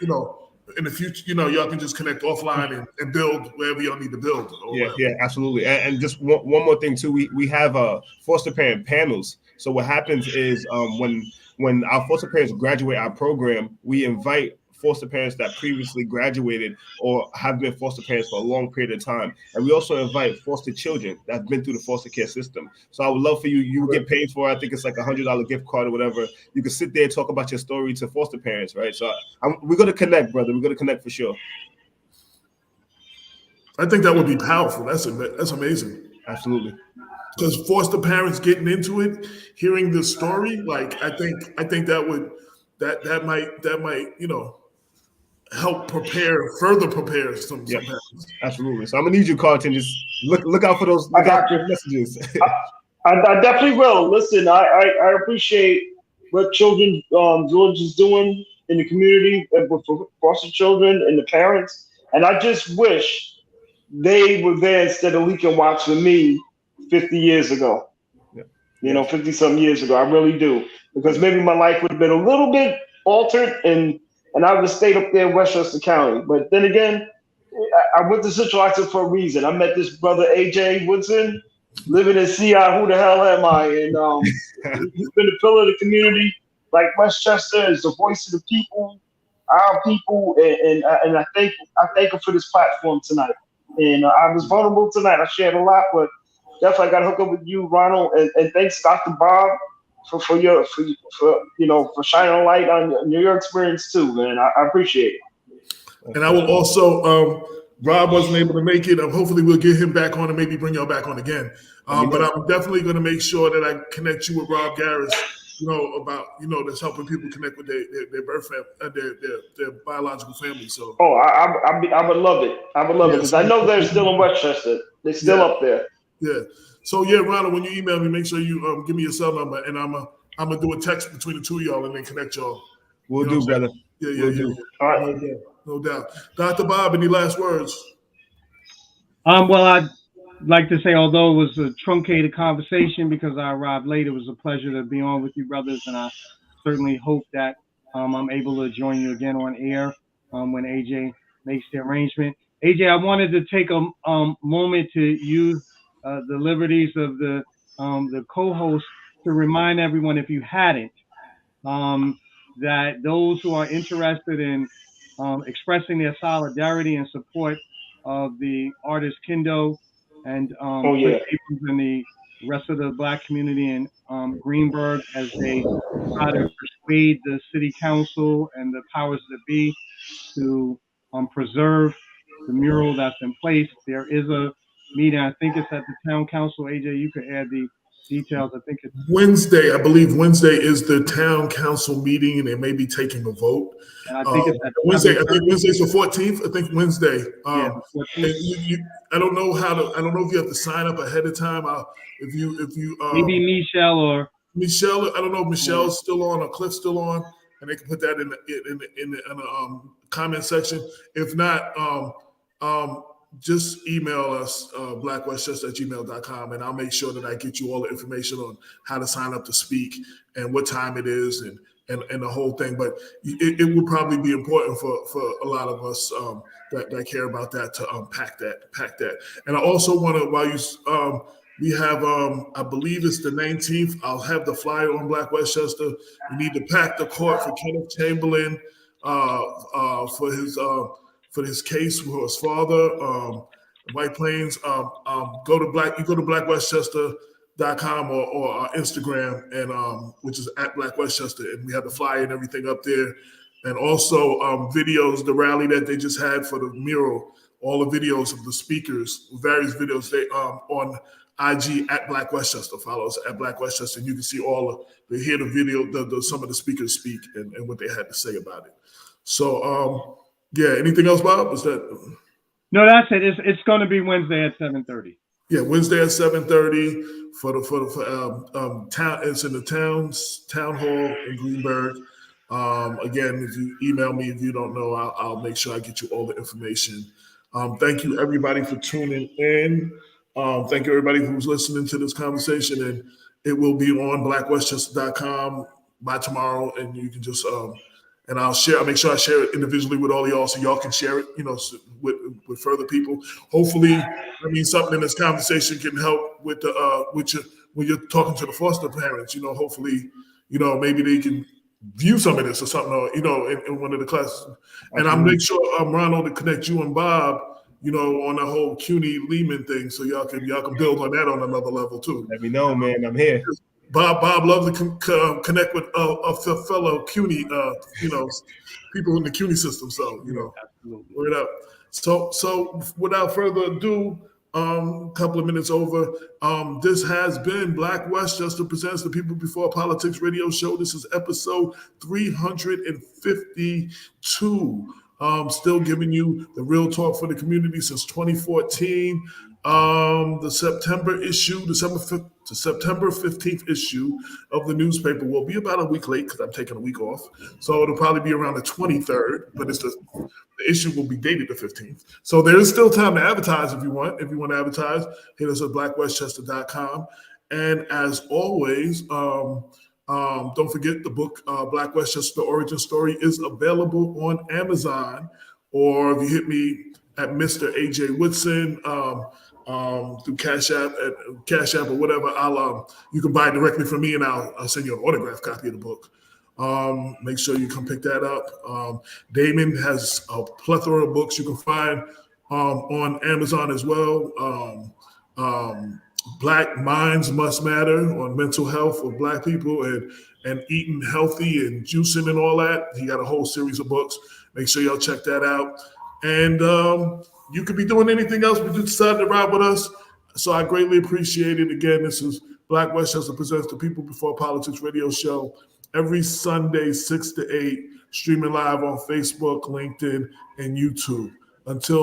in the future, y'all can just connect offline and build wherever y'all need to build. Yeah, absolutely. And just one more thing too, we have foster parent panels. So what happens is when our foster parents graduate our program, we invite foster parents that previously graduated or have been foster parents for a long period of time. And we also invite foster children that have been through the foster care system. So I would love for you get paid for, I think it's like $100 gift card or whatever. You can sit there and talk about your story to foster parents, right? So we're going to connect, brother. We're going to connect for sure. I think that would be powerful. That's amazing. Absolutely. Because foster parents getting into it, hearing the story, like I think that might help further prepare some parents. Absolutely. So I'm gonna need you, Carlton. Just look out for those messages. I definitely will. Listen, I appreciate what Children's Village is doing in the community with foster children and the parents. And I just wish they were there instead of leaking watch with me 50 years ago. 50 some years ago. I really do. Because maybe my life would have been a little bit altered and I would have stayed up there in Westchester County. But then again, I went to Central Access for a reason. I met this brother, AJ Woodson, living in CI. Who the hell am I? And he's been a pillar of the community. Like Westchester is the voice of the people, our people. And I thank him for this platform tonight. And I was vulnerable tonight. I shared a lot, but definitely I got to hook up with you, Ronald. And thanks, Dr. Bob, for shining a light on your experience too, man. I appreciate it. And I will also, Rob wasn't able to make it. Hopefully we'll get him back on and maybe bring y'all back on again. But I'm definitely going to make sure that I connect you with Rob Garris about that's helping people connect with their birth family, their biological family. So I would love it. I would love it because I know they're still in Westchester. They're still up there. Yeah. So yeah, Ronald, when you email me, make sure you give me your cell number, and I'm gonna do a text between the two of y'all and then connect y'all. We'll do, brother. Yeah. All right. No doubt. Dr. Bob, any last words? Well, I'd like to say, although it was a truncated conversation because I arrived late, it was a pleasure to be on with you, brothers, and I certainly hope that I'm able to join you again on air when AJ makes the arrangement. AJ, I wanted to take a moment to use the liberties of the co-host to remind everyone, if you hadn't, that those who are interested in expressing their solidarity and support of the artist Kendo and and the rest of the Black community in Greenberg, as they try to persuade the city council and the powers that be to preserve the mural that's in place. There is a meeting, I think it's at the town council. AJ, you could add the details. I think it's Wednesday. I believe Wednesday is the town council meeting, and they may be taking a vote. And I think it's at Wednesday. I think Wednesday's the 14th. I think Wednesday. Yeah, I don't know I don't know if you have to sign up ahead of time. If you maybe Michelle. I don't know if Michelle's still on or Cliff's still on, and they can put that in the comment section. If not, just email us blackwestchester@gmail.com, and I'll make sure that I get you all the information on how to sign up to speak and what time it is and the whole thing. But it would probably be important for a lot of us that care about that to pack that. And I also want to, while you we have I believe it's the 19th. I'll have the flyer on Black Westchester. We need to pack the court for Kenneth Chamberlain for his case for his father, White Plains. Go to blackwestchester.com or our Instagram, and which is at Black Westchester, and we have the flyer and everything up there, and also videos, the rally that they just had for the mural, all the videos of the speakers, various videos they on IG at Black Westchester. Follow us at Black Westchester, and you can see hear the video, some of the speakers speak and what they had to say about it. So yeah, anything else, Bob? Was that? No, that's it. It's going to be Wednesday at 7:30. Yeah, Wednesday at 7:30 for town. It's in the town hall in Greenberg. Again, if you email me, if you don't know, I'll make sure I get you all the information. Thank you, everybody, for tuning in. Thank you, everybody who's listening to this conversation, and it will be on blackwestchester.com by tomorrow, and you can just and I'll make sure I share it individually with all of y'all so y'all can share it, with further people. Hopefully, something in this conversation can help with the when you're talking to the foster parents. Hopefully, maybe they can view some of this or something, or in one of the classes. And I'll make sure Ronald to connect you and Bob, on the whole CUNY Lehman thing, so y'all can build on that on another level too. Let me know, man. I'm here. Bob loves to connect with a fellow CUNY, people in the CUNY system. So, Absolutely. word up. So without further ado, a couple of minutes over. This has been Black Westchester Presents the People Before Politics radio show. This is episode 352. Still giving you the real talk for the community since 2014. The September 15th issue of the newspaper will be about a week late because I'm taking a week off. So it'll probably be around the 23rd, but the issue will be dated the 15th. So there is still time to advertise if you want. If you want to advertise, hit us at blackwestchester.com. And as always, don't forget the book, Black Westchester Origin Story, is available on Amazon, or if you hit me at Mr. AJ Woodson through Cash App or whatever, you can buy it directly from me, and I'll send you an autographed copy of the book. Make sure you come pick that up. Damon has a plethora of books you can find on Amazon as well. Black Minds Must Matter on mental health of Black people and eating healthy and juicing and all that. He got a whole series of books. Make sure y'all check that out. And you could be doing anything else, but you decided to ride with us. So I greatly appreciate it. Again, this is Black Westchester presents the People Before Politics radio show every Sunday, 6 to 8, streaming live on Facebook, LinkedIn, and YouTube. Until